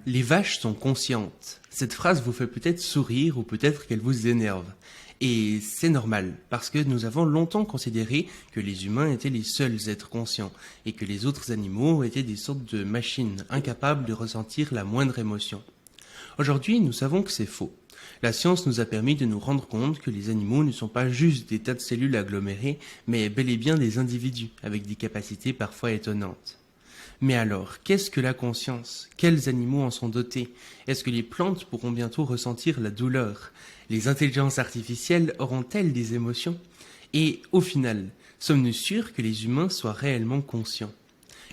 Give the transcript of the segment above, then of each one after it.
Les vaches sont conscientes. Cette phrase vous fait peut-être sourire ou peut-être qu'elle vous énerve. Et c'est normal, parce que nous avons longtemps considéré que les humains étaient les seuls êtres conscients, et que les autres animaux étaient des sortes de machines incapables de ressentir la moindre émotion. Aujourd'hui, nous savons que c'est faux. La science nous a permis de nous rendre compte que les animaux ne sont pas juste des tas de cellules agglomérées, mais bel et bien des individus, avec des capacités parfois étonnantes. Mais alors, qu'est-ce que la conscience? Quels animaux en sont dotés? Est-ce que les plantes pourront bientôt ressentir la douleur? Les intelligences artificielles auront-elles des émotions? Et au final, sommes-nous sûrs que les humains soient réellement conscients?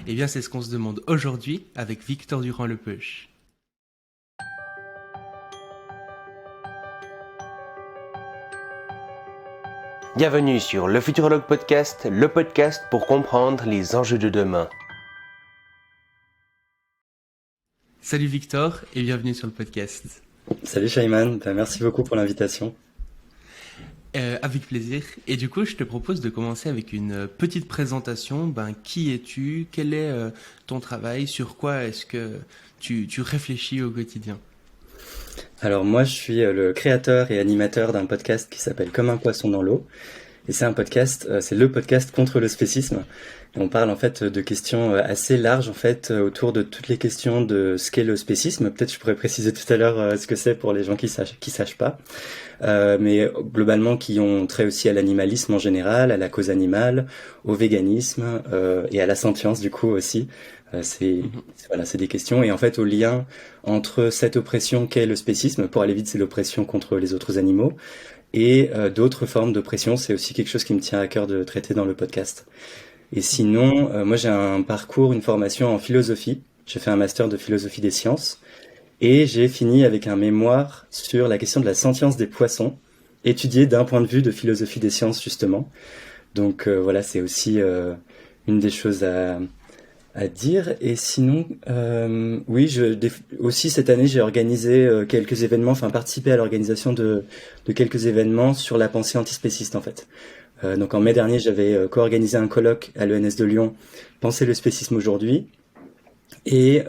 Eh bien, c'est ce qu'on se demande aujourd'hui avec Victor Durand-Lepeuch. Bienvenue sur le Futurologue Podcast, le podcast pour comprendre les enjeux de demain. Salut Victor et bienvenue sur le podcast. Salut Shaiman, merci beaucoup pour l'invitation. Avec plaisir. Et du coup, je te propose de commencer avec une petite présentation. Qui es-tu? Quel est ton travail? Sur quoi est-ce que tu réfléchis au quotidien? Alors moi, je suis le créateur et animateur d'un podcast qui s'appelle Comme un poisson dans l'eau. Et c'est un podcast, c'est le podcast contre le spécisme. Et on parle en fait de questions assez larges en fait autour de toutes les questions de ce qu'est le spécisme. Peut-être je pourrais préciser tout à l'heure ce que c'est pour les gens qui sachent pas. Mais globalement qui ont trait aussi à l'animalisme en général, à la cause animale, au véganisme et à la sentience du coup aussi. C'est des questions et en fait au lien entre cette oppression qu'est le spécisme. Pour aller vite, c'est l'oppression contre les autres animaux et d'autres formes d'oppression. C'est aussi quelque chose qui me tient à cœur de traiter dans le podcast. Et sinon, moi j'ai un parcours, une formation en philosophie. J'ai fait un master de philosophie des sciences et j'ai fini avec un mémoire sur la question de la sentience des poissons, étudié d'un point de vue de philosophie des sciences justement. Donc voilà, c'est aussi une des choses à dire. Et sinon, oui, aussi cette année, j'ai organisé quelques événements, enfin participé à l'organisation de quelques événements sur la pensée antispéciste en fait. Donc en mai dernier, j'avais co-organisé un colloque à l'ENS de Lyon, Penser le spécisme aujourd'hui. Et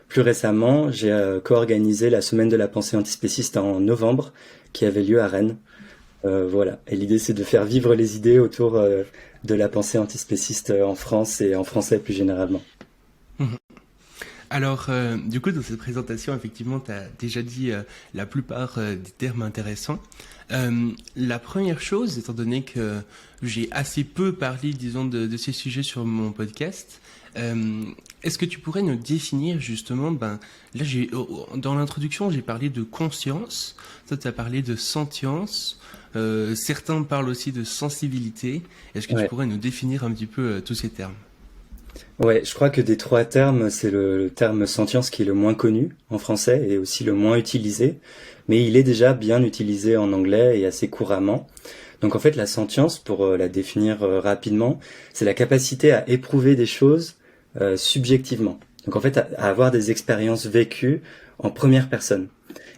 plus récemment, j'ai co-organisé la semaine de la pensée antispéciste en novembre, qui avait lieu à Rennes. Voilà. Et l'idée, c'est de faire vivre les idées autour de la pensée antispéciste en France et en français plus généralement. Alors, du coup, dans cette présentation, effectivement, tu as déjà dit la plupart des termes intéressants. La première chose, étant donné que j'ai assez peu parlé, disons, de ces sujets sur mon podcast, est-ce que tu pourrais nous définir justement, là, dans l'introduction, j'ai parlé de conscience, toi, tu as parlé de sentience, certains parlent aussi de sensibilité. Est-ce que tu pourrais nous définir un petit peu tous ces termes? Ouais, je crois que des trois termes, c'est le terme sentience qui est le moins connu en français et aussi le moins utilisé, mais il est déjà bien utilisé en anglais et assez couramment. Donc en fait, la sentience, pour la définir rapidement, c'est la capacité à éprouver des choses subjectivement. Donc en fait, à avoir des expériences vécues en première personne.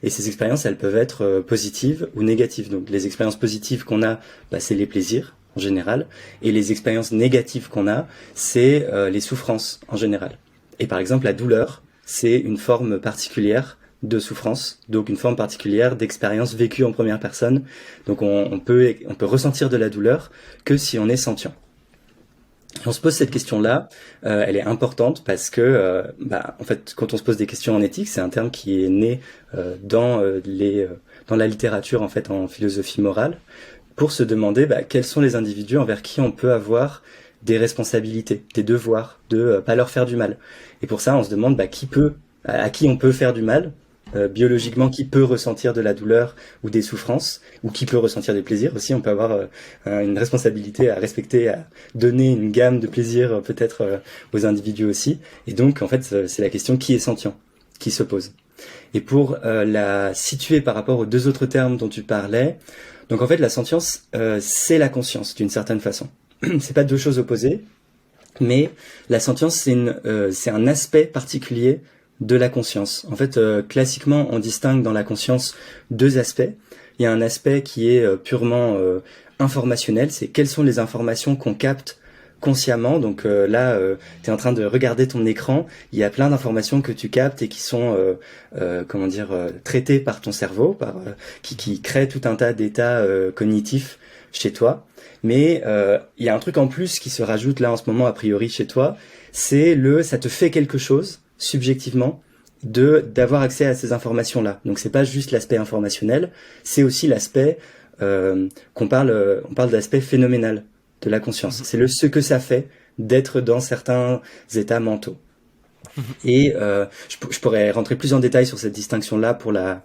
Et ces expériences, elles peuvent être positives ou négatives. Donc les expériences positives qu'on a, c'est les plaisirs en général, et les expériences négatives qu'on a, c'est les souffrances en général. Et par exemple, la douleur, c'est une forme particulière de souffrance, donc une forme particulière d'expérience vécue en première personne. Donc on peut ressentir de la douleur que si on est sentient. Et on se pose cette question-là, elle est importante parce que, en fait, quand on se pose des questions en éthique, c'est un terme qui est né dans la littérature en fait en philosophie morale, pour se demander quels sont les individus envers qui on peut avoir des responsabilités, des devoirs, de pas leur faire du mal. Et pour ça, on se demande à qui on peut faire du mal, biologiquement, qui peut ressentir de la douleur ou des souffrances, ou qui peut ressentir des plaisirs aussi. On peut avoir une responsabilité à respecter, à donner une gamme de plaisirs peut-être aux individus aussi. Et donc, en fait, c'est la question qui est sentient qui se pose. Et pour la situer par rapport aux deux autres termes dont tu parlais, donc en fait, la sentience, c'est la conscience d'une certaine façon. C'est pas deux choses opposées, mais la sentience, c'est un aspect particulier de la conscience. En fait, classiquement, on distingue dans la conscience deux aspects. Il y a un aspect qui est purement informationnel, c'est quelles sont les informations qu'on capte consciemment. Donc là, tu es en train de regarder ton écran, il y a plein d'informations que tu captes et qui sont traitées par ton cerveau, qui créent tout un tas d'états cognitifs chez toi. Mais il y a un truc en plus qui se rajoute là en ce moment a priori chez toi, c'est ça te fait quelque chose subjectivement d'avoir accès à ces informations-là. Donc c'est pas juste l'aspect informationnel, c'est aussi l'aspect on parle d'aspect phénoménal de la conscience. C'est ce que ça fait d'être dans certains états mentaux. Et je pourrais rentrer plus en détail sur cette distinction-là pour la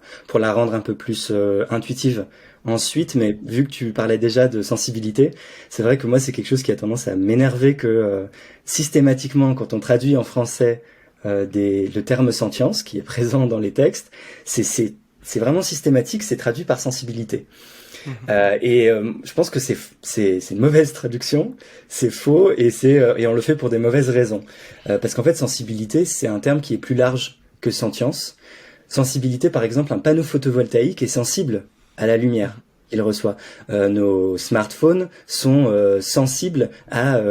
rendre un peu plus intuitive ensuite, mais vu que tu parlais déjà de sensibilité, c'est vrai que moi c'est quelque chose qui a tendance à m'énerver que systématiquement quand on traduit en français le terme sentience qui est présent dans les textes, c'est vraiment systématique, c'est traduit par sensibilité. Je pense que c'est une mauvaise traduction, c'est faux et on le fait pour des mauvaises raisons. Parce qu'en fait, sensibilité, c'est un terme qui est plus large que sentience. Sensibilité, par exemple, un panneau photovoltaïque est sensible à la lumière qu'il reçoit. Nos smartphones sont sensibles à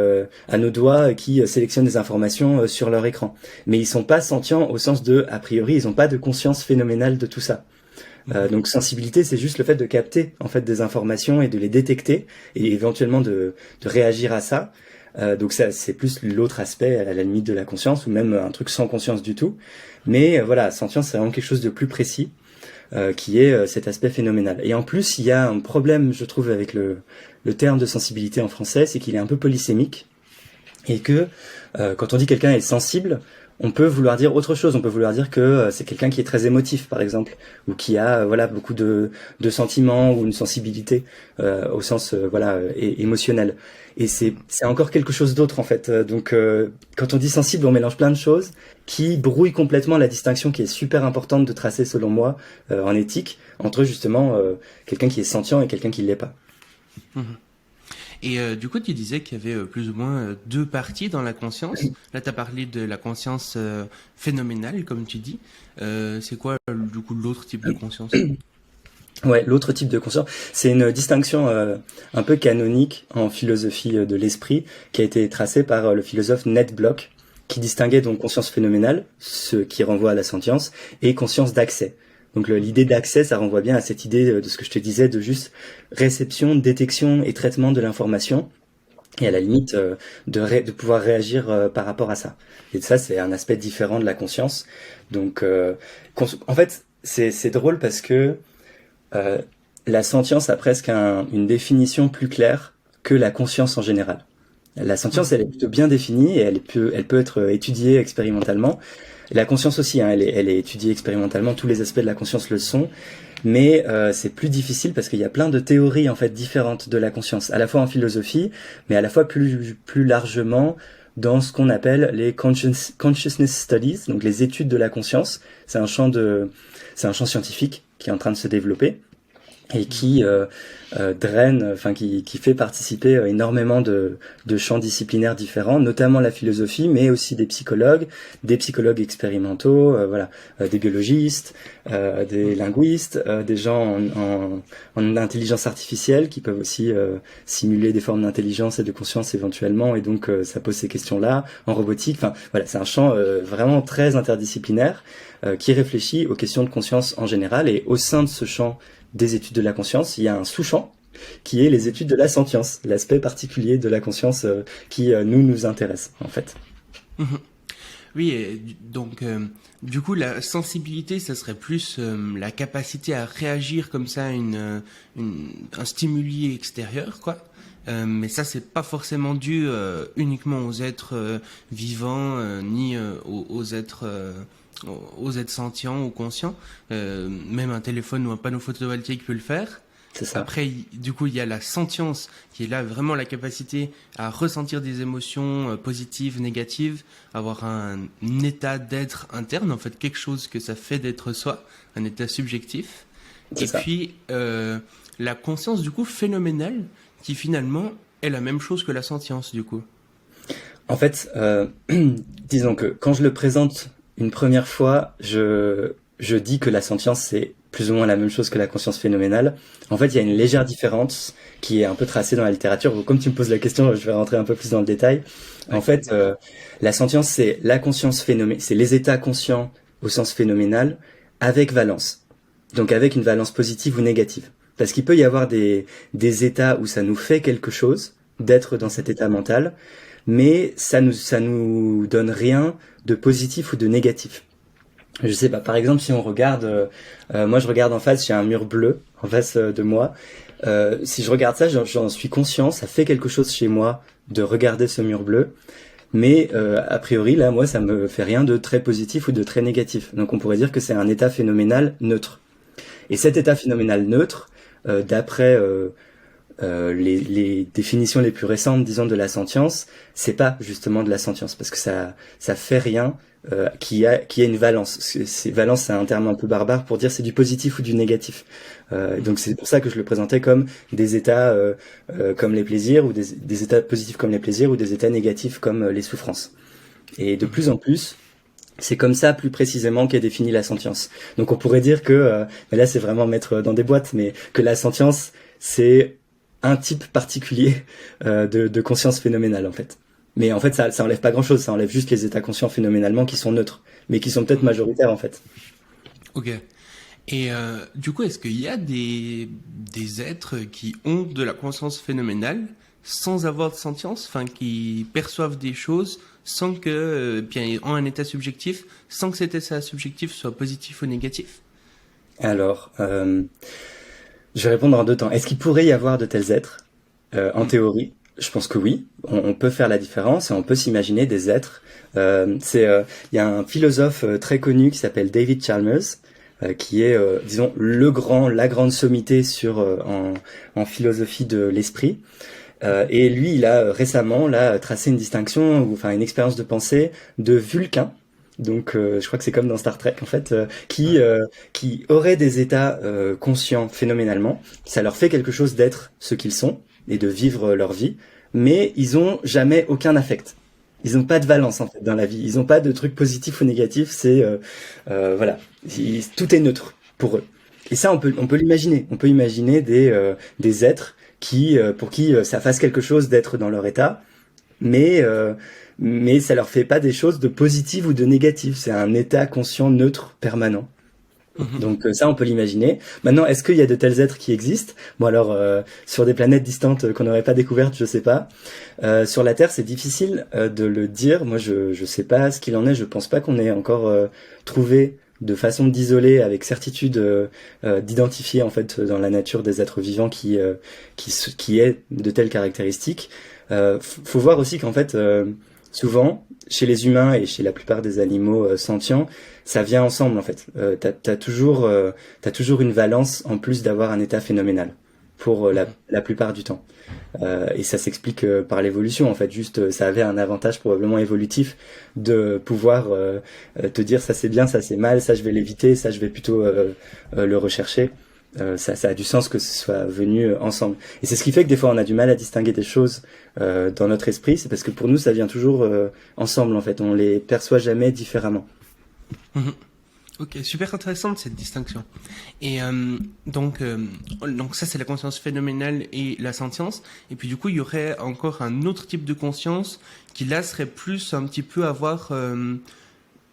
nos doigts qui sélectionnent des informations sur leur écran. Mais ils sont pas sentients au sens a priori, ils ont pas de conscience phénoménale de tout ça. Donc sensibilité, c'est juste le fait de capter en fait des informations et de les détecter et éventuellement de réagir à ça. Donc ça, c'est plus l'autre aspect à la limite de la conscience ou même un truc sans conscience du tout. Mais voilà, sentience, c'est vraiment quelque chose de plus précis qui est cet aspect phénoménal. Et en plus, il y a un problème, je trouve, avec le terme de sensibilité en français, c'est qu'il est un peu polysémique et que quand on dit quelqu'un est sensible, on peut vouloir dire autre chose. On peut vouloir dire que c'est quelqu'un qui est très émotif, par exemple, ou qui a beaucoup de sentiments ou une sensibilité au sens émotionnel. Et c'est encore quelque chose d'autre en fait. Donc quand on dit sensible, on mélange plein de choses qui brouillent complètement la distinction qui est super importante de tracer selon moi en éthique entre justement quelqu'un qui est sentient et quelqu'un qui l'est pas. Mmh. Et du coup, tu disais qu'il y avait plus ou moins deux parties dans la conscience. Là, tu as parlé de la conscience phénoménale, comme tu dis. C'est quoi, du coup, l'autre type de conscience ? Ouais, l'autre type de conscience, c'est une distinction un peu canonique en philosophie de l'esprit qui a été tracée par le philosophe Ned Block, qui distinguait donc conscience phénoménale, ce qui renvoie à la sentience, et conscience d'accès. Donc l'idée d'accès, ça renvoie bien à cette idée de ce que je te disais, de juste réception, détection et traitement de l'information, et à la limite de pouvoir réagir par rapport à ça. Et ça, c'est un aspect différent de la conscience. Donc en fait, c'est drôle parce que la sentience a presque une définition plus claire que la conscience en général. La sentience, elle est plutôt bien définie et elle peut être étudiée expérimentalement. La conscience aussi, hein, elle est étudiée expérimentalement, tous les aspects de la conscience le sont, mais c'est plus difficile parce qu'il y a plein de théories en fait différentes de la conscience, à la fois en philosophie, mais à la fois plus largement dans ce qu'on appelle les consciousness studies, donc les études de la conscience. C'est un champ scientifique qui est en train de se développer et qui qui fait participer énormément de champs disciplinaires différents, notamment la philosophie, mais aussi des psychologues expérimentaux, des biologistes, des linguistes, des gens en intelligence artificielle qui peuvent aussi simuler des formes d'intelligence et de conscience éventuellement, et donc ça pose ces questions-là, en robotique. Enfin voilà, c'est un champ vraiment très interdisciplinaire qui réfléchit aux questions de conscience en général, et au sein de ce champ des études de la conscience, il y a un sous-champ qui est les études de la sentience, l'aspect particulier de la conscience qui nous intéresse en fait. Oui, et donc du coup la sensibilité, ça serait plus la capacité à réagir comme ça à un stimuli extérieur, quoi. Mais ça, c'est pas forcément dû uniquement aux êtres vivants ni aux êtres sentients ou conscients. Même un téléphone ou un panneau photovoltaïque peut le faire. C'est ça. Après, du coup, il y a la sentience qui est là vraiment la capacité à ressentir des émotions positives, négatives, avoir un état d'être interne, en fait, quelque chose que ça fait d'être soi, un état subjectif. C'est ça. Puis, la conscience, du coup, phénoménale, qui finalement est la même chose que la sentience, du coup. En fait, disons que quand je le présente une première fois, je je dis que la sentience, c'est plus ou moins la même chose que la conscience phénoménale. En fait, il y a une légère différence qui est un peu tracée dans la littérature. Comme tu me poses la question, je vais rentrer un peu plus dans le détail. En fait, la sentience, c'est la conscience c'est les états conscients au sens phénoménal avec valence. Donc avec une valence positive ou négative. Parce qu'il peut y avoir des états où ça nous fait quelque chose d'être dans cet état mental, mais ça nous donne rien de positif ou de négatif. Je sais pas, par exemple, si on regarde, moi je regarde en face, j'ai un mur bleu en face de moi. Si je regarde ça, j'en suis conscient, ça fait quelque chose chez moi de regarder ce mur bleu. Mais a priori, là, moi, ça me fait rien de très positif ou de très négatif. Donc on pourrait dire que c'est un état phénoménal neutre. Et cet état phénoménal neutre, d'après les définitions les plus récentes, disons, de la sentience, c'est pas justement de la sentience, parce que ça fait rien qui a une valence. Valence, c'est un terme un peu barbare pour dire c'est du positif ou du négatif. Donc c'est pour ça que je le présentais comme des états comme les plaisirs, ou des états positifs comme les plaisirs, ou des états négatifs comme les souffrances. Et de plus en plus, c'est comme ça, plus précisément, qu'est définie la sentience. Donc on pourrait dire que, mais là c'est vraiment mettre dans des boîtes, mais que la sentience, c'est un type particulier de conscience phénoménale, en fait. Mais en fait, ça enlève pas grand-chose, ça enlève juste les états conscients phénoménalement qui sont neutres, mais qui sont peut-être majoritaires, en fait. Ok. Et du coup, est-ce qu'il y a des êtres qui ont de la conscience phénoménale sans avoir de sentience, enfin qui perçoivent des choses sans que, bien, ont un état subjectif, sans que cet état subjectif soit positif ou négatif? Alors, je vais répondre en deux temps. Est-ce qu'il pourrait y avoir de tels êtres? En théorie, je pense que oui. On peut faire la différence et on peut s'imaginer des êtres. Il y a un philosophe très connu qui s'appelle David Chalmers, qui est, disons, la grande sommité en philosophie de l'esprit. Et lui, il a récemment tracé une distinction, ou enfin une expérience de pensée de Vulcain. Donc, je crois que c'est comme dans Star Trek en fait, qui auraient des états conscients phénoménalement. Ça leur fait quelque chose d'être ce qu'ils sont et de vivre leur vie, mais ils ont jamais aucun affect. Ils ont pas de valence en fait dans la vie. Ils ont pas de trucs positifs ou négatifs. C'est voilà, tout est neutre pour eux. Et ça, on peut l'imaginer. On peut imaginer des êtres pour qui ça fasse quelque chose d'être dans leur état, mais ça leur fait pas des choses de positives ou de négatives. C'est un état conscient neutre permanent. Donc ça, on peut l'imaginer. Maintenant, est-ce qu'il y a de tels êtres qui existent? Bon alors, sur des planètes distantes qu'on n'aurait pas découvertes, je sais pas. Sur la Terre, c'est difficile de le dire. Moi, je sais pas ce qu'il en est. Je pense pas qu'on ait encore trouvé de façon d'isoler avec certitude, d'identifier en fait dans la nature des êtres vivants qui est de telles caractéristiques. Faut voir aussi qu'en fait, souvent, chez les humains et chez la plupart des animaux sentients, ça vient ensemble en fait. T'as toujours une valence en plus d'avoir un état phénoménal pour la plupart du temps. Et ça s'explique par l'évolution en fait. Juste, ça avait un avantage probablement évolutif de pouvoir te dire ça c'est bien, ça c'est mal, ça je vais l'éviter, ça je vais plutôt le rechercher. Ça a du sens que ce soit venu ensemble. Et c'est ce qui fait que des fois on a du mal à distinguer des choses dans notre esprit, c'est parce que pour nous ça vient toujours ensemble en fait, on les perçoit jamais différemment. Ok, super intéressante cette distinction. Et donc ça c'est la conscience phénoménale et la sentience. Et puis du coup il y aurait encore un autre type de conscience qui là serait plus un petit peu avoir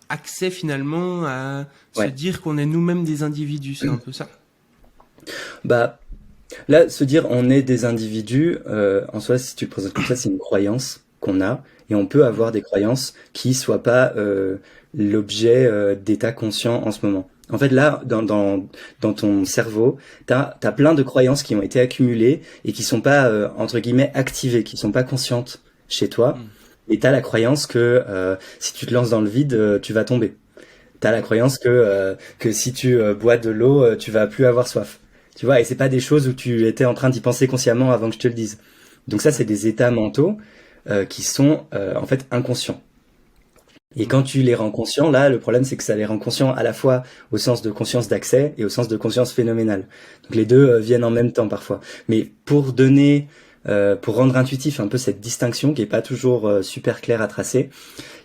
accès finalement à se dire qu'on est nous-mêmes des individus, c'est un peu ça. Bah là, se dire on est des individus, en soi, si tu le présentes comme ça, c'est une croyance qu'on a, et on peut avoir des croyances qui soient pas l'objet d'état conscient en ce moment. En fait, là, dans ton cerveau, t'as plein de croyances qui ont été accumulées et qui sont pas entre guillemets activées, qui sont pas conscientes chez toi. Et t'as la croyance que si tu te lances dans le vide, tu vas tomber. T'as la croyance que si tu bois de l'eau, tu vas plus avoir soif. Tu vois, et c'est pas des choses où tu étais en train d'y penser consciemment avant que je te le dise. Donc ça, c'est des états mentaux qui sont en fait inconscients. Et quand tu les rends conscients, là, le problème, c'est que ça les rend conscients à la fois au sens de conscience d'accès et au sens de conscience phénoménale. Donc les deux viennent en même temps parfois. Mais pour rendre intuitif un peu cette distinction qui est pas toujours super claire à tracer,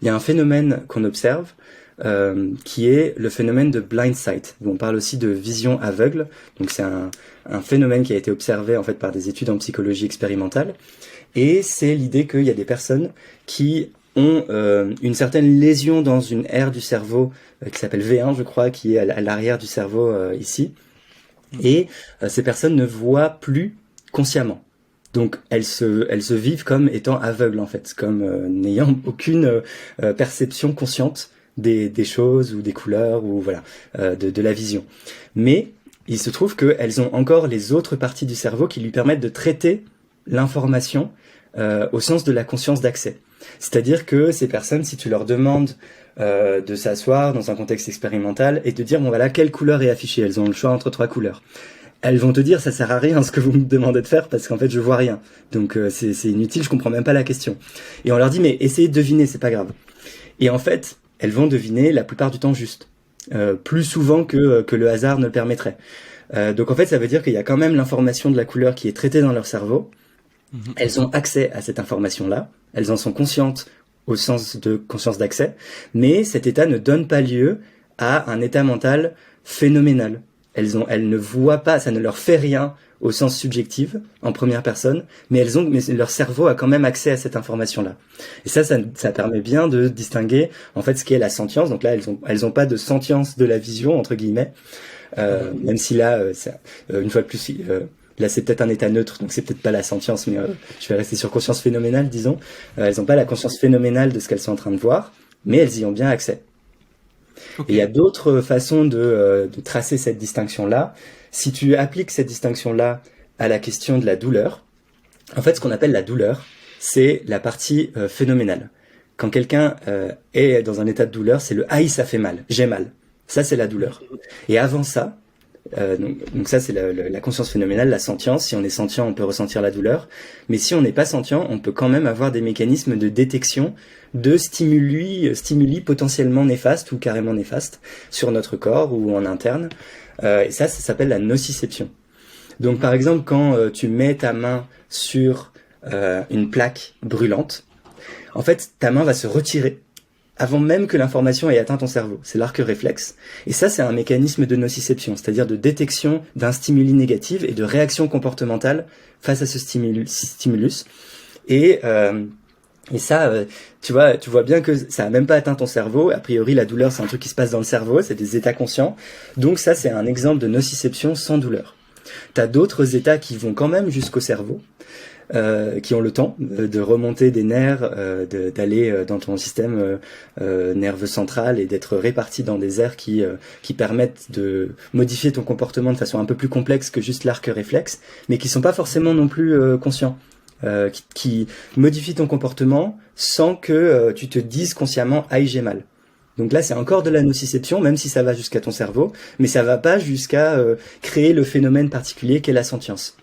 il y a un phénomène qu'on observe qui est le phénomène de blind sight. On parle aussi de vision aveugle. Donc c'est un phénomène qui a été observé en fait par des études en psychologie expérimentale. Et c'est l'idée qu'il y a des personnes qui ont une certaine lésion dans une aire du cerveau qui s'appelle V1, je crois, qui est à l'arrière du cerveau ici. Et ces personnes ne voient plus consciemment. Donc elles se vivent comme étant aveugles en fait, comme n'ayant aucune perception consciente des choses ou des couleurs ou voilà de la vision. Mais il se trouve qu'elles ont encore les autres parties du cerveau qui lui permettent de traiter l'information au sens de la conscience d'accès. C'est-à-dire que ces personnes, si tu leur demandes de s'asseoir dans un contexte expérimental et de dire bon voilà quelle couleur est affichée, elles ont le choix entre 3 couleurs. Elles vont te dire ça sert à rien ce que vous me demandez de faire parce qu'en fait je vois rien. Donc c'est inutile, je comprends même pas la question. Et on leur dit mais essayez de deviner, c'est pas grave. Et en fait, elles vont deviner la plupart du temps juste. Plus souvent que le hasard ne le permettrait. Donc en fait, ça veut dire qu'il y a quand même l'information de la couleur qui est traitée dans leur cerveau. Elles ont accès à cette information-là. Elles en sont conscientes au sens de conscience d'accès. Mais cet état ne donne pas lieu à un état mental phénoménal. Elles ne voient pas, ça ne leur fait rien au sens subjectif, en première personne, mais leur cerveau a quand même accès à cette information-là. Et ça permet bien de distinguer, en fait, ce qu'est la sentience. Donc là, elles ont pas de sentience de la vision, entre guillemets, même si là, une fois de plus, là, c'est peut-être un état neutre, donc c'est peut-être pas la sentience, mais je vais rester sur conscience phénoménale, disons. Elles ont pas la conscience phénoménale de ce qu'elles sont en train de voir, mais elles y ont bien accès. Okay. Et il y a d'autres façons de tracer cette distinction-là. Si tu appliques cette distinction-là à la question de la douleur, en fait, ce qu'on appelle la douleur, c'est la partie phénoménale. Quand quelqu'un est dans un état de douleur, c'est le « aïe, ça fait mal, j'ai mal ». Ça, c'est la douleur. Et avant ça, donc ça, c'est la conscience phénoménale, la sentience. Si on est sentient, on peut ressentir la douleur. Mais si on n'est pas sentient, on peut quand même avoir des mécanismes de détection de stimuli potentiellement néfastes ou carrément néfastes sur notre corps ou en interne. Et ça s'appelle la nociception. Donc par exemple, quand tu mets ta main sur une plaque brûlante, en fait, ta main va se retirer avant même que l'information ait atteint ton cerveau. C'est l'arc réflexe. Et ça, c'est un mécanisme de nociception, c'est-à-dire de détection d'un stimuli négatif et de réaction comportementale face à ce stimulus. Et ça, tu vois bien que ça a même pas atteint ton cerveau. A priori, la douleur, c'est un truc qui se passe dans le cerveau, c'est des états conscients. Donc ça, c'est un exemple de nociception sans douleur. T'as d'autres états qui vont quand même jusqu'au cerveau, qui ont le temps de remonter des nerfs, d'aller dans ton système nerveux central et d'être répartis dans des aires qui permettent de modifier ton comportement de façon un peu plus complexe que juste l'arc réflexe, mais qui sont pas forcément non plus conscients. Qui modifient ton comportement sans que tu te dises consciemment « aïe, j'ai mal ». Donc là, c'est encore de la nociception, même si ça va jusqu'à ton cerveau, mais ça va pas jusqu'à créer le phénomène particulier qu'est la sentience.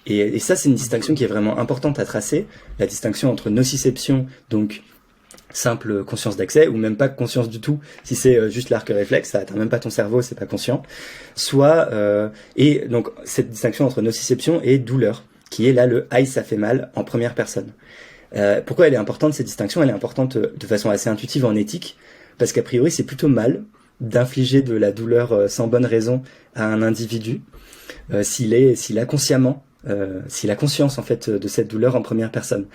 Et ça, c'est une distinction qui est vraiment importante à tracer, la distinction entre nociception, donc simple conscience d'accès, ou même pas conscience du tout, si c'est juste l'arc réflexe, ça atteint même pas ton cerveau, c'est pas conscient, et donc cette distinction entre nociception et douleur, qui est là le « aïe, ça fait mal » en première personne. Pourquoi elle est importante, cette distinction? Elle est importante de façon assez intuitive en éthique, parce qu'a priori, c'est plutôt mal d'infliger de la douleur sans bonne raison à un individu, s'il a consciemment, s'il a conscience en fait de cette douleur en première personne.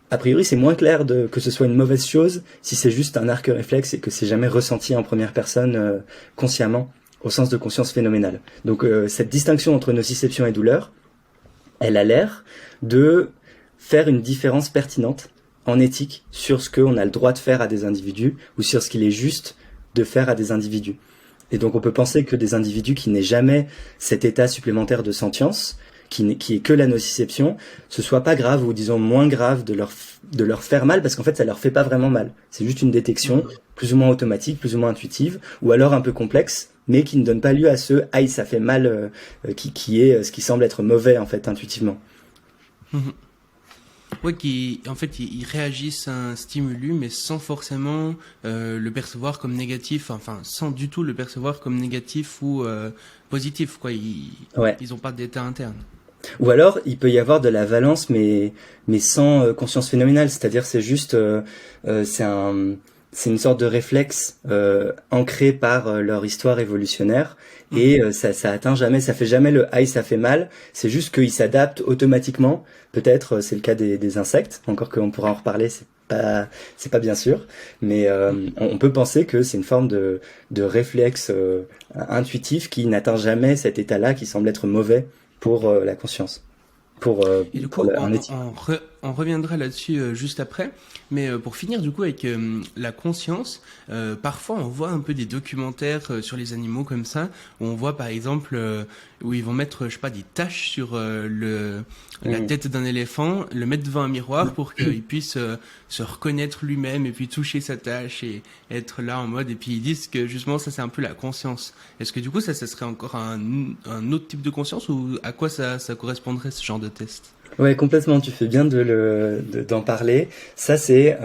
A priori, c'est moins clair que ce soit une mauvaise chose si c'est juste un arc réflexe et que c'est jamais ressenti en première personne consciemment, au sens de conscience phénoménale. Donc cette distinction entre nociception et douleur, elle a l'air de faire une différence pertinente en éthique sur ce qu'on a le droit de faire à des individus ou sur ce qu'il est juste de faire à des individus. Et donc on peut penser que des individus qui n'aient jamais cet état supplémentaire de sentience, qui est que la nociception, ce soit pas grave ou disons moins grave de leur faire mal parce qu'en fait ça leur fait pas vraiment mal. C'est juste une détection plus ou moins automatique, plus ou moins intuitive ou alors un peu complexe, mais qui ne donne pas lieu à ce « aïe, ça fait mal » qui est ce qui semble être mauvais en fait intuitivement. Ouais, en fait, ils réagissent à un stimulus, mais sans forcément le percevoir comme négatif, enfin, sans du tout le percevoir comme négatif ou positif, quoi. Ils ont pas d'état interne. Ou alors, il peut y avoir de la valence, mais sans conscience phénoménale, c'est-à-dire c'est juste, c'est une sorte de réflexe ancré par leur histoire évolutionnaire et ça atteint jamais, ça fait jamais le aïe ça fait mal, c'est juste qu'ils s'adaptent automatiquement. Peut-être c'est le cas des insectes, encore qu'on pourra en reparler, c'est pas bien sûr, mais on peut penser que c'est une forme de réflexe intuitif qui n'atteint jamais cet état-là qui semble être mauvais pour la conscience. Et du coup, on reviendra là-dessus juste après. Mais pour finir du coup avec la conscience, parfois on voit un peu des documentaires sur les animaux comme ça, où on voit par exemple où ils vont mettre, je sais pas, des taches sur la tête d'un éléphant, le mettre devant un miroir pour qu'il puisse se reconnaître lui-même et puis toucher sa tache et être là en mode. Et puis ils disent que justement ça c'est un peu la conscience. Est-ce que du coup ça serait encore un autre type de conscience ou à quoi ça correspondrait ce genre de test? Ouais, complètement. Tu fais bien d'en parler. Ça, c'est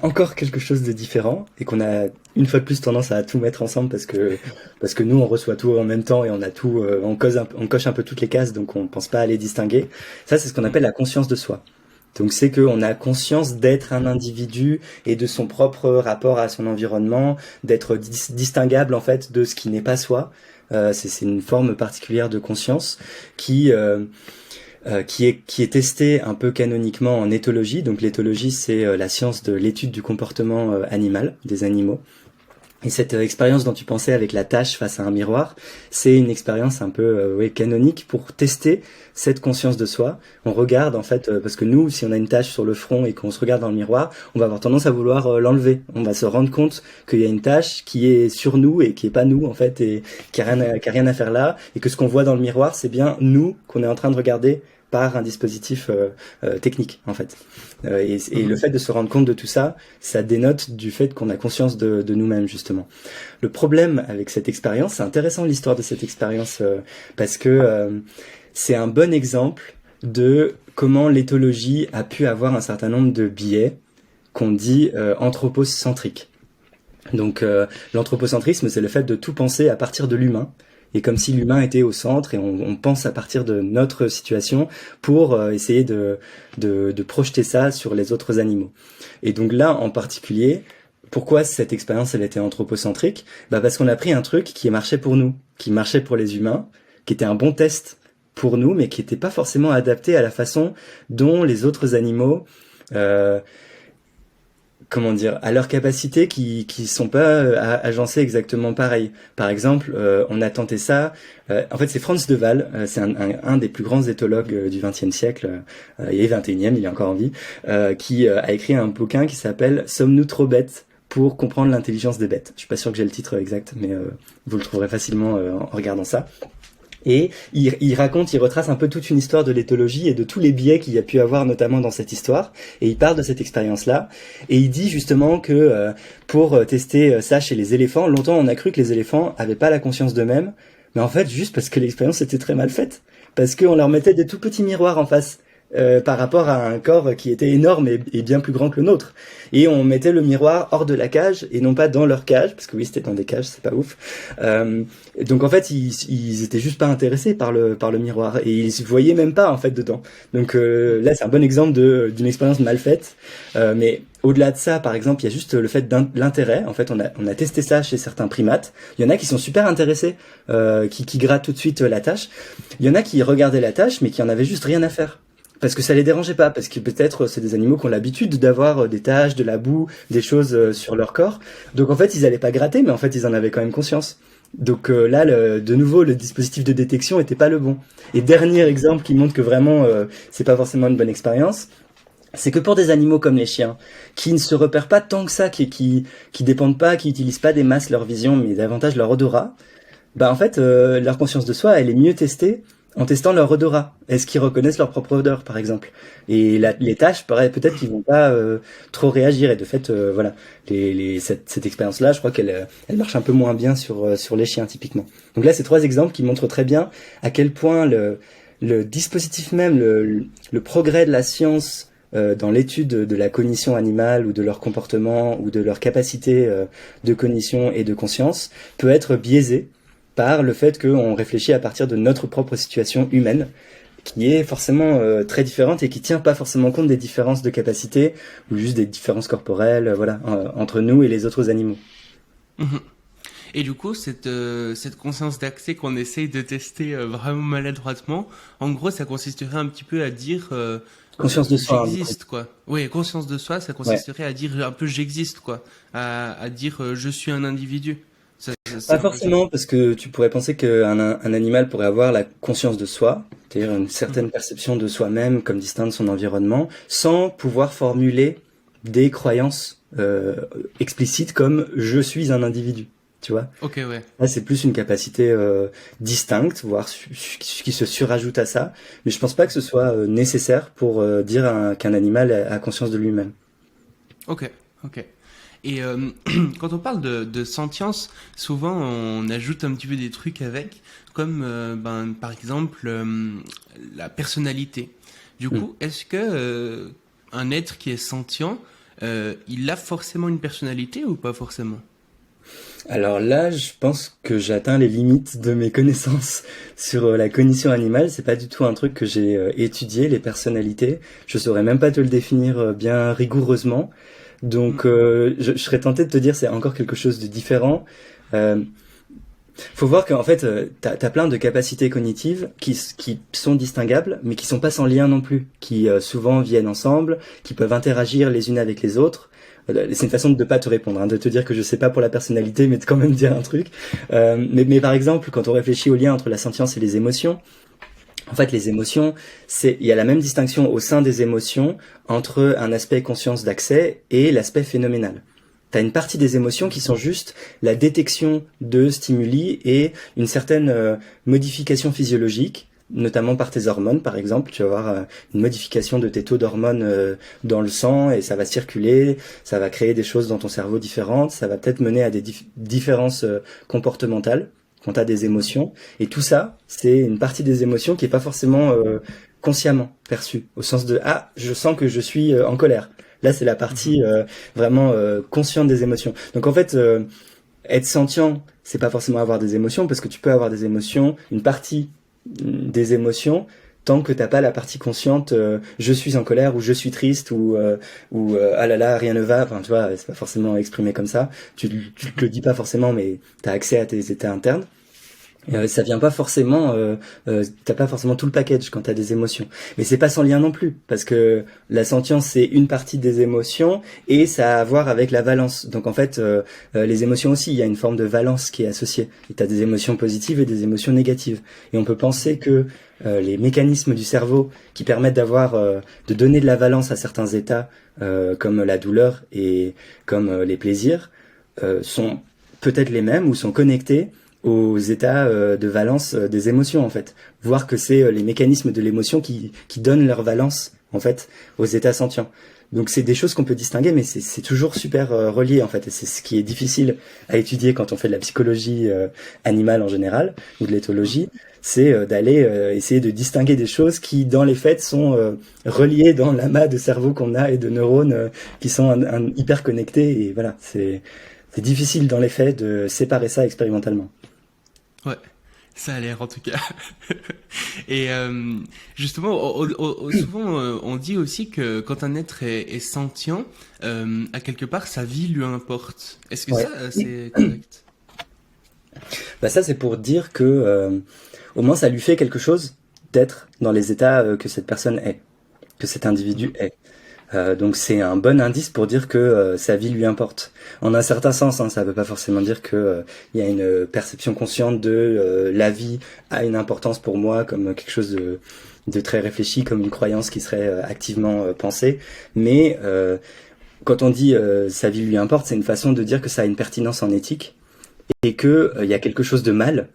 encore quelque chose de différent et qu'on a une fois de plus tendance à tout mettre ensemble parce que nous, on reçoit tout en même temps et on a tout, on coche un peu toutes les cases, donc on pense pas à les distinguer. Ça, c'est ce qu'on appelle la conscience de soi. Donc c'est qu'on a conscience d'être un individu et de son propre rapport à son environnement, d'être distinguable en fait de ce qui n'est pas soi. C'est une forme particulière de conscience qui est testée un peu canoniquement en éthologie. Donc l'éthologie, c'est la science de l'étude du comportement animal, des animaux. Et cette expérience dont tu pensais avec la tâche face à un miroir, c'est une expérience un peu canonique pour tester cette conscience de soi. On regarde en fait, parce que nous, si on a une tache sur le front et qu'on se regarde dans le miroir, on va avoir tendance à vouloir l'enlever. On va se rendre compte qu'il y a une tache qui est sur nous et qui est pas nous en fait, et qui a rien à faire là, et que ce qu'on voit dans le miroir, c'est bien nous qu'on est en train de regarder par un dispositif technique en fait. Et le fait de se rendre compte de tout ça, ça dénote du fait qu'on a conscience de nous-mêmes justement. Le problème avec cette expérience, c'est intéressant l'histoire de cette expérience parce que c'est un bon exemple de comment l'éthologie a pu avoir un certain nombre de biais qu'on dit anthropocentriques. Donc l'anthropocentrisme, c'est le fait de tout penser à partir de l'humain. Et comme si l'humain était au centre et on pense à partir de notre situation pour essayer de projeter ça sur les autres animaux. Et donc là, en particulier, pourquoi cette expérience, elle était anthropocentrique? Parce qu'on a pris un truc qui marchait pour nous, qui marchait pour les humains, qui était un bon test pour nous, mais qui n'était pas forcément adapté à la façon dont les autres animaux... à leur capacité qui sont pas agencées exactement pareil. Par exemple, on a tenté ça. En fait, c'est Frans de Waal, c'est un des plus grands éthologues du XXe siècle et XXIe, il est encore en vie, qui a écrit un bouquin qui s'appelle Sommes-nous trop bêtes pour comprendre l'intelligence des bêtes. Je suis pas sûr que j'ai le titre exact, mais vous le trouverez facilement en regardant ça. Et il retrace un peu toute une histoire de l'éthologie et de tous les biais qu'il y a pu avoir notamment dans cette histoire. Et il parle de cette expérience-là. Et il dit justement que pour tester ça chez les éléphants, longtemps on a cru que les éléphants avaient pas la conscience d'eux-mêmes. Mais en fait, juste parce que l'expérience était très mal faite. Parce qu'on leur mettait des tout petits miroirs en face. Par rapport à un corps qui était énorme et bien plus grand que le nôtre. Et on mettait le miroir hors de la cage et non pas dans leur cage, parce que oui, c'était dans des cages, c'est pas ouf. Donc en fait, ils étaient juste pas intéressés par le miroir et ils se voyaient même pas en fait dedans. Donc là, c'est un bon exemple d'une expérience mal faite. Mais au-delà de ça, par exemple, il y a juste le fait de l'intérêt. En fait, on a testé ça chez certains primates. Il y en a qui sont super intéressés, qui grattent tout de suite la tâche. Il y en a qui regardaient la tâche, mais qui en avaient juste rien à faire. Parce que ça les dérangeait pas, parce que peut-être c'est des animaux qui ont l'habitude d'avoir des taches, de la boue, des choses sur leur corps. Donc en fait, ils allaient pas gratter, mais en fait, ils en avaient quand même conscience. Donc là, de nouveau, le dispositif de détection était pas le bon. Et dernier exemple qui montre que vraiment, c'est pas forcément une bonne expérience, c'est que pour des animaux comme les chiens, qui ne se repèrent pas tant que ça, qui dépendent pas, qui utilisent pas des masses leur vision, mais davantage leur odorat, en fait, leur conscience de soi, elle est mieux testée en testant leur odorat. Est-ce qu'ils reconnaissent leur propre odeur, par exemple? Et les tâches, peut-être qu'ils vont pas trop réagir. Et de fait, voilà, cette expérience-là, je crois qu'elle marche un peu moins bien sur les chiens, typiquement. Donc là, c'est 3 exemples qui montrent très bien à quel point le dispositif même, le progrès de la science dans l'étude de la cognition animale ou de leur comportement ou de leur capacité de cognition et de conscience peut être biaisé par le fait qu'on réfléchit à partir de notre propre situation humaine qui est forcément très différente et qui tient pas forcément compte des différences de capacité ou juste des différences corporelles, voilà, entre nous et les autres animaux. Mhm. Et du coup, cette conscience d'accès qu'on essaye de tester vraiment maladroitement, en gros, ça consisterait un petit peu à dire Conscience de soi, hein, j'existe, quoi. Oui, conscience de soi, ça ouais. consisterait à dire un peu j'existe, quoi. À dire je suis un individu. C'est Pas un peu ça. forcément, parce que tu pourrais penser qu'un animal pourrait avoir la conscience de soi, c'est-à-dire une Mhm. certaine perception de soi-même comme distinct de son environnement, sans pouvoir formuler des croyances explicites comme je suis un individu. Tu vois? Ok, ouais. Là, c'est plus une capacité distincte, voire qui se surajoute à ça. Mais je pense pas que ce soit nécessaire pour dire qu'un animal a conscience de lui-même. Ok, ok. Et quand on parle de sentience, souvent on ajoute un petit peu des trucs avec, comme par exemple la personnalité. Du Hmm. coup, est-ce que un être qui est sentient, il a forcément une personnalité ou pas forcément? Alors là, je pense que j'atteins les limites de mes connaissances sur la cognition animale. C'est pas du tout un truc que j'ai étudié, les personnalités. Je saurais même pas te le définir bien rigoureusement. Donc, Mm. je serais tenté de te dire c'est encore quelque chose de différent. Euh, Faut voir qu'en fait, t'as plein de capacités cognitives qui sont distinguables, mais qui sont pas sans lien non plus, qui souvent viennent ensemble, qui peuvent interagir les unes avec les autres. C'est une façon de ne pas te répondre, hein, de te dire que je sais pas pour la personnalité, mais de quand même dire un truc. Mais par exemple, quand on réfléchit au lien entre la sentience et les émotions, en fait, les émotions, il y a la même distinction au sein des émotions entre un aspect conscience d'accès et l'aspect phénoménal. T'as une partie des émotions qui sont juste la détection de stimuli et une certaine modification physiologique, notamment par tes hormones, par exemple. Tu vas avoir une modification de tes taux d'hormones dans le sang et ça va circuler, ça va créer des choses dans ton cerveau différentes, ça va peut-être mener à des différences comportementales quand t'as des émotions. Et tout ça, c'est une partie des émotions qui est pas forcément consciemment perçue, au sens de ah, je sens que je suis en colère. Là, c'est la Mhm. partie vraiment consciente des émotions. Donc en fait, être sentient, c'est pas forcément avoir des émotions, parce que tu peux avoir des émotions, une partie des émotions, tant que t'as pas la partie consciente, je suis en colère ou je suis triste ou ah là là rien ne va. Enfin, tu vois, c'est pas forcément exprimé comme ça. Tu te le dis pas forcément, mais t'as accès à tes états internes. Ça vient pas forcément, t'as pas forcément tout le package quand t'as des émotions. Mais c'est pas sans lien non plus, parce que la sentience c'est une partie des émotions et ça a à voir avec la valence. Donc en fait, les émotions aussi, il y a une forme de valence qui est associée. Et t'as des émotions positives et des émotions négatives. Et on peut penser que les mécanismes du cerveau qui permettent de donner de la valence à certains états, comme la douleur et comme les plaisirs, sont peut-être les mêmes ou sont connectés aux états de valence des émotions en fait. Voir que c'est les mécanismes de l'émotion qui donnent leur valence en fait aux états sentients. Donc c'est des choses qu'on peut distinguer, mais c'est toujours super relié en fait. Et c'est ce qui est difficile à étudier quand on fait de la psychologie animale en général ou de l'éthologie, c'est d'aller essayer de distinguer des choses qui dans les faits sont reliées dans l'amas de cerveau qu'on a et de neurones qui sont hyper connectés. Et voilà, c'est difficile dans les faits de séparer ça expérimentalement. Ouais, ça a l'air en tout cas. Et justement, souvent on dit aussi que quand un être est sentient, à quelque part sa vie lui importe. Est-ce que Ouais. ça c'est correct? Bah ça c'est pour dire que au moins ça lui fait quelque chose d'être dans les états que cette personne est, que cet individu Mhm. est. Donc c'est un bon indice pour dire que sa vie lui importe. En un certain sens, hein, ça veut pas forcément dire que il y a une perception consciente de la vie a une importance pour moi comme quelque chose de très réfléchi, comme une croyance qui serait activement pensée. Mais quand on dit sa vie lui importe, c'est une façon de dire que ça a une pertinence en éthique et que il y a quelque chose de mal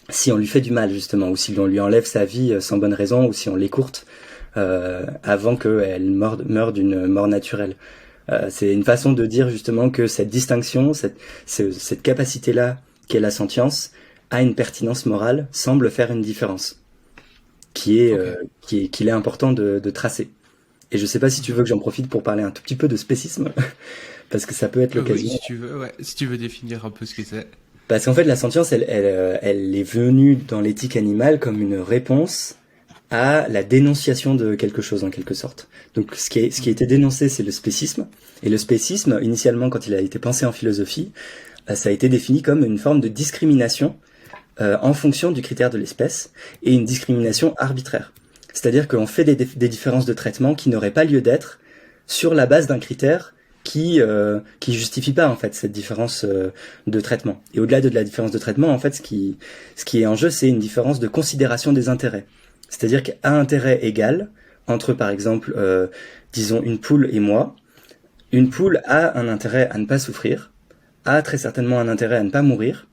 si on lui fait du mal justement, ou si on lui enlève sa vie sans bonne raison, ou si on l'écourte avant qu'elle meure d'une mort naturelle. C'est une façon de dire justement que cette distinction, cette capacité-là qu'est la sentience, a une pertinence morale, semble faire une différence, Ok. qu'il est important de tracer. Et je sais pas si tu Mhm. veux que j'en profite pour parler un tout petit peu de spécisme, parce que ça peut être Oui, l'occasion. si tu veux, ouais, si tu veux définir un peu ce que c'est. Parce qu'en fait, la sentience, elle est venue dans l'éthique animale comme une réponse à la dénonciation de quelque chose en quelque sorte. Donc ce qui a été dénoncé, c'est le spécisme. Et le spécisme, initialement, quand il a été pensé en philosophie, ça a été défini comme une forme de discrimination en fonction du critère de l'espèce et une discrimination arbitraire. C'est-à-dire qu'on fait des différences de traitement qui n'auraient pas lieu d'être sur la base d'un critère qui justifie pas en fait cette différence de traitement. Et au-delà de la différence de traitement, en fait, ce qui est en jeu, c'est une différence de considération des intérêts. C'est-à-dire qu'à intérêt égal entre, par exemple, disons une poule et moi, une poule a un intérêt à ne pas souffrir, a très certainement un intérêt à ne pas mourir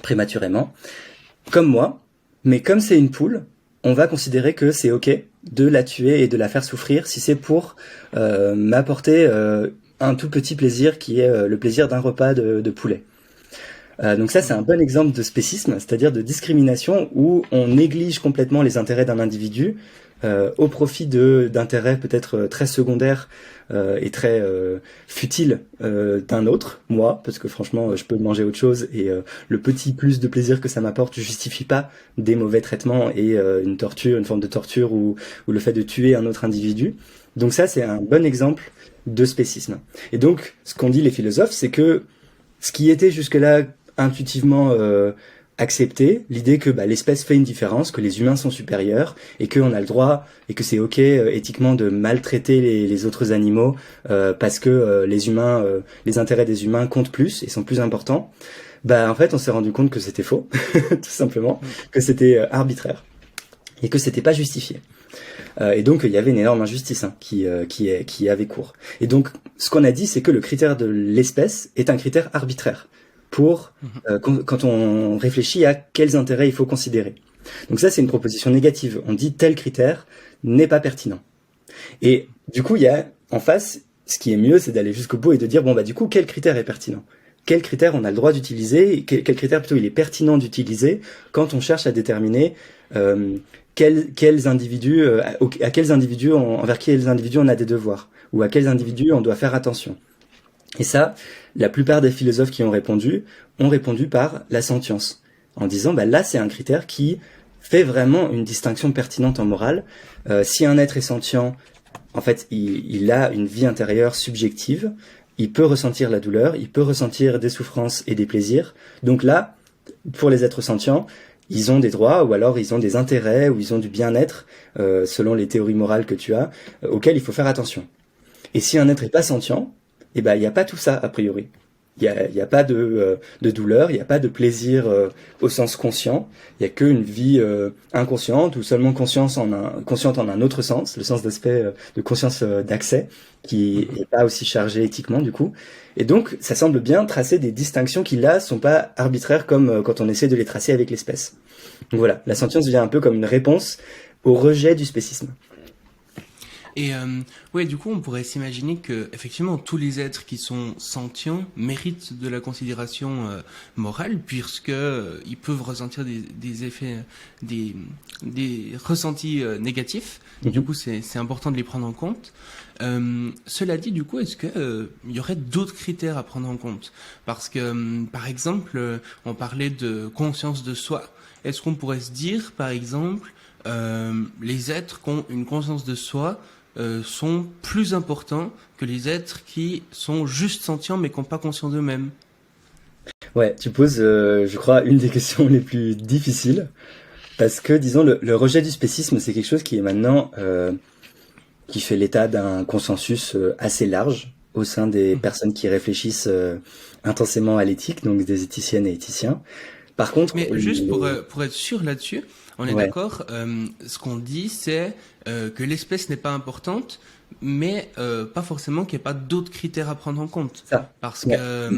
prématurément, comme moi, mais comme c'est une poule, on va considérer que c'est ok de la tuer et de la faire souffrir si c'est pour m'apporter un tout petit plaisir qui est le plaisir d'un repas de poulet. Donc ça, c'est un bon exemple de spécisme, c'est-à-dire de discrimination où on néglige complètement les intérêts d'un individu au profit d'intérêts peut-être très secondaires et très futiles d'un autre, moi, parce que franchement, je peux manger autre chose et le petit plus de plaisir que ça m'apporte justifie pas des mauvais traitements et une torture, une forme de torture ou le fait de tuer un autre individu. Donc ça, c'est un bon exemple de spécisme. Et donc, ce qu'ont dit les philosophes, c'est que ce qui était jusque-là intuitivement accepté, l'idée que l'espèce fait une différence, que les humains sont supérieurs et qu'on a le droit et que c'est ok éthiquement de maltraiter les autres animaux parce que les humains, les intérêts des humains comptent plus et sont plus importants. En fait, on s'est rendu compte que c'était faux, tout simplement, que c'était arbitraire et que c'était pas justifié. Et donc il y avait une énorme injustice qui avait cours. Et donc ce qu'on a dit, c'est que le critère de l'espèce est un critère arbitraire pour quand on réfléchit à quels intérêts il faut considérer. Donc ça, c'est une proposition négative. On dit tel critère n'est pas pertinent. Et du coup, il y a en face, ce qui est mieux, c'est d'aller jusqu'au bout et de dire du coup, quel critère est pertinent ? Quel critère on a le droit d'utiliser ? Quel critère plutôt il est pertinent d'utiliser quand on cherche à déterminer quels individus, à quels individus envers quels individus on a des devoirs ou à quels individus on doit faire attention. Et ça, la plupart des philosophes qui ont répondu par la sentience, en disant là c'est un critère qui fait vraiment une distinction pertinente en morale. Si un être est sentient, en fait il a une vie intérieure subjective, il peut ressentir la douleur, il peut ressentir des souffrances et des plaisirs. Donc là, pour les êtres sentients, ils ont des droits ou alors ils ont des intérêts ou ils ont du bien-être selon les théories morales que tu as, auxquelles il faut faire attention. Et si un être est pas sentient, il n'y a pas tout ça, a priori. Il y a pas de douleur, il n'y a pas de plaisir au sens conscient. Il n'y a qu'une vie inconsciente ou seulement consciente en un autre sens, le sens d'aspect de conscience d'accès, qui n'est pas aussi chargé éthiquement du coup. Et donc, ça semble bien tracer des distinctions qui là sont pas arbitraires comme quand on essaie de les tracer avec l'espèce. Donc voilà, la sentience vient un peu comme une réponse au rejet du spécisme. Et du coup, on pourrait s'imaginer que effectivement tous les êtres qui sont sentients méritent de la considération morale, puisque ils peuvent ressentir des effets, des ressentis négatifs. Et du coup, c'est important de les prendre en compte. Cela dit, du coup, est-ce que il y aurait d'autres critères à prendre en compte ? Parce que, par exemple, on parlait de conscience de soi. Est-ce qu'on pourrait se dire, par exemple, les êtres qui ont une conscience de soi sont plus importants que les êtres qui sont juste sentients mais qui n'ont pas conscience d'eux-mêmes. Ouais, tu poses, je crois, une des questions les plus difficiles, parce que, disons, le rejet du spécisme, c'est quelque chose qui est maintenant, qui fait l'état d'un consensus assez large au sein des personnes qui réfléchissent intensément à l'éthique, donc des éthiciennes et éthiciens. Par contre, mais juste pour être sûr là-dessus, on est d'accord. Ce qu'on dit, c'est que l'espèce n'est pas importante, mais pas forcément qu'il n'y ait pas d'autres critères à prendre en compte. Ça. Parce que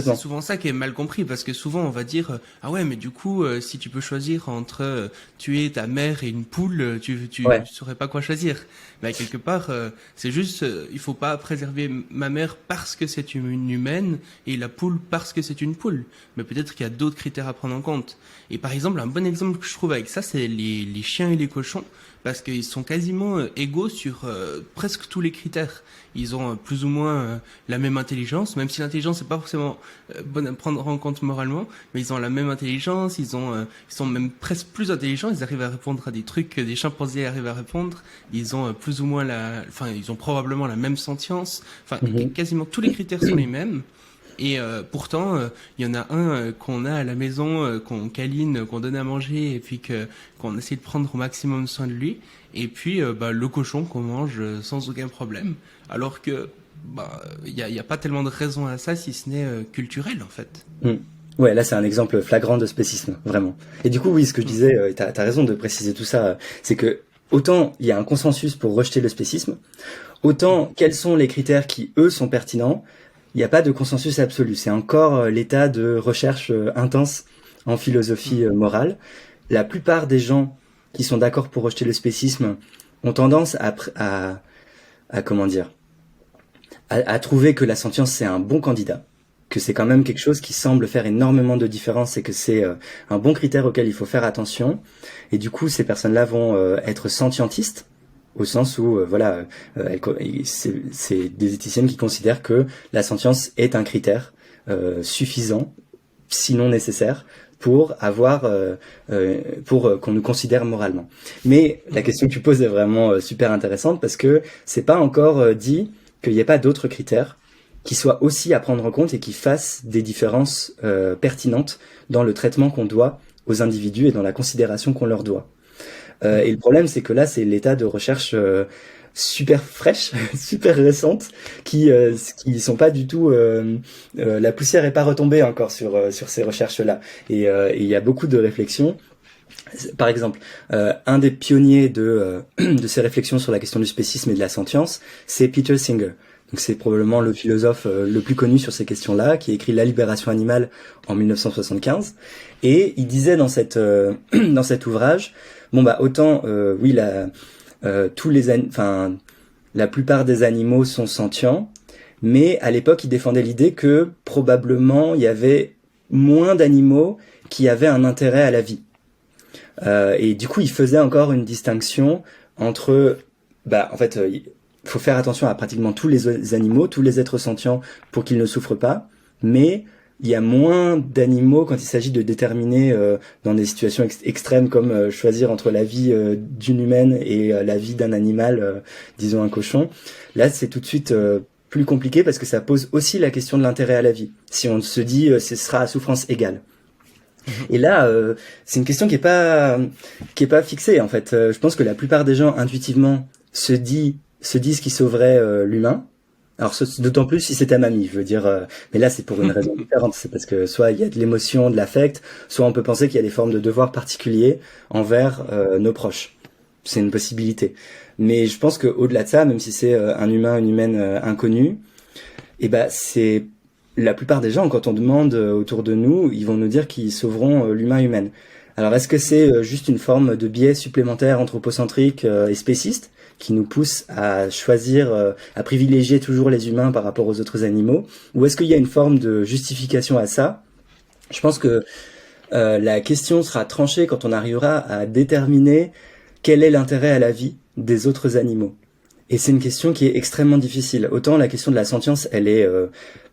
c'est souvent ça qui est mal compris, parce que souvent on va dire ah ouais, mais du coup si tu peux choisir entre tuer ta mère et une poule, tu saurais pas quoi choisir. Mais quelque part c'est juste il faut pas préserver ma mère parce que c'est une humaine et la poule parce que c'est une poule. Mais peut-être qu'il y a d'autres critères à prendre en compte. Et par exemple, un bon exemple que je trouve avec ça, ça, c'est les chiens et les cochons, parce qu'ils sont quasiment égaux sur presque tous les critères. Ils ont plus ou moins la même intelligence, même si l'intelligence n'est pas forcément bonne à prendre en compte moralement, mais ils ont la même intelligence, ils sont même presque plus intelligents, ils arrivent à répondre à des trucs que des chimpanzés arrivent à répondre, ils ont plus ou moins ils ont probablement la même sentience, quasiment tous les critères sont les mêmes. Et pourtant, il y en a un qu'on a à la maison, qu'on câline, qu'on donne à manger, et puis qu'on essaie de prendre au maximum soin de lui. Et puis le cochon qu'on mange sans aucun problème. Alors que y a pas tellement de raison à ça, si ce n'est culturel en fait. Ouais, là c'est un exemple flagrant de spécisme, vraiment. Et du coup, oui, ce que je disais, t'as raison de préciser tout ça, c'est que autant il y a un consensus pour rejeter le spécisme, autant quels sont les critères qui, eux, sont pertinents. Il n'y a pas de consensus absolu. C'est encore l'état de recherche intense en philosophie morale. La plupart des gens qui sont d'accord pour rejeter le spécisme ont tendance à trouver que la sentience c'est un bon candidat, que c'est quand même quelque chose qui semble faire énormément de différence et que c'est un bon critère auquel il faut faire attention. Et du coup, ces personnes-là vont être sentientistes. Au sens où, c'est des éthiciennes qui considèrent que la sentience est un critère suffisant, sinon nécessaire, pour qu'on nous considère moralement. Mais la question que tu poses est vraiment super intéressante parce que c'est pas encore dit qu'il n'y ait pas d'autres critères qui soient aussi à prendre en compte et qui fassent des différences pertinentes dans le traitement qu'on doit aux individus et dans la considération qu'on leur doit. Et le problème, c'est que là, c'est l'état de recherche super fraîche, super récente, qui sont pas du tout. La poussière est pas retombée encore sur ces recherches-là. Et il y a beaucoup de réflexions. Par exemple, un des pionniers de ces réflexions sur la question du spécisme et de la sentience, c'est Peter Singer. Donc c'est probablement le philosophe le plus connu sur ces questions-là, qui a écrit La libération animale en 1975. Et il disait dans cet ouvrage, autant la plupart des animaux sont sentients, mais à l'époque il défendait l'idée que probablement il y avait moins d'animaux qui avaient un intérêt à la vie. Et du coup il faisait encore une distinction entre il faut faire attention à pratiquement tous les animaux, tous les êtres sentients pour qu'ils ne souffrent pas, mais il y a moins d'animaux quand il s'agit de déterminer dans des situations extrêmes comme choisir entre la vie d'une humaine et la vie d'un animal, disons un cochon. Là, c'est tout de suite plus compliqué parce que ça pose aussi la question de l'intérêt à la vie. Si on se dit ce sera à souffrance égale. Et là, c'est une question qui est pas fixée en fait. Je pense que la plupart des gens intuitivement se disent qu'ils sauveraient l'humain. Alors d'autant plus si c'est ta mamie, je veux dire, mais là c'est pour une raison différente, c'est parce que soit il y a de l'émotion, de l'affect, soit on peut penser qu'il y a des formes de devoirs particuliers envers nos proches. C'est une possibilité. Mais je pense que au-delà de ça, même si c'est un humain, une humaine inconnue, c'est la plupart des gens, quand on demande autour de nous, ils vont nous dire qu'ils sauveront l'humain humaine. Alors est-ce que c'est juste une forme de biais supplémentaire anthropocentrique et spéciste qui nous pousse à choisir, à privilégier toujours les humains par rapport aux autres animaux, ou est-ce qu'il y a une forme de justification à ça? Je pense que la question sera tranchée quand on arrivera à déterminer quel est l'intérêt à la vie des autres animaux. Et c'est une question qui est extrêmement difficile. Autant la question de la sentience, elle est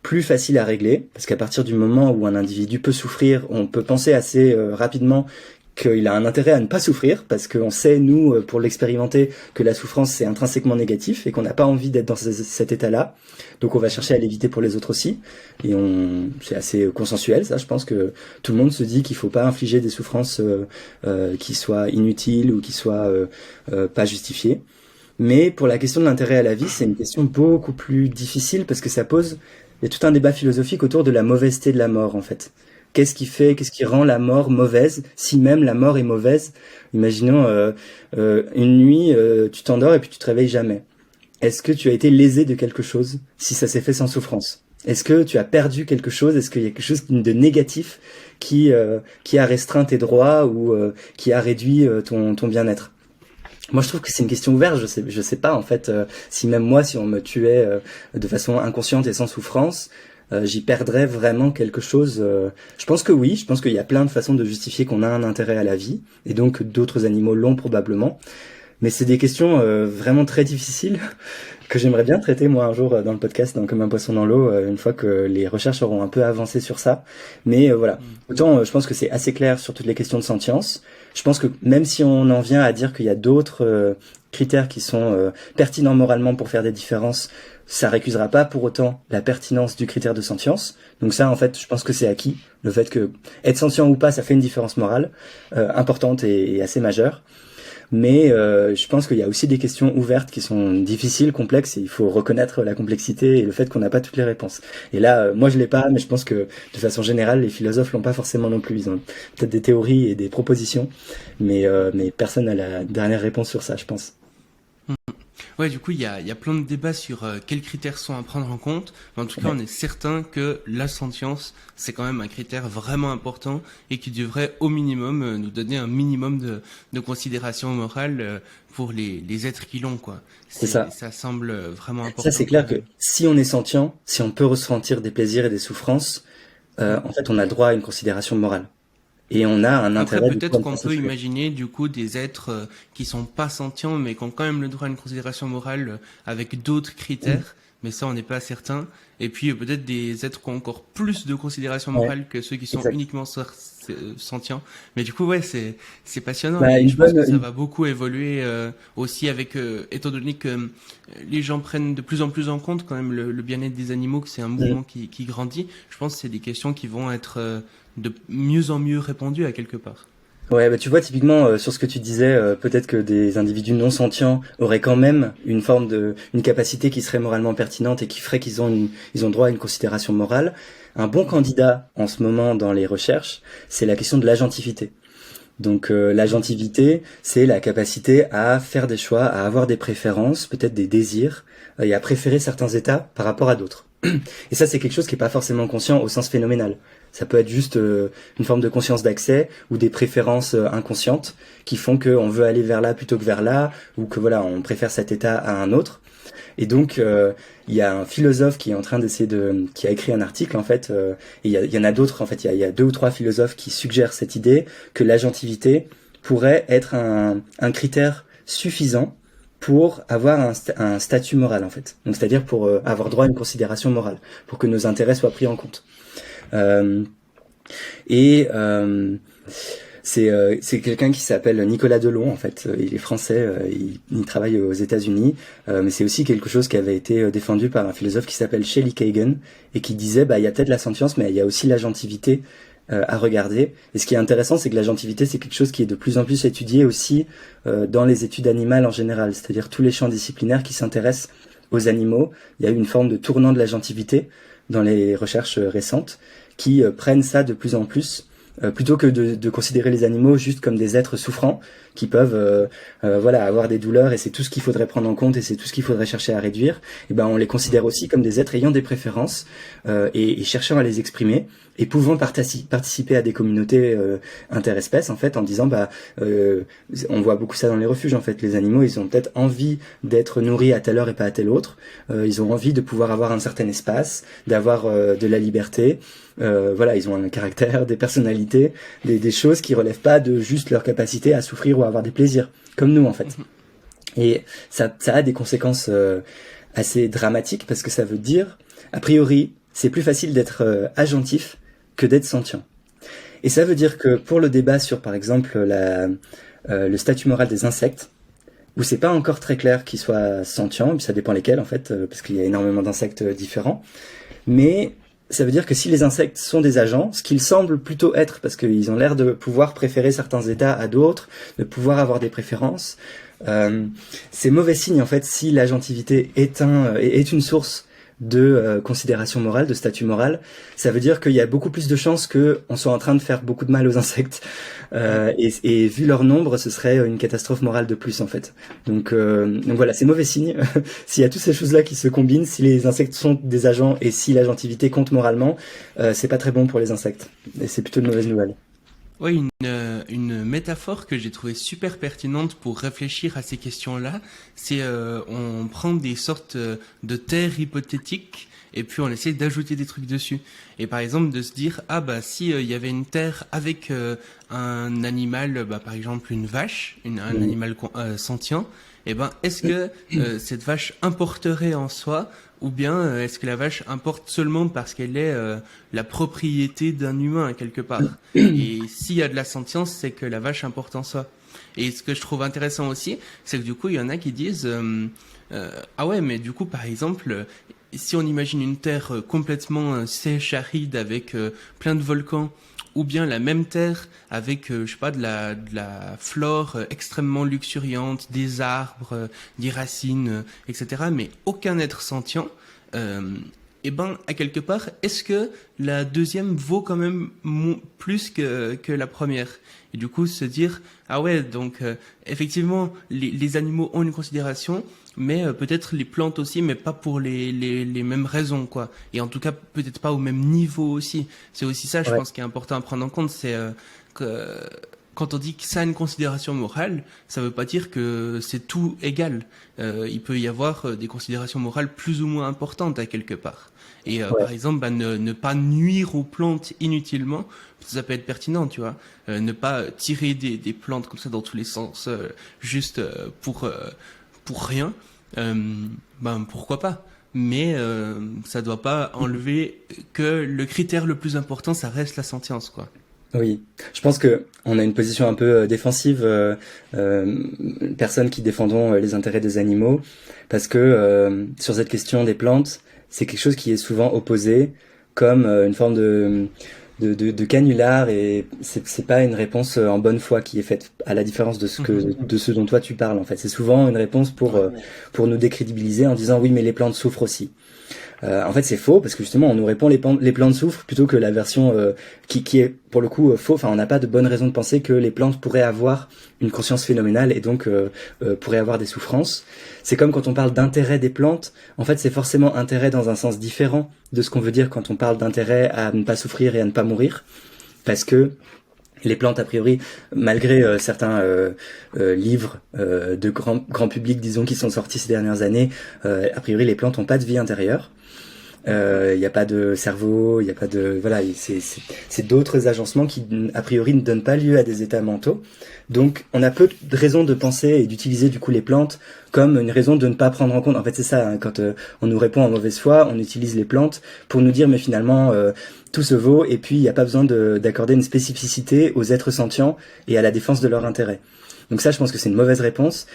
plus facile à régler, parce qu'à partir du moment où un individu peut souffrir, on peut penser assez rapidement qu'il a un intérêt à ne pas souffrir, parce qu'on sait, nous, pour l'expérimenter, que la souffrance, c'est intrinsèquement négatif, et qu'on n'a pas envie d'être dans cet état-là. Donc on va chercher à l'éviter pour les autres aussi. Et c'est assez consensuel, ça. Je pense que tout le monde se dit qu'il faut pas infliger des souffrances qui soient inutiles ou qui soient pas justifiées. Mais pour la question de l'intérêt à la vie, c'est une question beaucoup plus difficile, parce que il y a tout un débat philosophique autour de la mauvaiseté de la mort, en fait. Qu'est-ce qui rend la mort mauvaise, si même la mort est mauvaise? Imaginons une nuit, tu t'endors et puis tu te réveilles jamais. Est-ce que tu as été lésé de quelque chose si ça s'est fait sans souffrance? Est-ce que tu as perdu quelque chose? Est-ce qu'il y a quelque chose de négatif qui a restreint tes droits ou qui a réduit ton bien-être? Moi, je trouve que c'est une question ouverte. Je sais pas en fait si même moi, si on me tuait de façon inconsciente et sans souffrance, j'y perdrais vraiment quelque chose. Je pense que oui, je pense qu'il y a plein de façons de justifier qu'on a un intérêt à la vie, et donc d'autres animaux l'ont probablement. Mais c'est des questions vraiment très difficiles que j'aimerais bien traiter moi un jour dans le podcast, dans Comme un poisson dans l'eau, une fois que les recherches auront un peu avancé sur ça. Mais voilà, autant je pense que c'est assez clair sur toutes les questions de sentience. Je pense que même si on en vient à dire qu'il y a d'autres critères qui sont pertinents moralement pour faire des différences, ça récusera pas pour autant la pertinence du critère de sentience. Donc ça, en fait, je pense que c'est acquis. Le fait que être sentient ou pas, ça fait une différence morale importante et assez majeure. Mais je pense qu'il y a aussi des questions ouvertes qui sont difficiles, complexes, et il faut reconnaître la complexité et le fait qu'on n'a pas toutes les réponses. Et là, moi je l'ai pas, mais je pense que de façon générale, les philosophes l'ont pas forcément non plus. Ils ont peut-être des théories et des propositions, mais personne n'a la dernière réponse sur ça, je pense. Ouais, du coup, il y a plein de débats sur quels critères sont à prendre en compte. Mais en tout cas, on est certain que la sentience, c'est quand même un critère vraiment important et qui devrait au minimum nous donner un minimum de considération morale pour les êtres qui l'ont, quoi. C'est ça. Ça semble vraiment important. Ça, c'est clair que si on est sentient, si on peut ressentir des plaisirs et des souffrances, en fait, on a droit à une considération morale. Et on a un Après, intérêt peut-être qu'on peut imaginer du coup des êtres qui sont pas sentients mais qui ont quand même le droit à une considération morale avec d'autres critères, mais ça on n'est pas certain. Et puis peut-être des êtres qui ont encore plus de considération morale que ceux qui sont uniquement sentients. Mais du coup ouais, c'est passionnant. Et je pense que ça va beaucoup évoluer aussi avec étant donné que les gens prennent de plus en plus en compte quand même le bien-être des animaux, que c'est un mouvement qui grandit. Je pense que c'est des questions qui vont être de mieux en mieux répandu à quelque part. Ouais, bah tu vois typiquement sur ce que tu disais, peut-être que des individus non sentients auraient quand même une capacité qui serait moralement pertinente et qui ferait qu'ils ont droit à une considération morale. Un bon candidat en ce moment dans les recherches, c'est la question de l'agentivité. Donc l'agentivité, c'est la capacité à faire des choix, à avoir des préférences, peut-être des désirs, et à préférer certains états par rapport à d'autres. Et ça, c'est quelque chose qui est pas forcément conscient au sens phénoménal. Ça peut être juste une forme de conscience d'accès ou des préférences inconscientes qui font qu'on veut aller vers là plutôt que vers là, ou que voilà, on préfère cet état à un autre. Et donc, il y a un philosophe qui est en train qui a écrit un article en fait, et il y en a d'autres en fait. Il y a 2 ou 3 philosophes qui suggèrent cette idée que l'agentivité pourrait être un critère suffisant pour avoir un statut moral en fait. Donc c'est-à-dire pour avoir droit à une considération morale, pour que nos intérêts soient pris en compte. C'est quelqu'un qui s'appelle Nicolas Delon en fait. Il est français, il travaille aux États-Unis, mais c'est aussi quelque chose qui avait été défendu par un philosophe qui s'appelle Shelley Kagan et qui disait il y a peut-être la sentience, mais il y a aussi l'agentivité à regarder. Et ce qui est intéressant, c'est que l'agentivité, c'est quelque chose qui est de plus en plus étudié aussi dans les études animales en général, c'est-à-dire tous les champs disciplinaires qui s'intéressent aux animaux. Il y a eu une forme de tournant de l'agentivité dans les recherches récentes qui prennent ça de plus en plus, plutôt que de considérer les animaux juste comme des êtres souffrants qui peuvent avoir des douleurs et c'est tout ce qu'il faudrait prendre en compte et c'est tout ce qu'il faudrait chercher à réduire. Et on les considère aussi comme des êtres ayant des préférences et cherchant à les exprimer et pouvant participer à des communautés interespèces en fait, en disant on voit beaucoup ça dans les refuges en fait. Les animaux, ils ont peut-être envie d'être nourris à telle heure et pas à telle autre. Ils ont envie de pouvoir avoir un certain espace, d'avoir de la liberté. Ils ont un caractère, des personnalités, des choses qui relèvent pas de juste leur capacité à souffrir ou à avoir des plaisirs, comme nous en fait. Et ça a des conséquences assez dramatiques parce que ça veut dire, a priori, c'est plus facile d'être agentif que d'être sentient. Et ça veut dire que pour le débat sur, par exemple, le statut moral des insectes, où c'est pas encore très clair qu'ils soient sentients, puis ça dépend lesquels en fait, parce qu'il y a énormément d'insectes différents, mais ça veut dire que si les insectes sont des agents, ce qu'ils semblent plutôt être, parce qu'ils ont l'air de pouvoir préférer certains états à d'autres, de pouvoir avoir des préférences, c'est mauvais signe en fait si l'agentivité est une source de considération morale, de statut moral. Ça veut dire qu'il y a beaucoup plus de chances qu'on soit en train de faire beaucoup de mal aux insectes. Et vu leur nombre, ce serait une catastrophe morale de plus en fait. Donc voilà, c'est mauvais signe. S'il y a toutes ces choses-là qui se combinent, si les insectes sont des agents et si l'agentivité compte moralement, c'est pas très bon pour les insectes. Et c'est plutôt de mauvaises nouvelles. Oui, une métaphore que j'ai trouvée super pertinente pour réfléchir à ces questions-là, c'est on prend des sortes de terres hypothétiques et puis on essaie d'ajouter des trucs dessus. Et par exemple de se dire ah bah si il y avait une terre avec un animal, par exemple une vache, un animal sentient, et ben est-ce que cette vache importerait en soi, ou bien est-ce que la vache importe seulement parce qu'elle est la propriété d'un humain quelque part. Et s'il y a de la sentience, c'est que la vache importe en soi. Et ce que je trouve intéressant aussi, c'est que du coup, il y en a qui disent ah ouais, mais du coup, par exemple, si on imagine une terre complètement sèche, aride, avec plein de volcans, ou bien la même terre avec, je sais pas, de la flore extrêmement luxuriante, des arbres, des racines, etc., mais aucun être sentient, et ben, à quelque part, est-ce que la deuxième vaut quand même plus que la première? Et du coup, se dire, ah ouais, donc effectivement, les animaux ont une considération, mais peut-être les plantes aussi, mais pas pour les mêmes raisons, quoi. Et en tout cas, peut-être pas au même niveau aussi. C'est aussi ça, je pense, qui est important à prendre en compte, c'est que quand on dit que ça a une considération morale, ça veut pas dire que c'est tout égal. Il peut y avoir des considérations morales plus ou moins importantes à quelque part. Et par exemple, ne pas nuire aux plantes inutilement, ça peut être pertinent, tu vois. Ne pas tirer des plantes comme ça dans tous les sens, juste pour rien. Pourquoi pas. Mais ça doit pas enlever que le critère le plus important, ça reste la sentience, quoi. Oui, je pense que on a une position un peu défensive, personnes qui défendons les intérêts des animaux, parce que sur cette question des plantes, c'est quelque chose qui est souvent opposé comme une forme de canular, et c'est pas une réponse en bonne foi qui est faite, à la différence de ce dont toi tu parles en fait. C'est souvent une réponse pour nous décrédibiliser en disant oui mais les plantes souffrent aussi. En fait, c'est faux parce que justement, on nous répond les plantes souffrent plutôt que la version qui est pour le coup faux. Enfin, on n'a pas de bonne raison de penser que les plantes pourraient avoir une conscience phénoménale et donc pourraient avoir des souffrances. C'est comme quand on parle d'intérêt des plantes. En fait, c'est forcément intérêt dans un sens différent de ce qu'on veut dire quand on parle d'intérêt à ne pas souffrir et à ne pas mourir, parce que les plantes, a priori, malgré certains livres de grand public, disons, qui sont sortis ces dernières années, a priori, les plantes n'ont pas de vie intérieure. Il n'y a pas de cerveau, il n'y a pas de... Voilà, c'est d'autres agencements qui, a priori, ne donnent pas lieu à des états mentaux. Donc, on a peu de raisons de penser et d'utiliser, du coup, les plantes comme une raison de ne pas prendre en compte. En fait, c'est ça, hein, quand on nous répond en mauvaise foi, on utilise les plantes pour nous dire, mais finalement, tout se vaut, et puis il n'y a pas besoin d'accorder une spécificité aux êtres sentients et à la défense de leur intérêt. Donc ça, je pense que c'est une mauvaise réponse,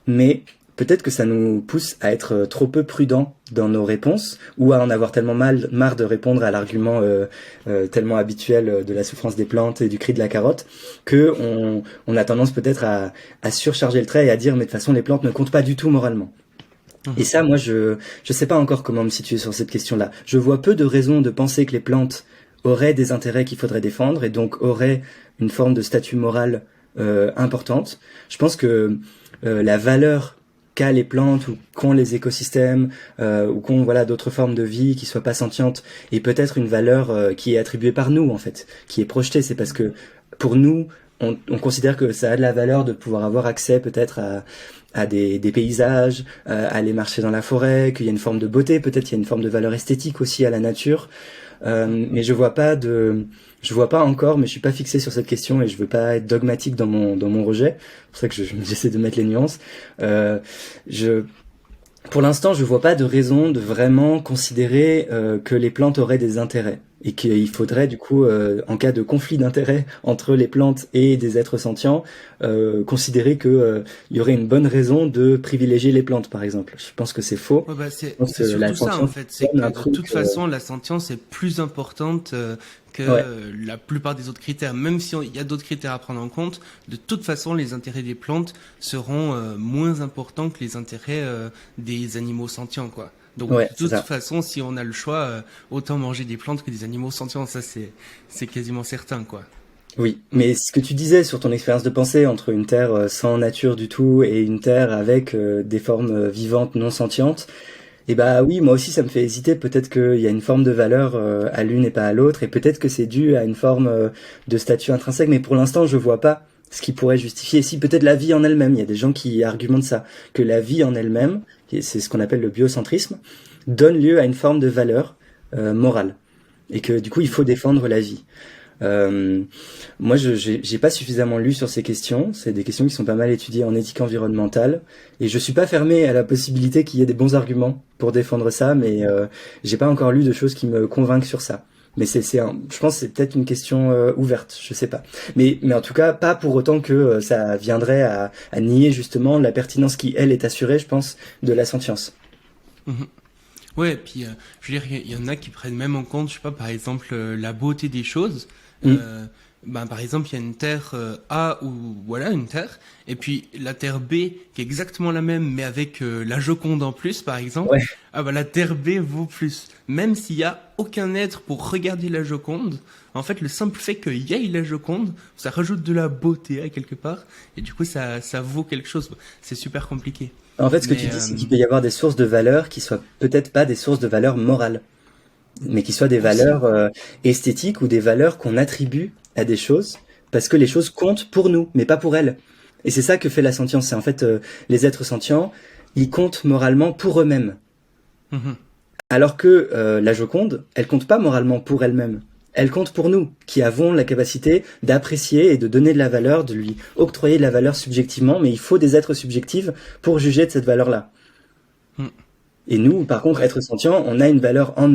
mais peut-être que ça nous pousse à être trop peu prudents dans nos réponses, ou à en avoir tellement marre de répondre à l'argument tellement habituel de la souffrance des plantes et du cri de la carotte, que on a tendance peut-être à surcharger le trait et à dire mais de toute façon les plantes ne comptent pas du tout moralement. Et ça, moi, je sais pas encore comment me situer sur cette question-là. Je vois peu de raisons de penser que les plantes auraient des intérêts qu'il faudrait défendre et donc auraient une forme de statut moral importante. Je pense que la valeur qu'a les plantes ou qu'ont les écosystèmes ou qu'ont d'autres formes de vie qui soient pas sentientes est peut-être une valeur qui est attribuée par nous en fait, qui est projetée. C'est parce que pour nous on considère que ça a de la valeur de pouvoir avoir accès peut-être à des paysages, à aller marcher dans la forêt, qu'il y a une forme de beauté, peut-être il y a une forme de valeur esthétique aussi à la nature. Mais je vois pas encore, mais je suis pas fixé sur cette question et je veux pas être dogmatique dans mon rejet. C'est pour ça que j'essaie de mettre les nuances. Pour l'instant, je vois pas de raison de vraiment considérer que les plantes auraient des intérêts et qu'il faudrait du coup, en cas de conflit d'intérêts entre les plantes et des êtres sentients, considérer que il y aurait une bonne raison de privilégier les plantes, par exemple. Je pense que c'est faux. Ouais, c'est surtout ça en fait, c'est que de toute façon la sentience est plus importante que la plupart des autres critères. Même si il y a d'autres critères à prendre en compte, de toute façon les intérêts des plantes seront moins importants que les intérêts des animaux sentients, quoi. Donc de toute façon, si on a le choix, autant manger des plantes que des animaux sentients, ça c'est quasiment certain, quoi. Oui, mais ce que tu disais sur ton expérience de pensée entre une terre sans nature du tout et une terre avec des formes vivantes non sentientes, et bah oui, moi aussi ça me fait hésiter. Peut-être qu'il y a une forme de valeur à l'une et pas à l'autre, et peut-être que c'est dû à une forme de statut intrinsèque, mais pour l'instant je vois pas ce qui pourrait justifier, si peut-être la vie en elle-même, il y a des gens qui argumentent ça, que la vie en elle-même, c'est ce qu'on appelle le biocentrisme, donne lieu à une forme de valeur morale, et que du coup il faut défendre la vie. Moi, j'ai pas suffisamment lu sur ces questions. C'est des questions qui sont pas mal étudiées en éthique environnementale, et je suis pas fermé à la possibilité qu'il y ait des bons arguments pour défendre ça, mais j'ai pas encore lu de choses qui me convainquent sur ça. Mais je pense que c'est peut-être une question ouverte, je sais pas. Mais en tout cas, pas pour autant que ça viendrait à nier justement la pertinence qui, elle, est assurée, je pense, de la sentience. Mhm. Ouais, et puis je veux dire, il y en a qui prennent même en compte, je sais pas, par exemple, la beauté des choses. Par exemple, il y a une terre A ou voilà une terre, et puis la terre B qui est exactement la même, mais avec la Joconde en plus, par exemple. Ouais. Ah bah la terre B vaut plus, même s'il y a aucun être pour regarder la Joconde. En fait, le simple fait qu'il y ait la Joconde, ça rajoute de la beauté à quelque part, et du coup ça vaut quelque chose. C'est super compliqué. En fait, ce que tu dis, c'est qu'il peut y avoir des sources de valeur qui soient peut-être pas des sources de valeur morale, mais qui soient des valeurs esthétiques ou des valeurs qu'on attribue à des choses parce que les choses comptent pour nous, mais pas pour elles. Et c'est ça que fait la sentience. C'est en fait les êtres sentients, ils comptent moralement pour eux-mêmes. Mhm. Alors que la Joconde, elle compte pas moralement pour elle-même. Elle compte pour nous, qui avons la capacité d'apprécier et de donner de la valeur, de lui octroyer de la valeur subjectivement, mais il faut des êtres subjectifs pour juger de cette valeur-là. Mm. Et nous, par contre, êtres sentients, on a une valeur en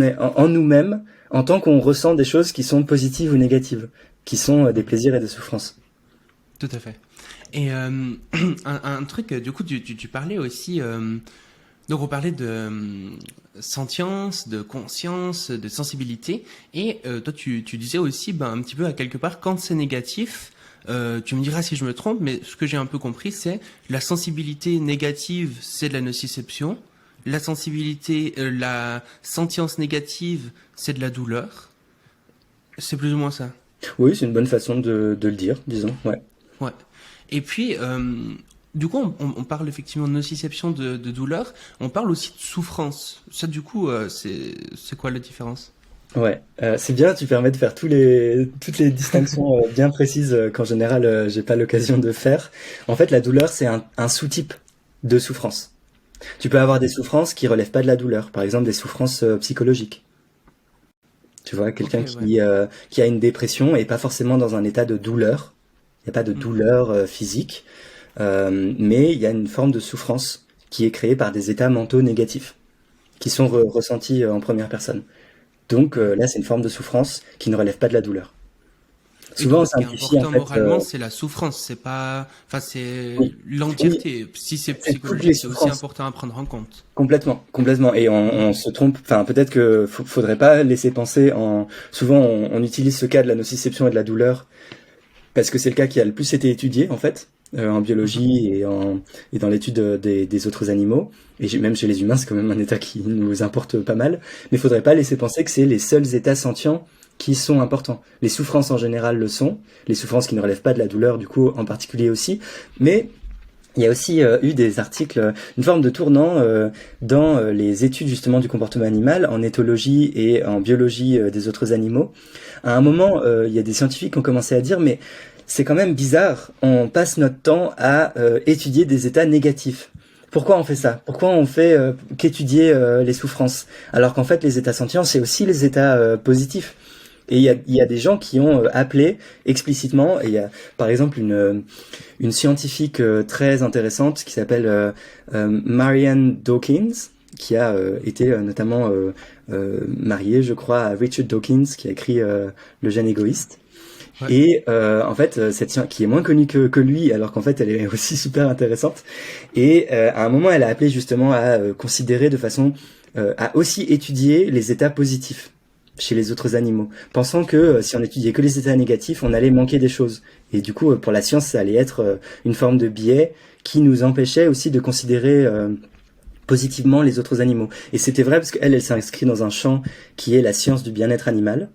nous-mêmes en tant qu'on ressent des choses qui sont positives ou négatives, qui sont des plaisirs et des souffrances. Tout à fait. Et un truc, du coup, tu parlais aussi. Donc, on parlait de sentience, de conscience, de sensibilité. Et toi, tu disais aussi, un petit peu à quelque part, quand c'est négatif, tu me diras si je me trompe, mais ce que j'ai un peu compris, c'est la sensibilité négative, c'est de la nociception. La sentience négative, c'est de la douleur. C'est plus ou moins ça. Oui, c'est une bonne façon de le dire, disons, ouais. Ouais. Et puis, du coup, on parle effectivement de nociception, de douleur. On parle aussi de souffrance. Ça, du coup, c'est quoi la différence? Ouais, c'est bien, tu permets de faire toutes les distinctions bien précises qu'en général j'ai pas l'occasion de faire. En fait, la douleur, c'est un sous-type de souffrance. Tu peux avoir des souffrances qui relèvent pas de la douleur, par exemple des souffrances psychologiques. Tu vois, quelqu'un Ok, ouais. qui a une dépression et pas forcément dans un état de douleur. Il n'y a pas de Mm. douleur physique, mais il y a une forme de souffrance qui est créée par des états mentaux négatifs, qui sont ressentis en première personne. Donc là, c'est une forme de souffrance qui ne relève pas de la douleur. Et Souvent, donc, on ce qui est simplifie en important fait. moralement, c'est la souffrance. C'est pas, enfin, c'est Oui, oui, l'entièreté. Si c'est c'est toutes les psychologique, c'est aussi souffrances. important à prendre en compte. Complètement, complètement. Et on Mhm. se trompe. Enfin, peut-être que faudrait pas laisser penser en. Souvent, on utilise ce cas de la nociception et de la douleur parce que c'est le cas qui a le plus été étudié en fait en Mhm. biologie et dans l'étude des autres animaux. Et même chez les humains, c'est quand même un état qui nous importe pas mal. Mais il faudrait pas laisser penser que c'est les seuls états sentients qui sont importants. Les souffrances en général le sont, les souffrances qui ne relèvent pas de la douleur du coup en particulier aussi. Mais il y a aussi eu des articles, une forme de tournant dans les études justement du comportement animal, en éthologie et en biologie des autres animaux. À un moment, il y a des scientifiques qui ont commencé à dire, mais c'est quand même bizarre, on passe notre temps à étudier des états négatifs. Pourquoi on fait ça? Pourquoi on fait qu'étudier les souffrances? Alors qu'en fait, les états sentients, c'est aussi les états positifs. Et il y a des gens qui ont appelé explicitement, et il y a par exemple une scientifique très intéressante qui s'appelle Marianne Dawkins, qui a été notamment mariée, je crois, à Richard Dawkins, qui a écrit Le gène égoïste. Ouais. Et en fait, qui est moins connue que lui, alors qu'en fait, elle est aussi super intéressante. Et à un moment, elle a appelé justement à considérer de façon à aussi étudier les états positifs chez les autres animaux, pensant que si on étudiait que les états négatifs, on allait manquer des choses. Et du coup, pour la science, ça allait être une forme de biais qui nous empêchait aussi de considérer positivement les autres animaux. Et c'était vrai parce qu'elle, elle s'inscrit dans un champ qui est la science du bien-être animal.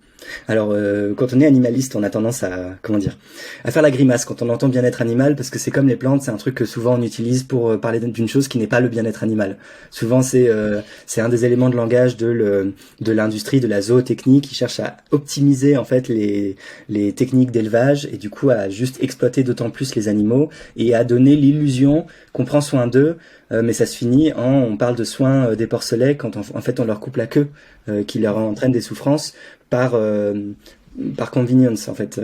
Alors, quand on est animaliste, on a tendance à, comment dire, à faire la grimace quand on entend bien-être animal, parce que c'est comme les plantes, c'est un truc que souvent on utilise pour parler d'une chose qui n'est pas le bien-être animal. Souvent, c'est un des éléments de langage de l'industrie, de la zootechnie, qui cherche à optimiser en fait les techniques d'élevage et du coup à juste exploiter d'autant plus les animaux et à donner l'illusion qu'on prend soin d'eux. Mais ça se finit on parle de soins des porcelets quand en fait on leur coupe la queue, qui leur entraîne des souffrances par par convenience en fait,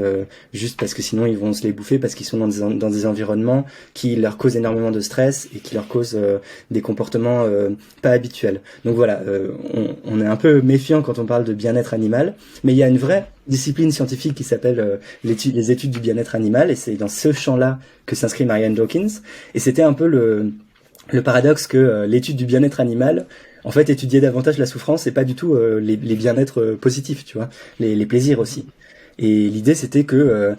juste parce que sinon ils vont se les bouffer parce qu'ils sont dans des environnements qui leur causent énormément de stress et qui leur causent des comportements pas habituels. Donc voilà, on est un peu méfiant quand on parle de bien-être animal, mais il y a une vraie discipline scientifique qui s'appelle les études du bien-être animal, et c'est dans ce champ-là que s'inscrit Marianne Dawkins, et c'était un peu le paradoxe que l'étude du bien-être animal en fait étudiait davantage la souffrance et pas du tout les bien-être positifs, tu vois, les plaisirs aussi. Et l'idée c'était que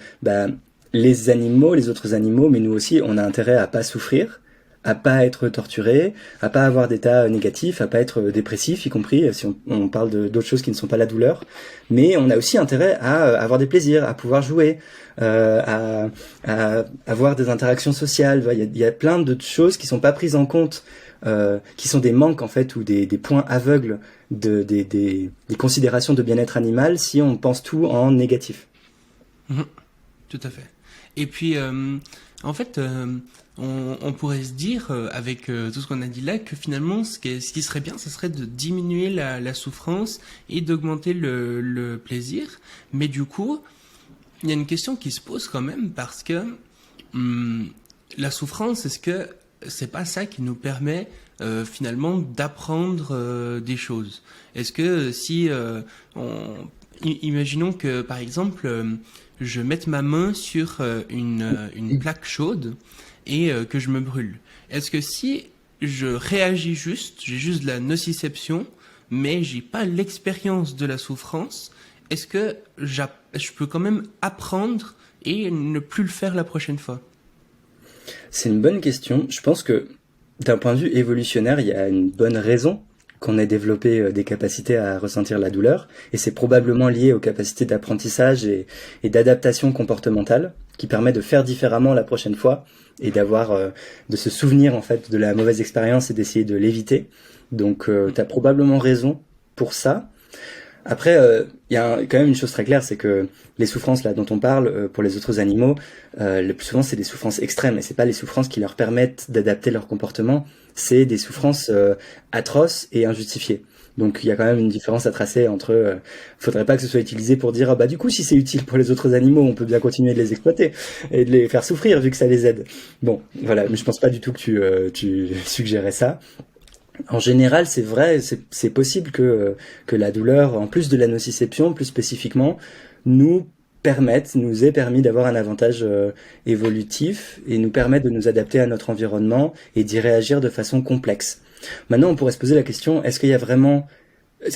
les animaux, les autres animaux, mais nous aussi, on a intérêt à pas souffrir, à pas être torturé, à pas avoir d'état négatif, à pas être dépressif, y compris si on parle d'autres choses qui ne sont pas la douleur. Mais on a aussi intérêt à avoir des plaisirs, à pouvoir jouer, à avoir des interactions sociales. Il y a plein de choses qui sont pas prises en compte, qui sont des manques en fait ou des points aveugles des considérations de bien-être animal si on pense tout en négatif. Mhm. Tout à fait. Et puis, en fait, on pourrait se dire, avec tout ce qu'on a dit là, que finalement, ce qui serait bien, ce serait de diminuer la souffrance et d'augmenter le plaisir. Mais du coup, il y a une question qui se pose quand même, parce que la souffrance, est-ce que c'est pas ça qui nous permet finalement d'apprendre des choses? Est-ce que si imaginons que par exemple je mette ma main sur une plaque chaude et que je me brûle, est-ce que si je réagis juste, j'ai juste de la nociception, mais j'ai pas l'expérience de la souffrance, est-ce que je peux quand même apprendre et ne plus le faire la prochaine fois? C'est une bonne question. Je pense que d'un point de vue évolutionnaire, il y a une bonne raison qu'on ait développé des capacités à ressentir la douleur, et c'est probablement lié aux capacités d'apprentissage et d'adaptation comportementale qui permet de faire différemment la prochaine fois et de se souvenir en fait de la mauvaise expérience et d'essayer de l'éviter. Donc t'as probablement raison pour ça. Après, il y a quand même une chose très claire, c'est que les souffrances là dont on parle pour les autres animaux, le plus souvent c'est des souffrances extrêmes, et c'est pas les souffrances qui leur permettent d'adapter leur comportement, c'est des souffrances atroces et injustifiées. Donc il y a quand même une différence à tracer entre. Faudrait pas que ce soit utilisé pour dire du coup si c'est utile pour les autres animaux, on peut bien continuer de les exploiter et de les faire souffrir vu que ça les aide. Bon, voilà, mais je pense pas du tout que tu suggérais ça. En général, c'est vrai, c'est possible que la douleur, en plus de la nociception, plus spécifiquement, nous ait permis d'avoir un avantage évolutif et nous permette de nous adapter à notre environnement et d'y réagir de façon complexe. Maintenant, on pourrait se poser la question, est-ce qu'il y a vraiment...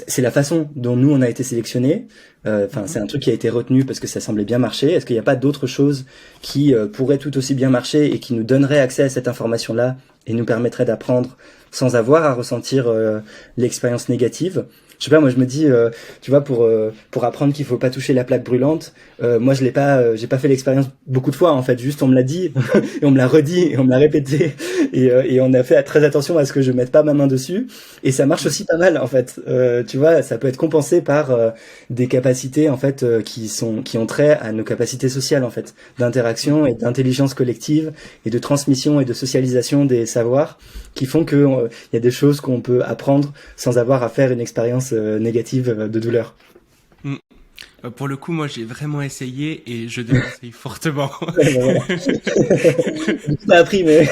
C'est la façon dont nous, on a été sélectionnés. C'est un truc qui a été retenu parce que ça semblait bien marcher. Est-ce qu'il n'y a pas d'autres choses qui pourraient tout aussi bien marcher et qui nous donneraient accès à cette information-là et nous permettraient d'apprendre sans avoir à ressentir l'expérience négative? Je sais pas, moi je me dis, tu vois, pour apprendre qu'il faut pas toucher la plaque brûlante, moi j'ai pas fait l'expérience beaucoup de fois en fait. Juste on me l'a dit et on me l'a redit et on me l'a répété et on a fait très attention à ce que je mette pas ma main dessus, et ça marche aussi pas mal en fait. Tu vois, ça peut être compensé par des capacités en fait qui ont trait à nos capacités sociales en fait, d'interaction et d'intelligence collective et de transmission et de socialisation des savoirs, qui font que il y a des choses qu'on peut apprendre sans avoir à faire une expérience négative de douleur. Mm. Pour le coup, moi, j'ai vraiment essayé et je déconseille fortement. Ouais, ben voilà. Du coup, t'as appris, mais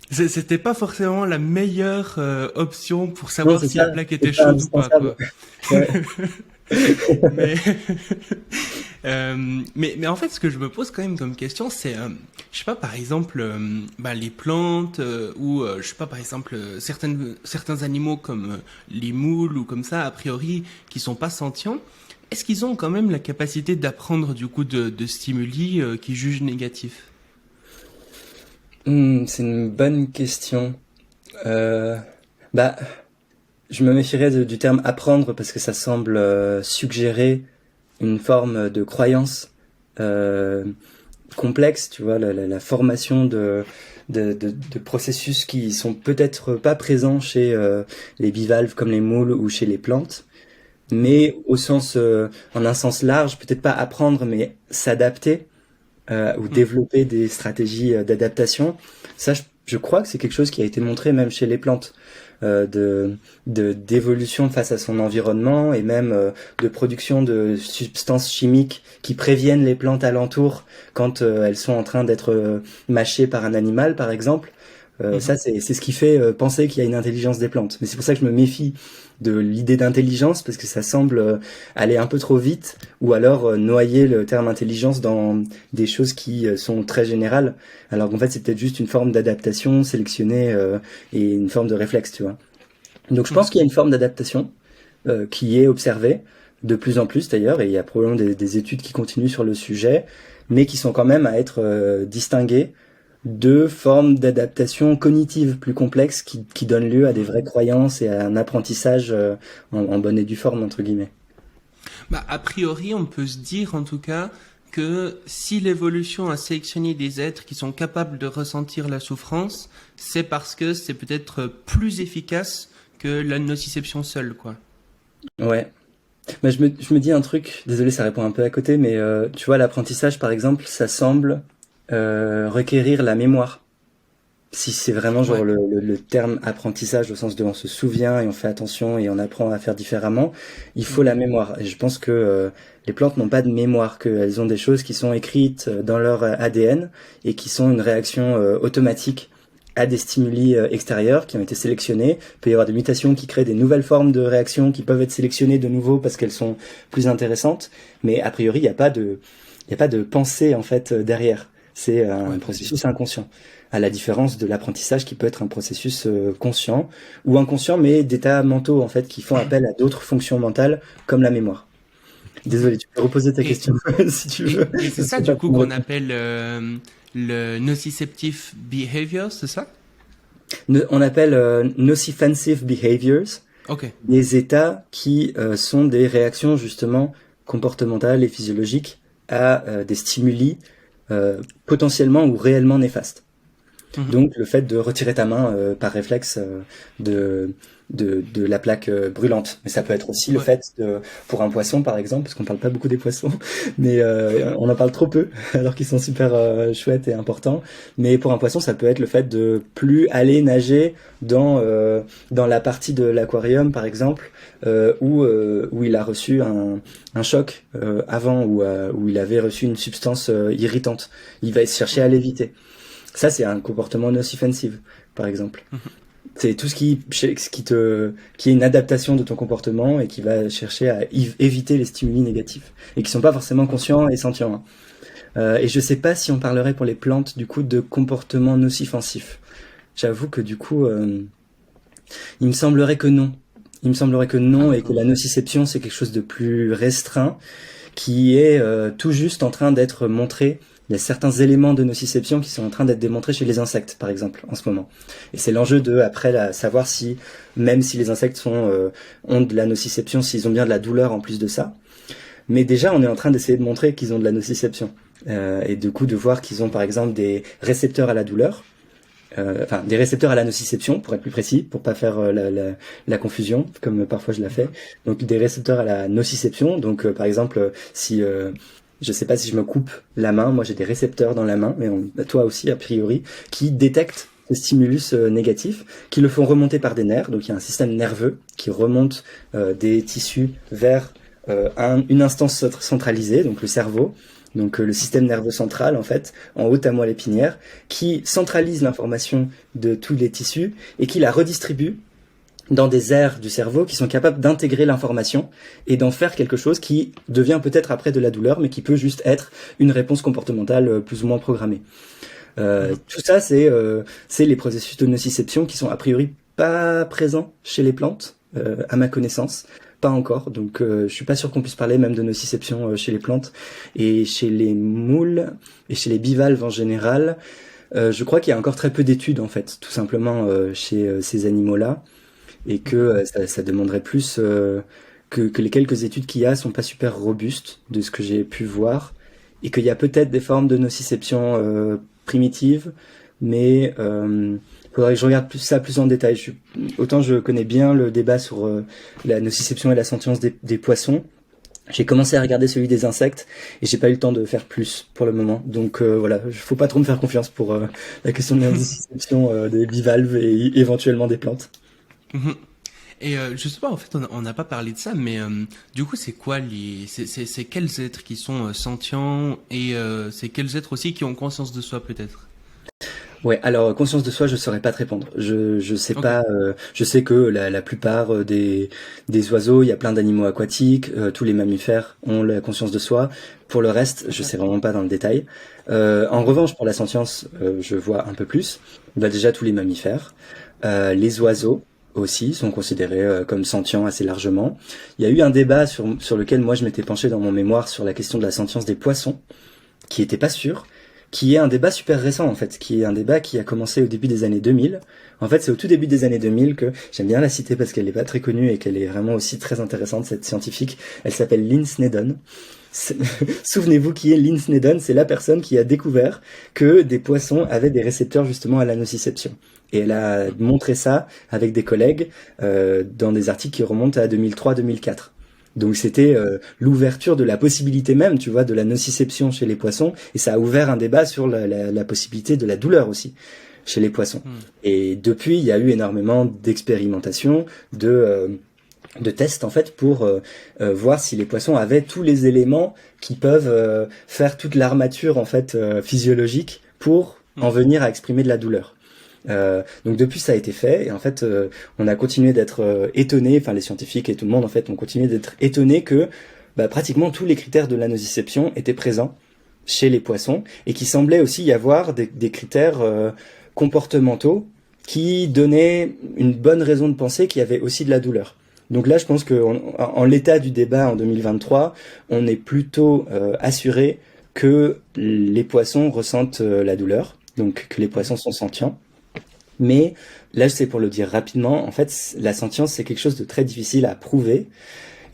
C'était pas forcément la meilleure option pour non, savoir c'est si la ça, plaque c'est était pas chaude ou pas, indispensable. quoi. Ouais. Mais, mais en fait, ce que je me pose quand même comme question, c'est, je sais pas, par exemple, les plantes ou je sais pas, par exemple, certains animaux comme les moules ou comme ça, a priori, qui sont pas sentients. Est-ce qu'ils ont quand même la capacité d'apprendre du coup de stimuli qui jugent négatifs? C'est une bonne question. Euh, bah, je me méfierais du terme apprendre parce que ça semble suggérer une forme de croyance euh, complexe, tu vois, la formation de processus qui sont peut-être pas présents chez les bivalves comme les moules ou chez les plantes, mais en un sens large, peut-être pas apprendre, mais s'adapter ou développer des stratégies d'adaptation. Ça, je crois que c'est quelque chose qui a été montré même chez les plantes, d'évolution face à son environnement et même de production de substances chimiques qui préviennent les plantes alentours quand elles sont en train d'être mâchées par un animal, par exemple. Ça, c'est ce qui fait penser qu'il y a une intelligence des plantes. Mais c'est pour ça que je me méfie de l'idée d'intelligence, parce que ça semble aller un peu trop vite, ou alors noyer le terme intelligence dans des choses qui sont très générales, alors qu'en fait c'est peut-être juste une forme d'adaptation sélectionnée et une forme de réflexe, tu vois. Donc je pense qu'il y a une forme d'adaptation qui est observée, de plus en plus d'ailleurs, et il y a probablement des études qui continuent sur le sujet, mais qui sont quand même à être distinguées de formes d'adaptation cognitive plus complexes qui donnent lieu à des vraies croyances et à un apprentissage en bonne et due forme, entre guillemets. Bah, a priori, on peut se dire en tout cas que si l'évolution a sélectionné des êtres qui sont capables de ressentir la souffrance, c'est parce que c'est peut-être plus efficace que la nociception seule, quoi. Ouais. Bah, je me dis un truc, désolé, ça répond un peu à côté, mais tu vois, l'apprentissage, par exemple, ça semble requérir la mémoire. Si c'est vraiment genre Ouais. le terme apprentissage au sens de on se souvient et on fait attention et on apprend à faire différemment, il faut la mémoire. Et je pense que les plantes n'ont pas de mémoire, qu'elles ont des choses qui sont écrites dans leur ADN et qui sont une réaction automatique à des stimuli extérieurs qui ont été sélectionnés. Il peut y avoir des mutations qui créent des nouvelles formes de réactions qui peuvent être sélectionnées de nouveau parce qu'elles sont plus intéressantes. Mais a priori, il y a pas de pensée en fait derrière. C'est un Ouais, processus inconscient, à la différence de l'apprentissage qui peut être un processus conscient ou inconscient, mais d'états mentaux en fait qui font appel à d'autres fonctions mentales comme la mémoire. Désolé, tu peux reposer ta Et, question si tu et, veux. et Je c'est ça sais pas du coup trop qu'on répondre. appelle le nociceptive behavior, c'est ça? On appelle nocifensive behaviors Ok. des états qui sont des réactions justement comportementales et physiologiques à des stimuli potentiellement ou réellement néfastes. Mhm. Donc le fait de retirer ta main par réflexe de, de la plaque brûlante. Mais ça peut être aussi le Ouais. fait de, pour un poisson par exemple, parce qu'on parle pas beaucoup des poissons, mais on en parle trop peu, alors qu'ils sont super chouettes et importants. Mais pour un poisson, ça peut être le fait de plus aller nager dans la partie de l'aquarium par exemple, où il a reçu un choc avant, où il avait reçu une substance irritante. Il va chercher à l'éviter. Ça, c'est un comportement nocifensive, par exemple. C'est tout qui est une adaptation de ton comportement et qui va chercher à éviter les stimuli négatifs et qui sont pas forcément conscients et sentients, hein. Et je sais pas si on parlerait pour les plantes, du coup, de comportement nocifensif. J'avoue que du coup, il me semblerait que non. Il me semblerait que Ah non et que la d'accord. nociception, c'est quelque chose de plus restreint qui est tout juste en train d'être montré. Il y a certains éléments de nociception qui sont en train d'être démontrés chez les insectes, par exemple, en ce moment. Et c'est l'enjeu de, après, savoir si, même si les insectes ont de la nociception, s'ils ont bien de la douleur en plus de ça. Mais déjà, on est en train d'essayer de montrer qu'ils ont de la nociception. Et du coup, de voir qu'ils ont, par exemple, des récepteurs à la douleur, enfin des récepteurs à la nociception pour être plus précis, pour pas faire la confusion comme parfois je la fais. Mhm. Donc des récepteurs à la nociception. Donc par exemple si je sais pas si je me coupe la main, moi j'ai des récepteurs dans la main, mais toi aussi a priori, qui détectent ce stimulus négatif, qui le font remonter par des nerfs. Donc il y a un système nerveux qui remonte des tissus vers une instance centralisée, donc le cerveau. Donc le système nerveux central, en fait, en haut à moelle épinière, qui centralise l'information de tous les tissus et qui la redistribue dans des aires du cerveau qui sont capables d'intégrer l'information et d'en faire quelque chose qui devient peut-être après de la douleur, mais qui peut juste être une réponse comportementale plus ou moins programmée. Mhm. Tout ça, c'est les processus de nociception qui sont a priori pas présents chez les plantes, à ma connaissance. Pas encore, donc je suis pas sûr qu'on puisse parler même de nociception chez les plantes. Et chez les moules et chez les bivalves en général, je crois qu'il y a encore très peu d'études en fait, tout simplement chez ces animaux-là. et que ça demanderait plus que les quelques études qu'il y a sont pas super robustes de ce que j'ai pu voir, et qu'il y a peut-être des formes de nociception primitives, mais faudrait que je regarde plus en détail. Autant je connais bien le débat sur la nociception et la sentience des poissons. J'ai commencé à regarder celui des insectes et j'ai pas eu le temps de faire plus pour le moment. Donc voilà, faut pas trop me faire confiance pour la question de la nociception des bivalves et éventuellement des plantes. Mhm. Et je sais pas, en fait, on n'a pas parlé de ça, mais du coup, c'est quoi c'est quels êtres qui sont sentients et c'est quels êtres aussi qui ont conscience de soi peut-être? Ouais, alors conscience de soi, je saurais pas te répondre. Je sais Ok. pas. Je sais que la plupart des oiseaux, il y a plein d'animaux aquatiques. Tous les mammifères ont la conscience de soi. Pour le reste, je sais vraiment pas dans le détail. En Mhm. revanche, pour la sentience, je vois un peu plus. Bah déjà tous les mammifères, les oiseaux aussi sont considérés comme sentients assez largement. Il y a eu un débat sur lequel moi je m'étais penché dans mon mémoire sur la question de la sentience des poissons, qui était pas sûr, qui est un débat super récent en fait, qui est un débat qui a commencé au début des années 2000. En fait, c'est au tout début des années 2000 que j'aime bien la citer parce qu'elle est pas très connue et qu'elle est vraiment aussi très intéressante, cette scientifique. Elle s'appelle Lynn Snedden. Souvenez-vous qui est Lynn Snedden, c'est la personne qui a découvert que des poissons avaient des récepteurs justement à la nociception. Et elle a montré ça avec des collègues dans des articles qui remontent à 2003-2004. Donc c'était l'ouverture de la possibilité même, tu vois, de la nociception chez les poissons, et ça a ouvert un débat sur la possibilité de la douleur aussi chez les poissons. Mhm. Et depuis, il y a eu énormément d'expérimentations, de tests en fait pour voir si les poissons avaient tous les éléments qui peuvent faire toute l'armature en fait physiologique pour en Mhm. venir à exprimer de la douleur. Donc depuis ça a été fait et en fait on a continué d'être étonnés, enfin les scientifiques et tout le monde en fait ont continué d'être étonnés que pratiquement tous les critères de la nociception étaient présents chez les poissons et qu'il semblait aussi y avoir des critères comportementaux qui donnaient une bonne raison de penser qu'il y avait aussi de la douleur. Donc là je pense que en l'état du débat en 2023 on est plutôt assuré que les poissons ressentent la douleur, donc que les Mhm. poissons sont sentients. Mais là, c'est pour le dire rapidement, en fait, la sentience, c'est quelque chose de très difficile à prouver.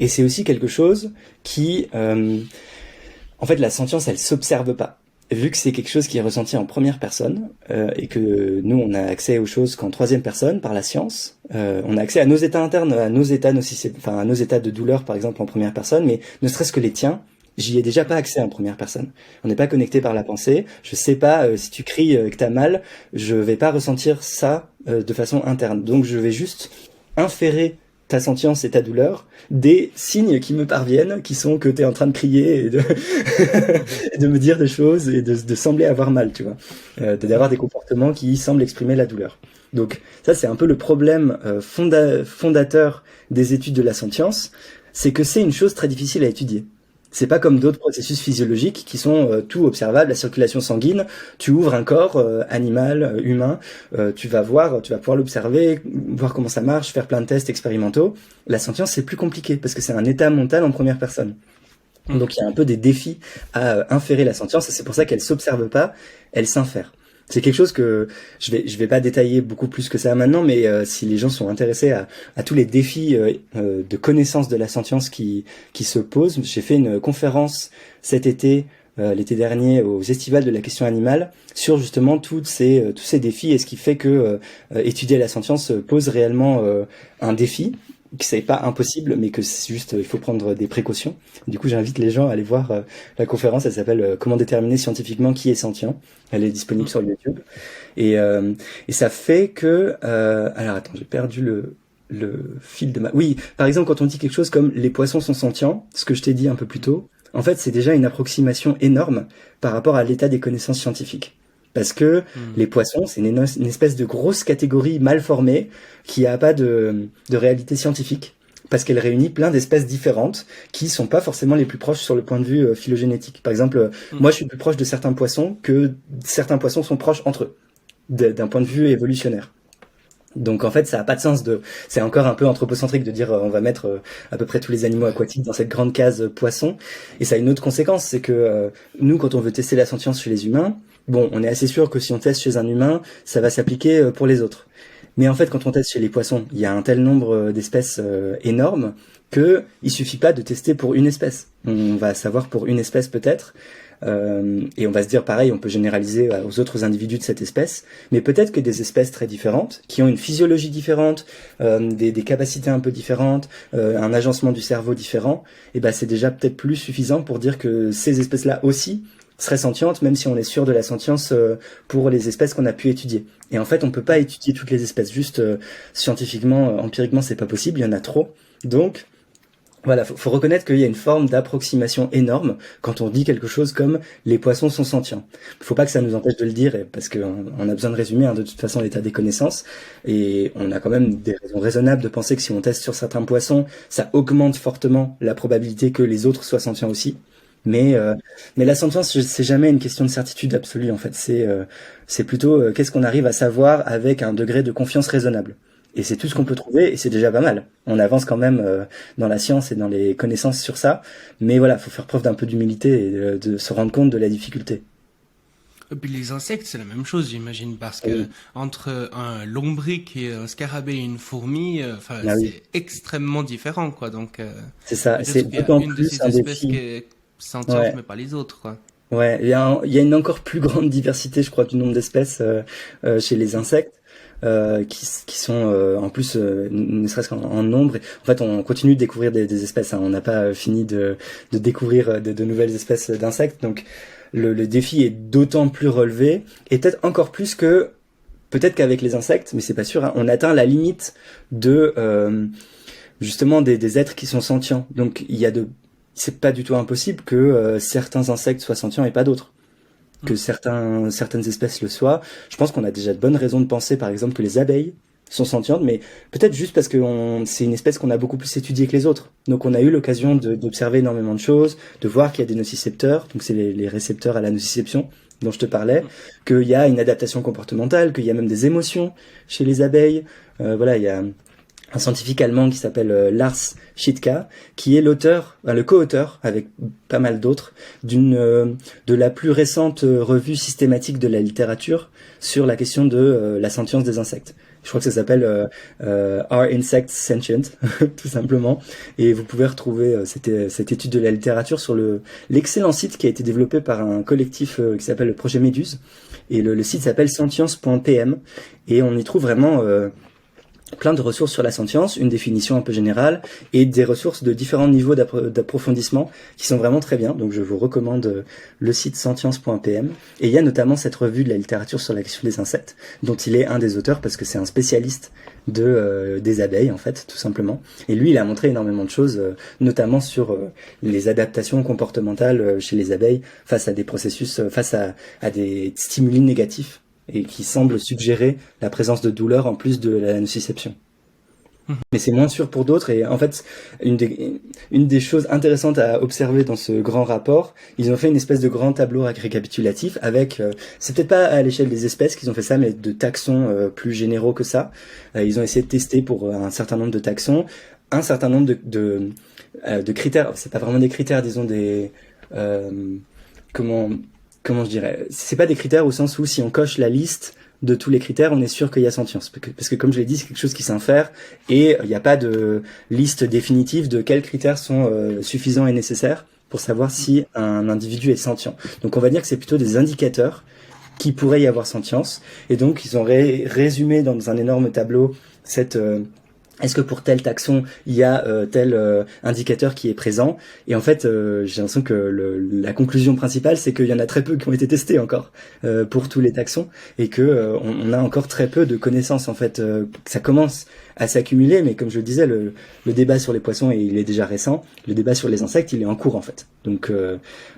Et c'est aussi quelque chose qui... en fait, la sentience, elle s'observe pas. Vu que c'est quelque chose qui est ressenti en première personne, et que nous, on a accès aux choses qu'en troisième personne, par la science, on a accès à nos états internes, à nos états enfin, à nos états de douleur, par exemple, en première personne, mais ne serait-ce que les tiens, j'y ai déjà pas accès en première personne. On n'est pas connecté par la pensée. Je sais pas si tu cries que t'as mal, je vais pas ressentir ça de façon interne. Donc je vais juste inférer ta sentience et ta douleur des signes qui me parviennent, qui sont que t'es en train de crier et de, Mhm. et de me dire des choses et de sembler avoir mal, tu vois, d'avoir des Mhm. comportements qui semblent exprimer la douleur. Donc ça c'est un peu le problème fondateur des études de la sentience, c'est que c'est une chose très difficile à étudier. C'est pas comme d'autres processus physiologiques qui sont tout observables, la circulation sanguine, tu ouvres un corps animal, humain, tu vas pouvoir l'observer, voir comment ça marche, faire plein de tests expérimentaux. La sentience c'est plus compliqué parce que c'est un état mental en première personne. Mhm. Donc il y a un peu des défis à inférer la sentience et c'est pour ça qu'elle s'observe pas, elle s'infère. C'est quelque chose que je vais pas détailler beaucoup plus que ça maintenant, mais si les gens sont intéressés à tous les défis de connaissance de la sentience qui se posent, j'ai fait une conférence cet été, l'été dernier, aux Estivales de la question animale, sur justement tous ces défis et ce qui fait que étudier la sentience pose réellement un défi, que c'est pas impossible, mais que c'est juste il faut prendre des précautions. Du coup, j'invite les gens à aller voir la conférence. Elle s'appelle Comment déterminer scientifiquement qui est sentient. Elle est disponible sur YouTube. Et ça fait que alors attends, j'ai perdu le fil de ma. Oui, par exemple, quand on dit quelque chose comme les poissons sont sentients, ce que je t'ai dit un peu plus tôt, en fait, c'est déjà une approximation énorme par rapport à l'état des connaissances scientifiques. Parce que Mhm. les poissons, c'est une espèce de grosse catégorie mal formée qui a pas de réalité scientifique. Parce qu'elle réunit plein d'espèces différentes qui sont pas forcément les plus proches sur le point de vue phylogénétique. Par exemple, Mhm. moi je suis plus proche de certains poissons que certains poissons sont proches entre eux, d'un point de vue évolutionnaire. Donc en fait, ça a pas de sens c'est encore un peu anthropocentrique de dire on va mettre à peu près tous les animaux Ouais. aquatiques dans cette grande case poisson. Et ça a une autre conséquence, c'est que nous, quand on veut tester la sentience chez les humains, bon, on est assez sûr que si on teste chez un humain, ça va s'appliquer pour les autres. Mais en fait, quand on teste chez les poissons, il y a un tel nombre d'espèces énorme que il suffit pas de tester pour une espèce. On va savoir pour une espèce peut-être, et on va se dire pareil, on peut généraliser aux autres individus de cette espèce, mais peut-être que des espèces très différentes, qui ont une physiologie différente, des capacités un peu différentes, un agencement du cerveau différent, et ben c'est déjà peut-être plus suffisant pour dire que ces espèces-là aussi seraient sentientes, même si on est sûr de la sentience pour les espèces qu'on a pu étudier. Et en fait, on peut pas étudier toutes les espèces, juste scientifiquement, empiriquement, c'est pas possible, il y en a trop. Donc, voilà, faut reconnaître qu'il y a une forme d'approximation énorme quand on dit quelque chose comme les poissons sont sentients. Faut pas que ça nous empêche de le dire, parce qu'on a besoin de résumer de toute façon l'état des connaissances, et on a quand même des raisons raisonnables de penser que si on teste sur certains poissons, ça augmente fortement la probabilité que les autres soient sentients aussi. Mais la sentience, c'est jamais une question de certitude absolue en fait. C'est plutôt qu'est-ce qu'on arrive à savoir avec un degré de confiance raisonnable. Et c'est tout ce qu'on peut trouver, et c'est déjà pas mal. On avance quand même dans la science et dans les connaissances sur ça, mais voilà, faut faire preuve d'un peu d'humilité et de se rendre compte de la difficulté. Et puis les insectes, c'est la même chose, j'imagine, parce que Oui. entre un lombric et un scarabée et une fourmi, enfin, Ah oui, c'est extrêmement différent, quoi. Donc, c'est ça. C'est peut-être qu'il y a d'autant une de plus ces un espèces qui défi. est sentiente, Ouais. mais pas les autres, quoi. Ouais, il y a une encore plus grande diversité, je crois, du nombre d'espèces chez les insectes, qui sont en plus, ne serait-ce qu'en nombre. En fait, on continue de découvrir des espèces, hein. On n'a pas fini de découvrir de nouvelles espèces d'insectes. Donc, le défi est d'autant plus relevé, et peut-être encore plus que, peut-être qu'avec les insectes, mais c'est pas sûr, hein, on atteint la limite de justement des êtres qui sont sentients. Donc, c'est pas du tout impossible que certains insectes soient sentients et pas d'autres, que Mm. certaines espèces le soient. Je pense qu'on a déjà de bonnes raisons de penser, par exemple, que les abeilles sont sentientes, mais peut-être juste parce que c'est une espèce qu'on a beaucoup plus étudiée que les autres. Donc on a eu l'occasion d'observer énormément de choses, de voir qu'il y a des nocicepteurs, donc c'est les récepteurs à la nociception dont je te parlais, Mm. qu'il y a une adaptation comportementale, qu'il y a même des émotions chez les abeilles. Voilà, il y a un scientifique allemand qui s'appelle Lars Schitka, qui est le co-auteur, avec pas mal d'autres, de la plus récente revue systématique de la littérature sur la question de la sentience des insectes. Je crois que ça s'appelle Are Insects Sentient, tout simplement. Et vous pouvez retrouver cette étude de la littérature sur l'excellent site qui a été développé par un collectif qui s'appelle le Projet Méduse. Et le site s'appelle sentience.pm. Et on y trouve vraiment plein de ressources sur la sentience, une définition un peu générale, et des ressources de différents niveaux d'approfondissement qui sont vraiment très bien. Donc je vous recommande le site sentience.pm. Et il y a notamment cette revue de la littérature sur la question des insectes, dont il est un des auteurs parce que c'est un spécialiste des abeilles, en fait, tout simplement. Et lui, il a montré énormément de choses, notamment sur les adaptations comportementales chez les abeilles face à des processus, face à des stimuli négatifs, et qui semble suggérer la présence de douleur en plus de la nociception. Mais c'est moins sûr pour d'autres, et en fait, une des choses intéressantes à observer dans ce grand rapport, ils ont fait une espèce de grand tableau récapitulatif avec, c'est peut-être pas à l'échelle des espèces qu'ils ont fait ça, mais de taxons plus généraux que ça. Ils ont essayé de tester pour un certain nombre de taxons, un certain nombre de critères, c'est pas vraiment des critères, disons euh, comment, comment je dirais, c'est pas des critères au sens où si on coche la liste de tous les critères, on est sûr qu'il y a sentience. Parce que comme je l'ai dit, c'est quelque chose qui s'infère, et il n'y a pas de liste définitive de quels critères sont suffisants et nécessaires pour savoir si un individu est sentient. Donc on va dire que c'est plutôt des indicateurs qui pourrait y avoir sentience, et donc ils ont résumé dans un énorme tableau cette est-ce que pour tel taxon, il y a tel indicateur qui est présent? Et en fait, j'ai l'impression que la conclusion principale, c'est qu'il y en a très peu qui ont été testés encore pour tous les taxons, et que on a encore très peu de connaissances. En fait, ça commence à s'accumuler, mais comme je le disais, le débat sur les poissons, il est déjà récent. Le débat sur les insectes, il est en cours en fait. Donc,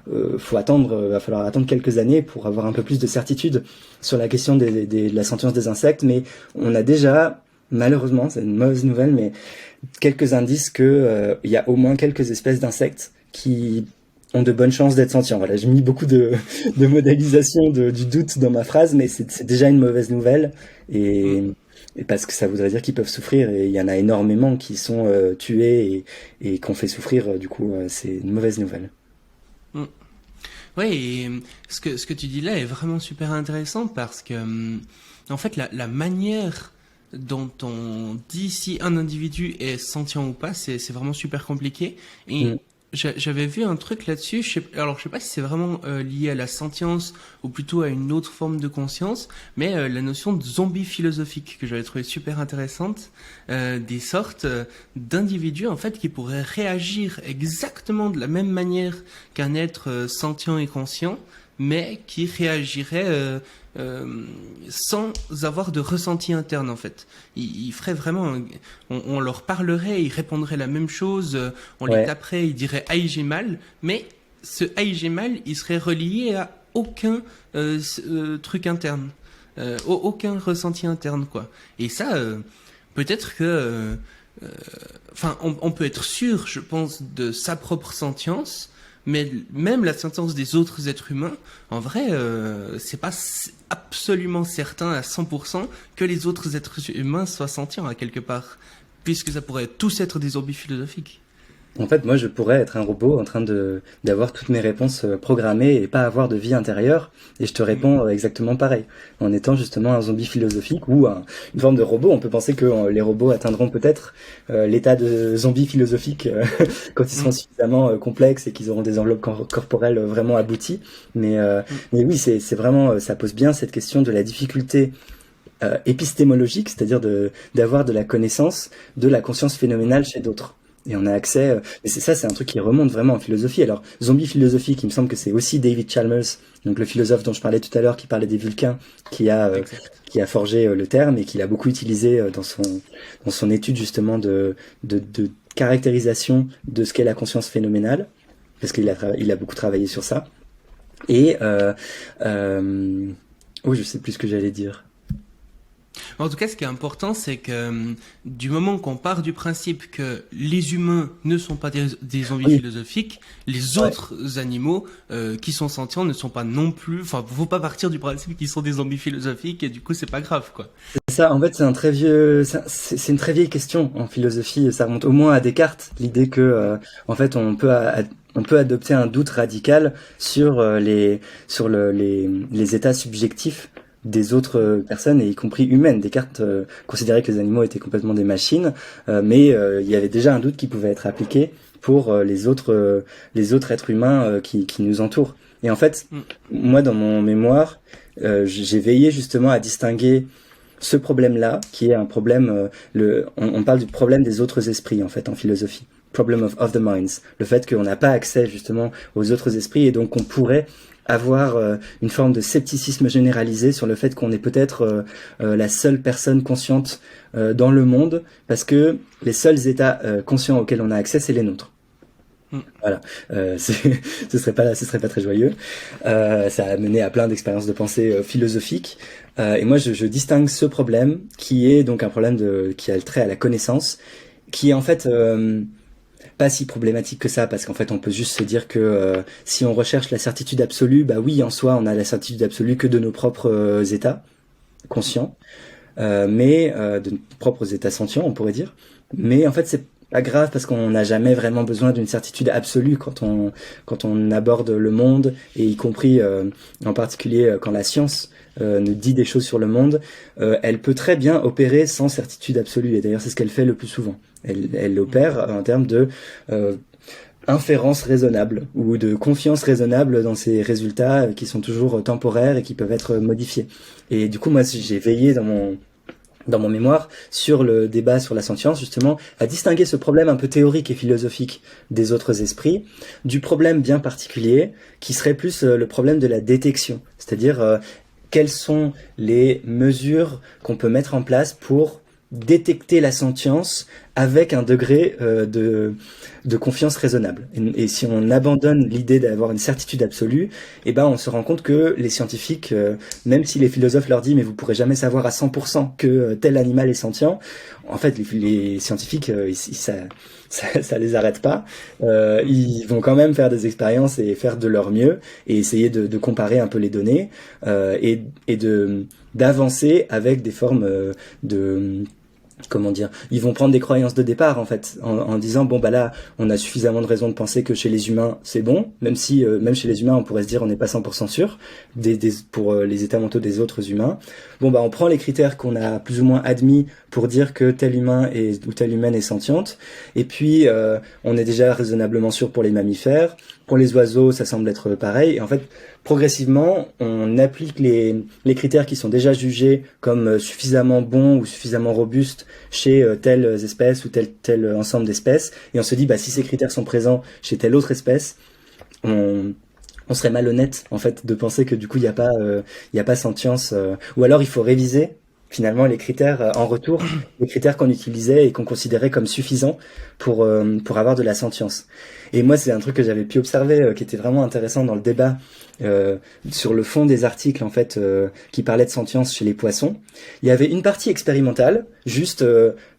va falloir attendre quelques années pour avoir un peu plus de certitude sur la question de la sentience des insectes. Mais on a déjà, malheureusement, c'est une mauvaise nouvelle, mais quelques indices que il y a au moins quelques espèces d'insectes qui ont de bonnes chances d'être sentients. Voilà, j'ai mis beaucoup de modélisation du doute dans ma phrase, mais c'est déjà une mauvaise nouvelle, Mm. et parce que ça voudrait dire qu'ils peuvent souffrir, et il y en a énormément qui sont tués et qu'on fait souffrir, du coup, c'est une mauvaise nouvelle. Mm. Ouais, et ce que tu dis là est vraiment super intéressant parce que, en fait, la manière dont on dit si un individu est sentient ou pas, c'est vraiment super compliqué. Et j'avais vu un truc là-dessus. Alors, je sais pas si c'est vraiment lié à la sentience ou plutôt à une autre forme de conscience, mais la notion de zombie philosophique que j'avais trouvé super intéressante, des sortes d'individus en fait qui pourraient réagir exactement de la même manière qu'un être sentient et conscient, mais qui réagirait sans avoir de ressenti interne en fait. Ils feraient vraiment, on leur parlerait, ils répondraient la même chose, on les taperait, ils diraient aïe j'ai mal, mais ce aïe j'ai mal, il serait relié à aucun truc interne, aucun ressenti interne quoi. Et ça, peut-être que, enfin, on peut être sûr, je pense, de sa propre sentience. Mais même la sentence des autres êtres humains, en vrai, c'est pas absolument certain à 100% que les autres êtres humains soient sentients à quelque part, puisque ça pourrait tous être des zombies philosophiques. En fait, moi, je pourrais être un robot en train d'avoir toutes mes réponses programmées et pas avoir de vie intérieure, et je te réponds exactement pareil, en étant justement un zombie philosophique ou une forme de robot. On peut penser que les robots atteindront peut-être l'état de zombie philosophique quand ils seront suffisamment complexes et qu'ils auront des enveloppes corporelles vraiment abouties. Mais oui, c'est vraiment, ça pose bien cette question de la difficulté épistémologique, c'est-à-dire d'avoir de la connaissance de la conscience phénoménale chez d'autres. Et on a accès, mais c'est un truc qui remonte vraiment en philosophie. Alors, zombie philosophique, il me semble que c'est aussi David Chalmers, donc le philosophe dont je parlais tout à l'heure, qui parlait des Vulcains, qui a forgé le terme et qui l'a beaucoup utilisé dans son étude justement de caractérisation de ce qu'est la conscience phénoménale, parce qu'il a beaucoup travaillé sur ça. Et je sais plus ce que j'allais dire. En tout cas, ce qui est important, c'est que du moment qu'on part du principe que les humains ne sont pas des zombies philosophiques, les autres animaux qui sont sentients ne sont pas non plus. Enfin, faut pas partir du principe qu'ils sont des zombies philosophiques et du coup, c'est pas grave, quoi. C'est ça. En fait, c'est une très vieille question en philosophie. Ça remonte au moins à Descartes, l'idée que en fait, on peut adopter un doute radical sur les états subjectifs des autres personnes, et y compris humaines. Descartes considérait que les animaux étaient complètement des machines, mais il y avait déjà un doute qui pouvait être appliqué pour les autres êtres humains qui nous entourent. Et en fait, moi, dans mon mémoire, j'ai veillé justement à distinguer ce problème-là, qui est un problème, on parle du problème des autres esprits, en fait, en philosophie. Problem of the minds. Le fait qu'on n'a pas accès, justement, aux autres esprits, et donc qu'on pourrait avoir une forme de scepticisme généralisé sur le fait qu'on est peut-être la seule personne consciente dans le monde, parce que les seuls états conscients auxquels on a accès, c'est les nôtres. Voilà, ce serait pas très joyeux. Ça a mené à plein d'expériences de pensée philosophiques. Et moi, je distingue ce problème qui est donc un problème qui a le trait à la connaissance, qui est en fait pas si problématique que ça, parce qu'en fait on peut juste se dire que si on recherche la certitude absolue, bah oui, en soi on a la certitude absolue que de nos propres états conscients, mais de nos propres états sentients, on pourrait dire. Mais en fait c'est pas grave, parce qu'on n'a jamais vraiment besoin d'une certitude absolue quand on aborde le monde, et y compris en particulier quand la science nous dit des choses sur le monde, elle peut très bien opérer sans certitude absolue, et d'ailleurs c'est ce qu'elle fait le plus souvent. Elle opère en termes de inférence raisonnable ou de confiance raisonnable dans ces résultats qui sont toujours temporaires et qui peuvent être modifiés. Et du coup, moi, j'ai veillé dans mon mémoire sur le débat sur la sentience, justement, à distinguer ce problème un peu théorique et philosophique des autres esprits du problème bien particulier qui serait plus le problème de la détection, c'est-à-dire quelles sont les mesures qu'on peut mettre en place pour détecter la sentience avec un degré de confiance raisonnable. Et si on abandonne l'idée d'avoir une certitude absolue, eh ben on se rend compte que les scientifiques, même si les philosophes leur disent mais vous pourrez jamais savoir à 100% que tel animal est sentient, en fait les scientifiques ça les arrête pas. Ils vont quand même faire des expériences et faire de leur mieux et essayer de comparer un peu les données et d'avancer avec des formes comment dire, ils vont prendre des croyances de départ en fait, en disant bon bah là on a suffisamment de raisons de penser que chez les humains c'est bon, même si même chez les humains on pourrait se dire on n'est pas 100% sûr pour les états mentaux des autres humains. Bon bah on prend les critères qu'on a plus ou moins admis pour dire que tel humain ou telle humaine est sentiente, et puis on est déjà raisonnablement sûr pour les mammifères, pour les oiseaux ça semble être pareil, et en fait progressivement, on applique les critères qui sont déjà jugés comme suffisamment bons ou suffisamment robustes chez telle espèce ou tel ensemble d'espèces, et on se dit bah si ces critères sont présents chez telle autre espèce, on serait malhonnête en fait de penser que du coup il y a pas sentience, ou alors il faut réviser finalement les critères en retour, les critères qu'on utilisait et qu'on considérait comme suffisants pour avoir de la sentience. Et moi c'est un truc que j'avais pu observer qui était vraiment intéressant dans le débat sur le fond des articles en fait qui parlaient de sentience chez les poissons. Il y avait une partie expérimentale, juste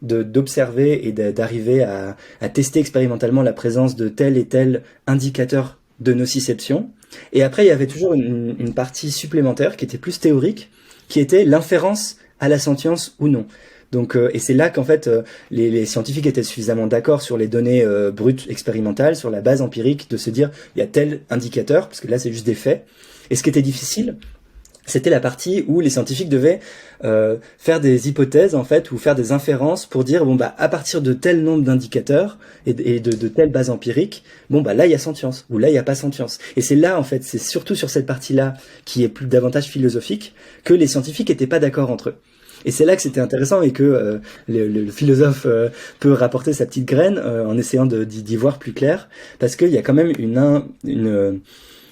d'observer et d'arriver à tester expérimentalement la présence de tel et tel indicateur de nociception. Et après il y avait toujours une partie supplémentaire qui était plus théorique, qui était l'inférence à la sentience ou non. Donc, et c'est là qu'en fait les scientifiques étaient suffisamment d'accord sur les données brutes expérimentales, sur la base empirique, de se dire il y a tel indicateur, parce que là c'est juste des faits. Et ce qui était difficile, c'était la partie où les scientifiques devaient faire des hypothèses en fait, ou faire des inférences pour dire bon bah à partir de tel nombre d'indicateurs et de telle base empirique, bon bah là il y a sentience ou là il y a pas sentience. Et c'est là en fait, c'est surtout sur cette partie-là qui est plus davantage philosophique que les scientifiques étaient pas d'accord entre eux. Et c'est là que c'était intéressant et que le philosophe peut rapporter sa petite graine en essayant d'y voir plus clair, parce qu'il y a quand même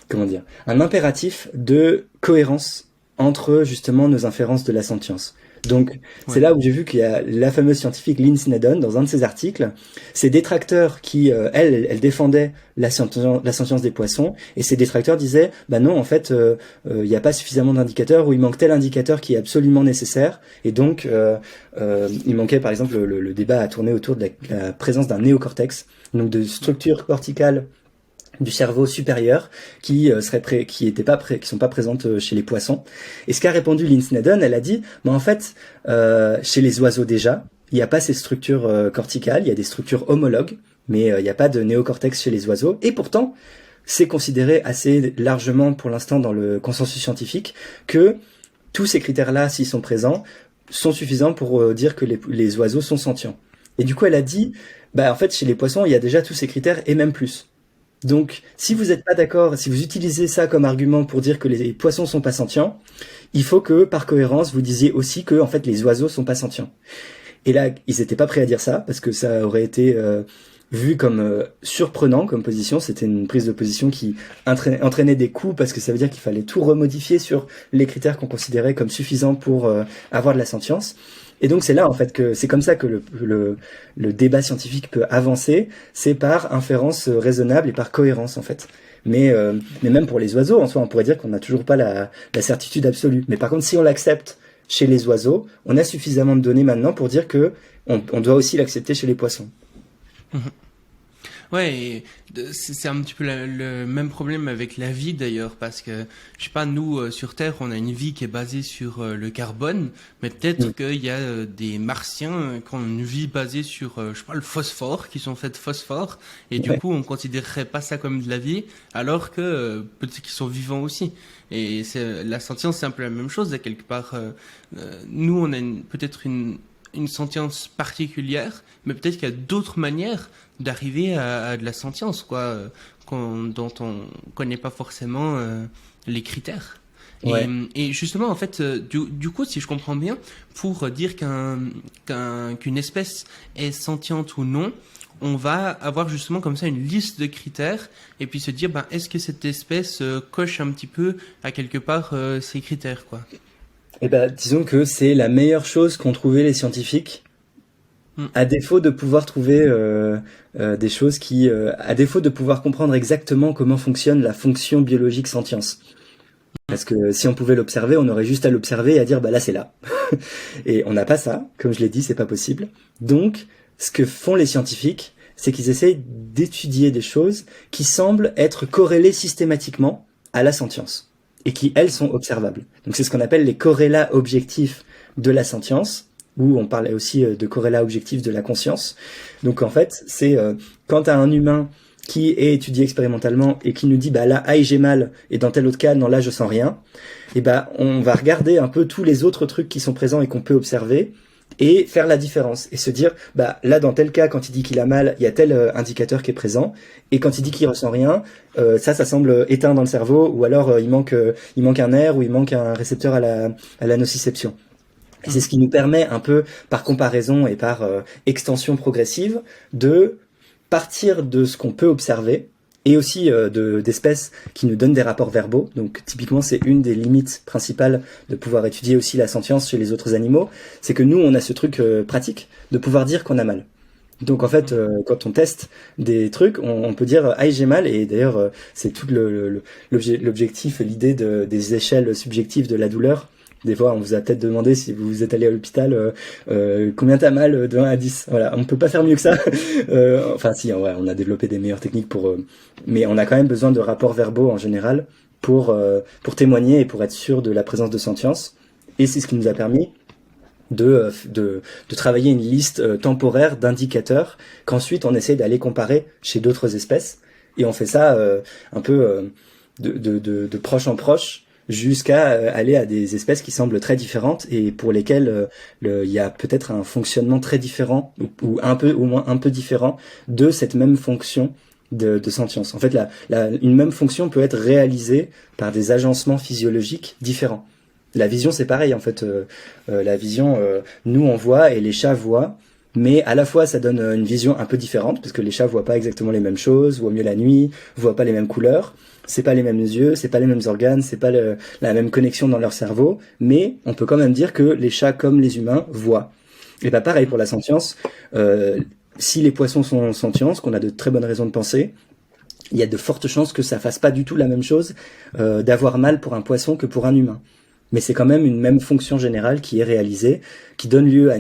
comment dire, un impératif de cohérence entre justement nos inférences de la sentience. Donc c'est là où j'ai vu qu'il y a la fameuse scientifique Lynn Snedden dans un de ses articles, ses détracteurs qui elle défendait la sentience des poissons, et ses détracteurs disaient bah non en fait il n'y a pas suffisamment d'indicateurs, ou il manque tel indicateur qui est absolument nécessaire, et donc il manquait par exemple le débat a tourné autour de la présence d'un néocortex, donc de structures corticales du cerveau supérieur qui sont pas présentes chez les poissons. Et ce qu'a répondu Lynn Snedden, elle a dit en fait chez les oiseaux déjà il n'y a pas ces structures corticales, il y a des structures homologues, mais il n'y a pas de néocortex chez les oiseaux, et pourtant c'est considéré assez largement pour l'instant dans le consensus scientifique que tous ces critères-là, s'ils sont présents, sont suffisants pour dire que les oiseaux sont sentients. Et du coup elle a dit bah en fait chez les poissons il y a déjà tous ces critères et même plus. Donc, si vous n'êtes pas d'accord, si vous utilisez ça comme argument pour dire que les poissons sont pas sentients, il faut que, par cohérence, vous disiez aussi que, en fait, les oiseaux sont pas sentients. Et là, ils étaient pas prêts à dire ça, parce que ça aurait été vu comme surprenant comme position. C'était une prise de position qui entraînait des coûts, parce que ça veut dire qu'il fallait tout remodifier sur les critères qu'on considérait comme suffisants pour avoir de la sentience. Et donc c'est là en fait que c'est comme ça que le débat scientifique peut avancer, c'est par inférence raisonnable et par cohérence en fait. Mais même pour les oiseaux en soi, on pourrait dire qu'on n'a toujours pas la certitude absolue. Mais par contre, si on l'accepte chez les oiseaux, on a suffisamment de données maintenant pour dire que on doit aussi l'accepter chez les poissons. Mmh. Ouais, et c'est un petit peu le même problème avec la vie d'ailleurs, parce que, je sais pas, nous, sur Terre, on a une vie qui est basée sur le carbone, mais peut-être qu'il y a des martiens qui ont une vie basée sur, je sais pas, le phosphore, qui sont faits de phosphore, et du coup, on considérerait pas ça comme de la vie, alors que peut-être qu'ils sont vivants aussi. Et la sentience, c'est un peu la même chose, à quelque part. Nous, on a peut-être une sentience particulière, mais peut-être qu'il y a d'autres manières d'arriver à de la sentience, quoi, dont on connaît pas forcément les critères. Ouais. Et justement, en fait, du coup, si je comprends bien, pour dire qu'une espèce est sentiente ou non, on va avoir justement comme ça une liste de critères, et puis se dire, est-ce que cette espèce coche un petit peu à quelque part ces critères, quoi. Eh disons que c'est la meilleure chose qu'ont trouvé les scientifiques, à défaut de pouvoir trouver des choses qui, à défaut de pouvoir comprendre exactement comment fonctionne la fonction biologique sentience. Parce que si on pouvait l'observer, on aurait juste à l'observer et à dire là c'est là. Et on n'a pas ça, comme je l'ai dit, c'est pas possible. Donc, ce que font les scientifiques, c'est qu'ils essayent d'étudier des choses qui semblent être corrélées systématiquement à la sentience, et qui, elles, sont observables. Donc c'est ce qu'on appelle les corrélats objectifs de la sentience. où on parlait aussi de corrélat objectif de la conscience. Donc en fait, c'est quand tu as un humain qui est étudié expérimentalement et qui nous dit bah là j'ai mal et dans tel autre cas non là je sens rien, et bah on va regarder un peu tous les autres trucs qui sont présents et qu'on peut observer et faire la différence et se dire bah là dans tel cas quand il dit qu'il a mal il y a tel indicateur qui est présent et quand il dit qu'il ressent rien ça semble éteint dans le cerveau ou alors il manque un nerf ou il manque un récepteur à la nociception. Et c'est ce qui nous permet un peu par comparaison et par extension progressive de partir de ce qu'on peut observer et aussi d'espèces qui nous donnent des rapports verbaux. Donc typiquement, c'est une des limites principales de pouvoir étudier aussi la sentience chez les autres animaux, c'est que nous, on a ce truc pratique de pouvoir dire qu'on a mal. Donc en fait, quand on teste des trucs, on peut dire j'ai mal, et d'ailleurs c'est tout l'objectif, l'idée des échelles subjectives de la douleur. Des fois, on vous a peut-être demandé si vous êtes allé à l'hôpital, combien t'as mal de 1 à 10. Voilà, on peut pas faire mieux que ça. Enfin, si, ouais, on a développé des meilleures techniques mais on a quand même besoin de rapports verbaux en général pour témoigner et pour être sûr de la présence de sentience. Et c'est ce qui nous a permis de travailler une liste temporaire d'indicateurs qu'ensuite on essaie d'aller comparer chez d'autres espèces. Et on fait ça un peu de proche en proche, jusqu'à aller à des espèces qui semblent très différentes et pour lesquelles il y a peut-être un fonctionnement très différent ou au moins un peu différent de cette même fonction de sentience. En fait, une même fonction peut être réalisée par des agencements physiologiques différents. La vision, c'est pareil. En fait, la vision, nous on voit et les chats voient. Mais à la fois, ça donne une vision un peu différente, parce que les chats voient pas exactement les mêmes choses, voient mieux la nuit, voient pas les mêmes couleurs, c'est pas les mêmes yeux, c'est pas les mêmes organes, c'est pas la même connexion dans leur cerveau, mais on peut quand même dire que les chats, comme les humains, voient. Et bah pareil pour la sentience, si les poissons sont sentients, ce qu'on a de très bonnes raisons de penser, il y a de fortes chances que ça fasse pas du tout la même chose d'avoir mal pour un poisson que pour un humain. Mais c'est quand même une même fonction générale qui est réalisée, qui donne lieu à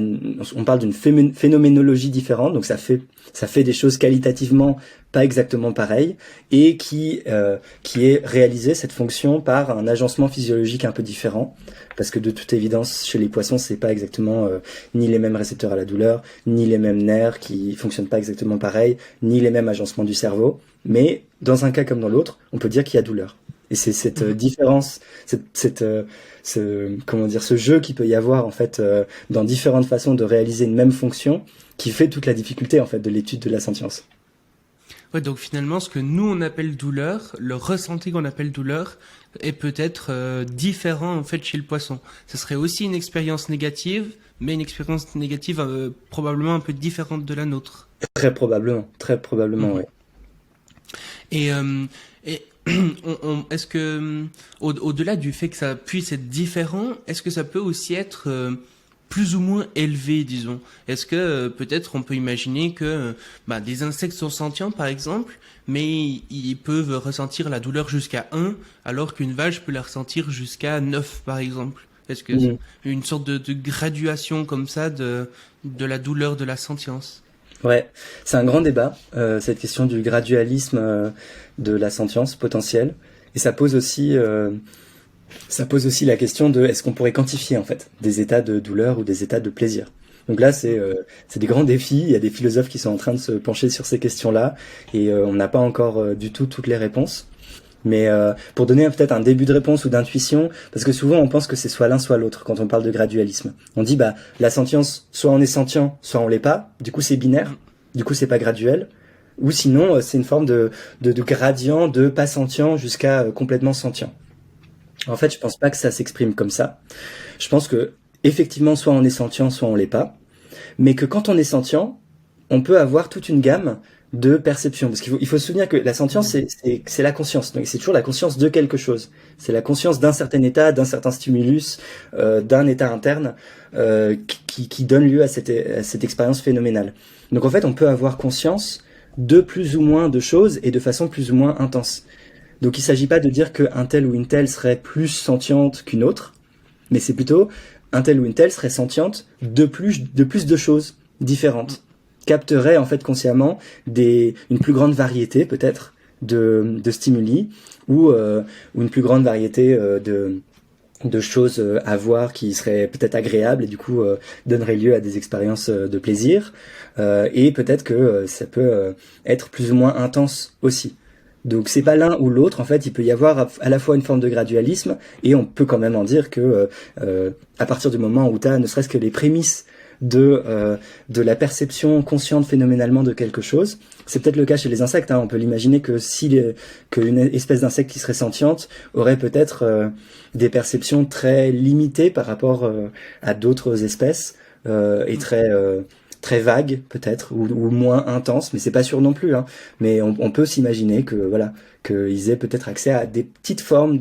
on parle d'une phénoménologie différente, donc ça fait des choses qualitativement pas exactement pareilles, et qui est réalisée, cette fonction, par un agencement physiologique un peu différent, parce que de toute évidence, chez les poissons, c'est pas exactement ni les mêmes récepteurs à la douleur, ni les mêmes nerfs qui fonctionnent pas exactement pareil, ni les mêmes agencements du cerveau, mais dans un cas comme dans l'autre, on peut dire qu'il y a douleur. Et c'est cette différence, ce jeu qu'il peut y avoir en fait dans différentes façons de réaliser une même fonction qui fait toute la difficulté en fait de l'étude de la sentience. Ouais, donc finalement, ce que nous on appelle douleur, le ressenti qu'on appelle douleur, est peut-être différent en fait chez le poisson. Ce serait aussi une expérience négative, mais une expérience négative probablement un peu différente de la nôtre. Très probablement, ouais. Et est-ce que, au-delà du fait que ça puisse être différent, est-ce que ça peut aussi être plus ou moins élevé, disons? Est-ce que peut-être on peut imaginer que des insectes sont sentients, par exemple, mais ils peuvent ressentir la douleur jusqu'à 1, alors qu'une vache peut la ressentir jusqu'à 9, par exemple? Est-ce que c'est une sorte de graduation comme ça de la douleur de la sentience? Ouais, c'est un grand débat, cette question du gradualisme de la sentience potentielle, et ça pose aussi la question de est-ce qu'on pourrait quantifier en fait des états de douleur ou des états de plaisir. Donc là, c'est des grands défis. Il y a des philosophes qui sont en train de se pencher sur ces questions-là, et on n'a pas encore du tout toutes les réponses. Mais pour donner peut-être un début de réponse ou d'intuition, parce que souvent on pense que c'est soit l'un soit l'autre quand on parle de gradualisme. On dit la sentience, soit on est sentient, soit on l'est pas. Du coup c'est binaire. Du coup c'est pas graduel. Ou sinon c'est une forme de gradient de pas sentient jusqu'à complètement sentient. En fait je pense pas que ça s'exprime comme ça. Je pense que effectivement soit on est sentient, soit on l'est pas. Mais que quand on est sentient, on peut avoir toute une gamme de perception, parce qu'il faut se souvenir que la sentience c'est la conscience, donc c'est toujours la conscience de quelque chose, c'est la conscience d'un certain état, d'un certain stimulus, d'un état interne qui donne lieu à cette expérience phénoménale. Donc en fait on peut avoir conscience de plus ou moins de choses et de façon plus ou moins intense. Donc il s'agit pas de dire qu'un tel ou une telle serait plus sentiente qu'une autre, mais c'est plutôt un tel ou une telle serait sentiente de plus de choses différentes, capterait en fait consciemment une plus grande variété peut-être de stimuli ou une plus grande variété de choses à voir qui seraient peut-être agréables et du coup donneraient lieu à des expériences de plaisir. Et peut-être que ça peut être plus ou moins intense aussi. Donc c'est pas l'un ou l'autre, en fait, il peut y avoir à la fois une forme de gradualisme et on peut quand même en dire que à partir du moment où tu as ne serait-ce que les prémices de la perception consciente phénoménalement de quelque chose. C'est peut-être le cas chez les insectes, hein. On peut l'imaginer que qu'une espèce d'insecte qui serait sentiente aurait peut-être des perceptions très limitées par rapport à d'autres espèces et très vagues peut-être ou moins intenses, mais c'est pas sûr non plus, hein. Mais on peut s'imaginer que voilà qu'ils aient peut-être accès à des petites formes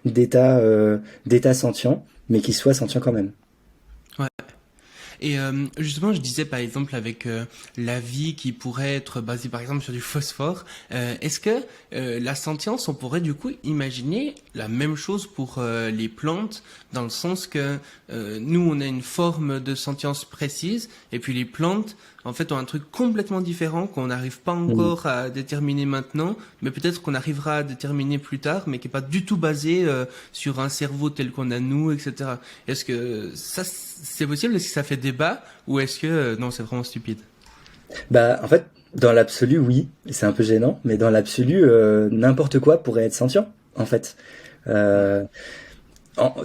d'état sentient, mais qui soient sentients quand même. Ouais. Et justement, je disais par exemple avec la vie qui pourrait être basée par exemple sur du phosphore, est-ce que la sentience, on pourrait du coup imaginer la même chose pour les plantes, dans le sens que nous, on a une forme de sentience précise, et puis les plantes, en fait, ont un truc complètement différent qu'on n'arrive pas encore à déterminer maintenant, mais peut-être qu'on arrivera à déterminer plus tard, mais qui est pas du tout basé sur un cerveau tel qu'on a nous, etc. Est-ce que ça, c'est possible? Est-ce que ça fait débat, ou est-ce que non, c'est vraiment stupide? Bah, en fait, dans l'absolu, oui, et c'est un peu gênant, mais dans l'absolu, n'importe quoi pourrait être sentient, en fait. Euh,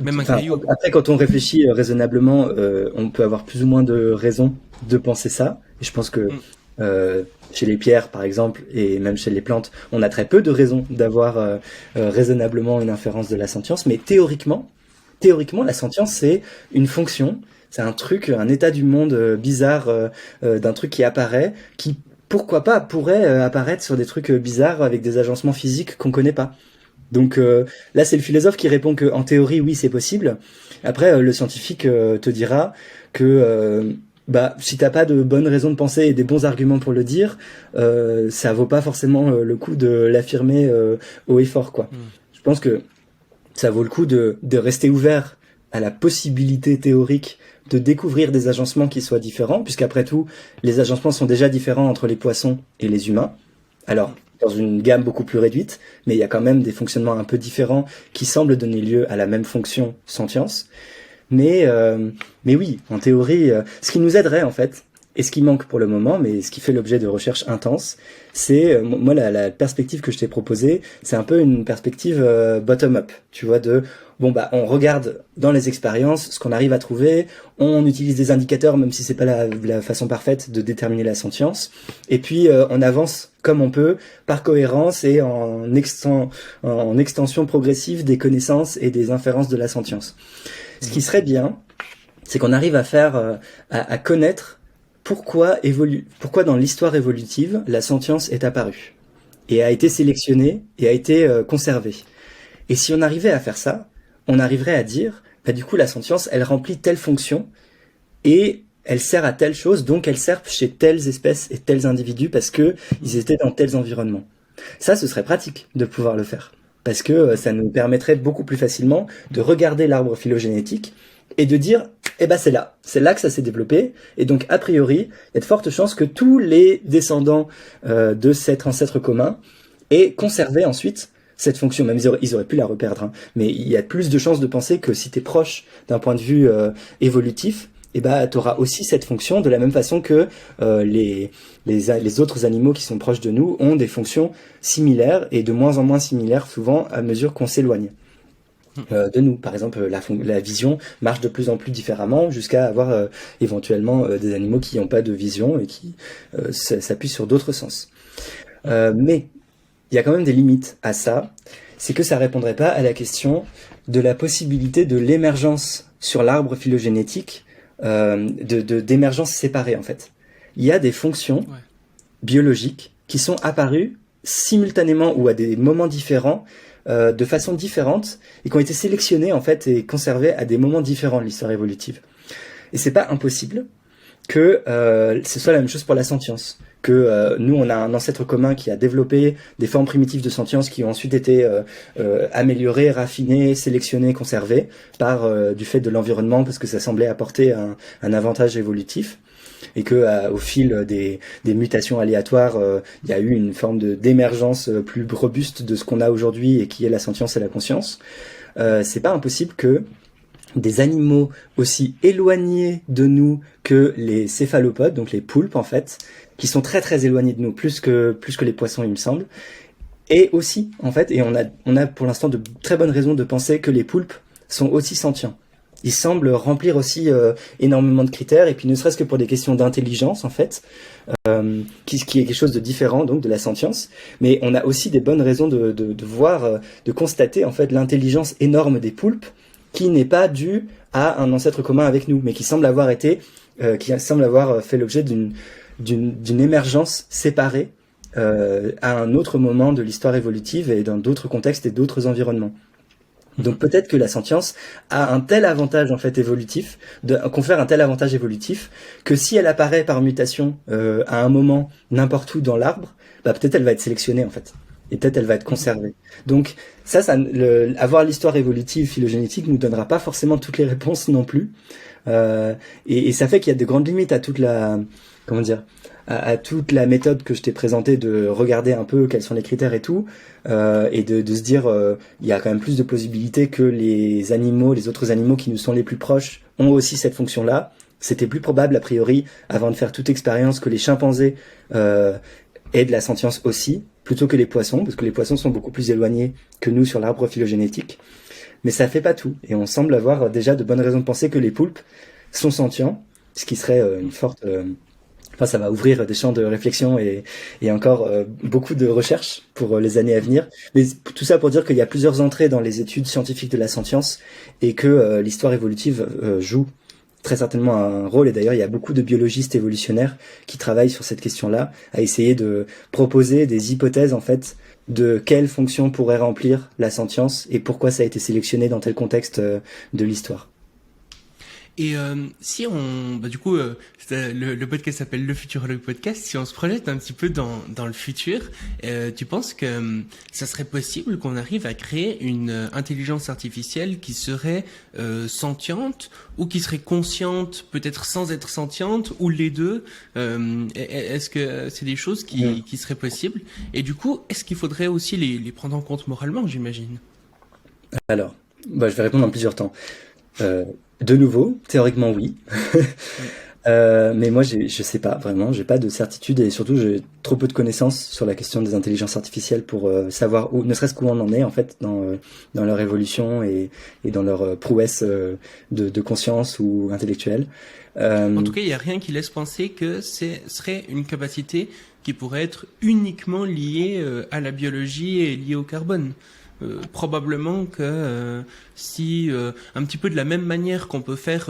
Même un caillou. Après, quand on réfléchit raisonnablement, on peut avoir plus ou moins de raisons de penser ça. Et je pense que chez les pierres, par exemple, et même chez les plantes, on a très peu de raisons d'avoir raisonnablement une inférence de la sentience. Mais théoriquement, la sentience, c'est une fonction, c'est un truc, un état du monde bizarre, d'un truc qui apparaît, qui, pourquoi pas, pourrait apparaître sur des trucs bizarres avec des agencements physiques qu'on connaît pas. Donc là, c'est le philosophe qui répond que en théorie, oui, c'est possible. Après, le scientifique te dira que bah, si t'as pas de bonnes raisons de penser et des bons arguments pour le dire, ça vaut pas forcément le coup de l'affirmer haut et fort, quoi. Je pense que ça vaut le coup de rester ouvert à la possibilité théorique de découvrir des agencements qui soient différents, puisqu'après tout, les agencements sont déjà différents entre les poissons et les humains. Alors, dans une gamme beaucoup plus réduite, mais il y a quand même des fonctionnements un peu différents qui semblent donner lieu à la même fonction sentience. Mais oui, en théorie, ce qui nous aiderait en fait, et ce qui manque pour le moment, mais ce qui fait l'objet de recherches intenses, c'est moi la perspective que je t'ai proposée, c'est un peu une perspective bottom-up, tu vois, de bon bah on regarde dans les expériences ce qu'on arrive à trouver, on utilise des indicateurs même si c'est pas la façon parfaite de déterminer la sentience, et puis on avance comme on peut par cohérence et en extension progressive des connaissances et des inférences de la sentience. Ce qui serait bien, c'est qu'on arrive à faire à connaître pourquoi dans l'histoire évolutive la sentience est apparue et a été sélectionnée et a été conservée. Et si on arrivait à faire ça, on arriverait à dire, bah du coup la sentience, elle remplit telle fonction et elle sert à telle chose, donc elle sert chez telles espèces et tels individus parce que ils étaient dans tels environnements. Ça, ce serait pratique de pouvoir le faire parce que ça nous permettrait beaucoup plus facilement de regarder l'arbre phylogénétique et de dire, eh ben c'est là que ça s'est développé, et donc a priori, il y a de fortes chances que tous les descendants de cet ancêtre commun aient conservé ensuite cette fonction, même ils auraient pu la reperdre, hein. Mais il y a plus de chances de penser que si t'es proche d'un point de vue évolutif, eh ben t'auras aussi cette fonction de la même façon que les autres animaux qui sont proches de nous ont des fonctions similaires et de moins en moins similaires souvent à mesure qu'on s'éloigne de nous. Par exemple, la vision marche de plus en plus différemment jusqu'à avoir éventuellement des animaux qui n'ont pas de vision et qui s'appuient sur d'autres sens. Mais il y a quand même des limites à ça. C'est que ça répondrait pas à la question de la possibilité de l'émergence sur l'arbre phylogénétique, d'émergence séparée en fait. Il y a des fonctions biologiques qui sont apparues simultanément ou à des moments différents, de façon différente, et qui ont été sélectionnées en fait et conservées à des moments différents de l'histoire évolutive. Et c'est pas impossible que ce soit la même chose pour la sentience. Que nous, on a un ancêtre commun qui a développé des formes primitives de sentience qui ont ensuite été améliorées, raffinées, sélectionnées, conservées par du fait de l'environnement parce que ça semblait apporter un avantage évolutif. Et que au fil des mutations aléatoires, il y a eu une forme d'émergence plus robuste de ce qu'on a aujourd'hui et qui est la sentience et la conscience. c'est pas impossible que des animaux aussi éloignés de nous que les céphalopodes, donc les poulpes en fait, qui sont très très éloignés de nous, plus que les poissons il me semble, et aussi en fait, et on a pour l'instant de très bonnes raisons de penser que les poulpes sont aussi sentients. Ils semblent remplir aussi énormément de critères, et puis ne serait-ce que pour des questions d'intelligence en fait, qui est quelque chose de différent donc de la sentience, mais on a aussi des bonnes raisons de voir, de constater en fait l'intelligence énorme des poulpes, qui n'est pas due à un ancêtre commun avec nous, mais qui semble avoir fait l'objet d'une émergence séparée à un autre moment de l'histoire évolutive et dans d'autres contextes et d'autres environnements. Donc peut-être que la sentience a un tel avantage en fait évolutif, confère un tel avantage évolutif, que si elle apparaît par mutation à un moment n'importe où dans l'arbre, bah peut-être elle va être sélectionnée en fait. Et peut-être elle va être conservée. Donc avoir l'histoire évolutive phylogénétique nous donnera pas forcément toutes les réponses non plus. Et ça fait qu'il y a de grandes limites à toute la toute la méthode que je t'ai présentée, de regarder un peu quels sont les critères et tout, et de se dire il y a quand même plus de plausibilité que les autres animaux qui nous sont les plus proches ont aussi cette fonction-là. C'était plus probable a priori avant de faire toute expérience que les chimpanzés aient de la sentience aussi, plutôt que les poissons, parce que les poissons sont beaucoup plus éloignés que nous sur l'arbre phylogénétique. Mais ça fait pas tout, et on semble avoir déjà de bonnes raisons de penser que les poulpes sont sentients, ce qui serait une forte... Enfin, ça va ouvrir des champs de réflexion et encore beaucoup de recherches pour les années à venir. Mais tout ça pour dire qu'il y a plusieurs entrées dans les études scientifiques de la sentience, et que l'histoire évolutive joue très certainement un rôle. Et d'ailleurs, il y a beaucoup de biologistes évolutionnaires qui travaillent sur cette question-là, à essayer de proposer des hypothèses en fait de quelle fonction pourrait remplir la sentience et pourquoi ça a été sélectionné dans tel contexte de l'histoire. Et si on, du coup, le podcast s'appelle Le Futurologue Podcast. Si on se projette un petit peu dans le futur, tu penses que ça serait possible qu'on arrive à créer une intelligence artificielle qui serait sentiente, ou qui serait consciente, peut-être sans être sentiente, ou les deux? Est-ce que c'est des choses qui seraient possibles? Et du coup, est-ce qu'il faudrait aussi les prendre en compte moralement, j'imagine? Alors, je vais répondre en plusieurs temps. De nouveau, théoriquement oui. Mais moi, je sais pas vraiment, j'ai pas de certitude, et surtout j'ai trop peu de connaissances sur la question des intelligences artificielles pour savoir ne serait-ce qu'où on en est en fait dans leur évolution et dans leur prouesse de conscience ou intellectuelle. En tout cas, il n'y a rien qui laisse penser que ce serait une capacité qui pourrait être uniquement liée à la biologie et liée au carbone. Probablement que si un petit peu de la même manière qu'on peut faire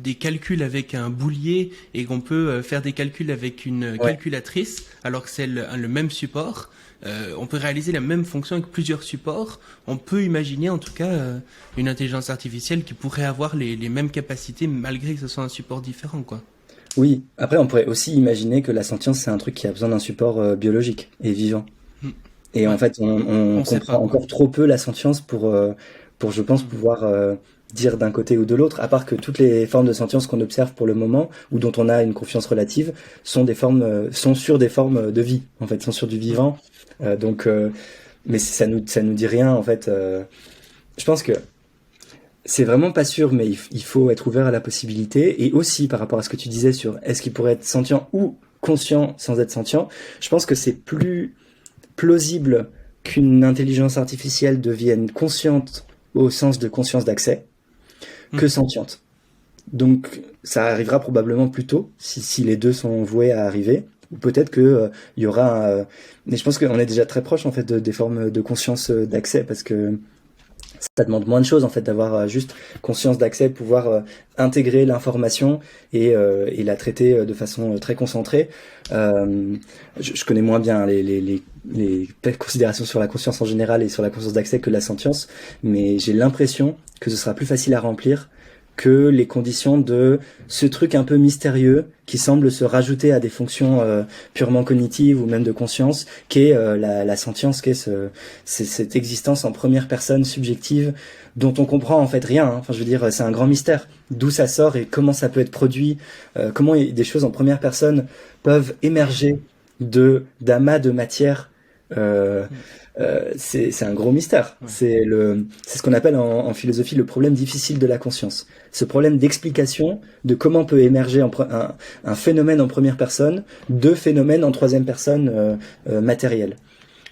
des calculs avec un boulier, et qu'on peut faire des calculs avec une calculatrice alors que c'est le même support, on peut réaliser la même fonction avec plusieurs supports. On peut imaginer en tout cas une intelligence artificielle qui pourrait avoir les mêmes capacités malgré que ce soit un support différent, quoi. Oui, après on pourrait aussi imaginer que la sentience c'est un truc qui a besoin d'un support biologique et vivant. Et en fait, on comprend encore trop peu la sentience pour je pense, pouvoir dire d'un côté ou de l'autre, à part que toutes les formes de sentience qu'on observe pour le moment, ou dont on a une confiance relative, sont sur des formes de vie, en fait, sont sur du vivant. Mais ça nous dit rien, en fait. Je pense que c'est vraiment pas sûr, mais il faut être ouvert à la possibilité. Et aussi, par rapport à ce que tu disais sur est-ce qu'il pourrait être sentient ou conscient sans être sentient, je pense que c'est plus plausible qu'une intelligence artificielle devienne consciente au sens de conscience d'accès que sentiente. Donc ça arrivera probablement plus tôt si les deux sont voués à arriver, ou peut-être que il y aura mais je pense qu'on est déjà très proche en fait des formes de conscience d'accès, parce que ça demande moins de choses en fait d'avoir juste conscience d'accès, pouvoir intégrer l'information et la traiter de façon très concentrée. Je connais moins bien les considérations sur la conscience en général et sur la conscience d'accès que la sentience, mais j'ai l'impression que ce sera plus facile à remplir que les conditions de ce truc un peu mystérieux qui semble se rajouter à des fonctions purement cognitives ou même de conscience, qu'est la sentience, qu'est cette existence en première personne subjective dont on comprend en fait rien. Enfin, je veux dire, c'est un grand mystère d'où ça sort et comment ça peut être produit, comment des choses en première personne peuvent émerger d'amas de matière c'est un gros mystère. Ouais. C'est ce qu'on appelle en philosophie le problème difficile de la conscience. Ce problème d'explication de comment peut émerger un phénomène en première personne, deux phénomènes en troisième personne matériels.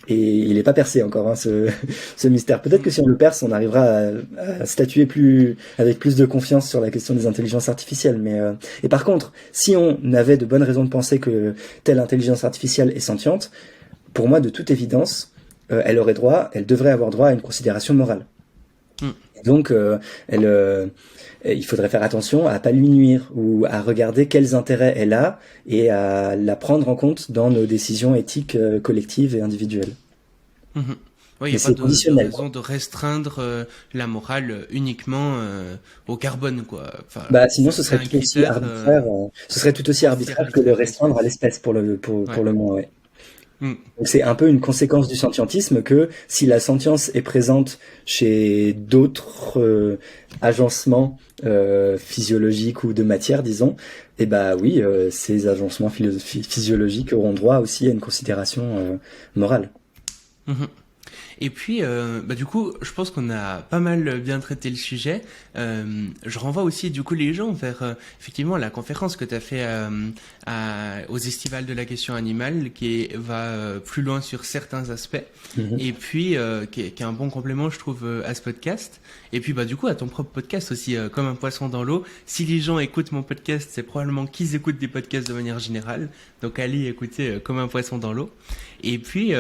Et il n'est pas percé encore, hein, ce mystère. Peut-être que si on le perce, on arrivera à statuer avec plus de confiance sur la question des intelligences artificielles. Et par contre, si on avait de bonnes raisons de penser que telle intelligence artificielle est sentiente, pour moi, de toute évidence, elle devrait avoir droit à une considération morale. Mm. Donc, il faudrait faire attention à pas lui nuire ou à regarder quels intérêts elle a et à la prendre en compte dans nos décisions éthiques collectives et individuelles. Mhm. Oui, il Mais n'y a pas c'est de conditionnel, raison de restreindre la morale uniquement au carbone, quoi. Enfin, Bah, sinon, c'est un critère ce serait tout aussi assez arbitraire que de arbitraire à restreindre à l'espèce. l'espèce Ouais. pour le moins, ouais. Mm. Donc c'est un peu une conséquence du sentientisme que si la sentience est présente chez d'autres agencements physiologiques ou de matière, disons, et bah oui, ces agencements physiologiques auront droit aussi à une considération morale. Mhm. Et puis, bah, du coup, je pense qu'on a pas mal bien traité le sujet. Je renvoie aussi, du coup, les gens vers, effectivement, la conférence que tu as fait aux Estivales de la question animale, va plus loin sur certains aspects, Mhm. et puis qui est un bon complément, je trouve, à ce podcast. Et puis, bah, du coup, à ton propre podcast aussi, comme un poisson dans l'eau. Si les gens écoutent mon podcast, c'est probablement qu'ils écoutent des podcasts de manière générale. Donc, allez écouter comme un poisson dans l'eau. Et puis,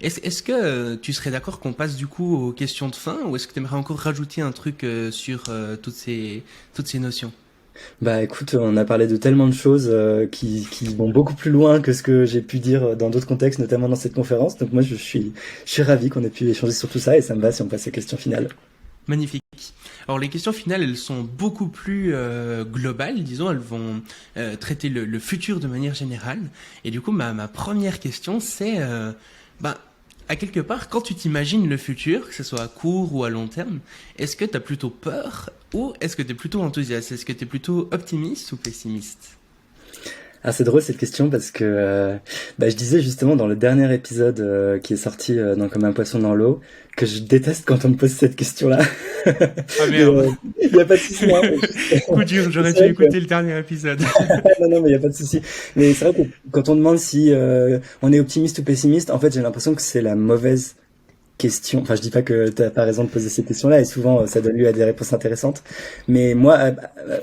est-ce que tu serais d'accord qu'on passe du coup aux questions de fin, ou est-ce que tu aimerais encore rajouter un truc sur toutes ces notions? Bah écoute, on a parlé de tellement de choses qui vont beaucoup plus loin que ce que j'ai pu dire dans d'autres contextes, notamment dans cette conférence. Donc moi je suis ravi qu'on ait pu échanger sur tout ça et ça me va si on passe aux questions finales. Magnifique. Alors les questions finales, elles sont beaucoup plus globales, disons, elles vont traiter le futur de manière générale. Et du coup, ma première question, c'est, ben, à quelque part, quand tu t'imagines le futur, que ce soit à court ou à long terme, est-ce que tu as plutôt peur ou est-ce que tu es plutôt enthousiaste? Est-ce que tu es plutôt optimiste ou pessimiste? Ah, c'est drôle cette question parce que bah, je disais justement dans le dernier épisode qui est sorti dans Comme un poisson dans l'eau que je déteste quand on me pose cette question-là. Ah Mais merde, il n'y a pas de souci, hein. coup dur, j'aurais C'est dû vrai que écouter le dernier épisode. non, non, mais il n'y a pas de souci. Mais c'est vrai que quand on demande si on est optimiste ou pessimiste, en fait, j'ai l'impression que c'est la mauvaise question. Enfin, je dis pas que t'as pas raison de poser ces questions-là, et souvent ça donne lieu à des réponses intéressantes. Mais moi,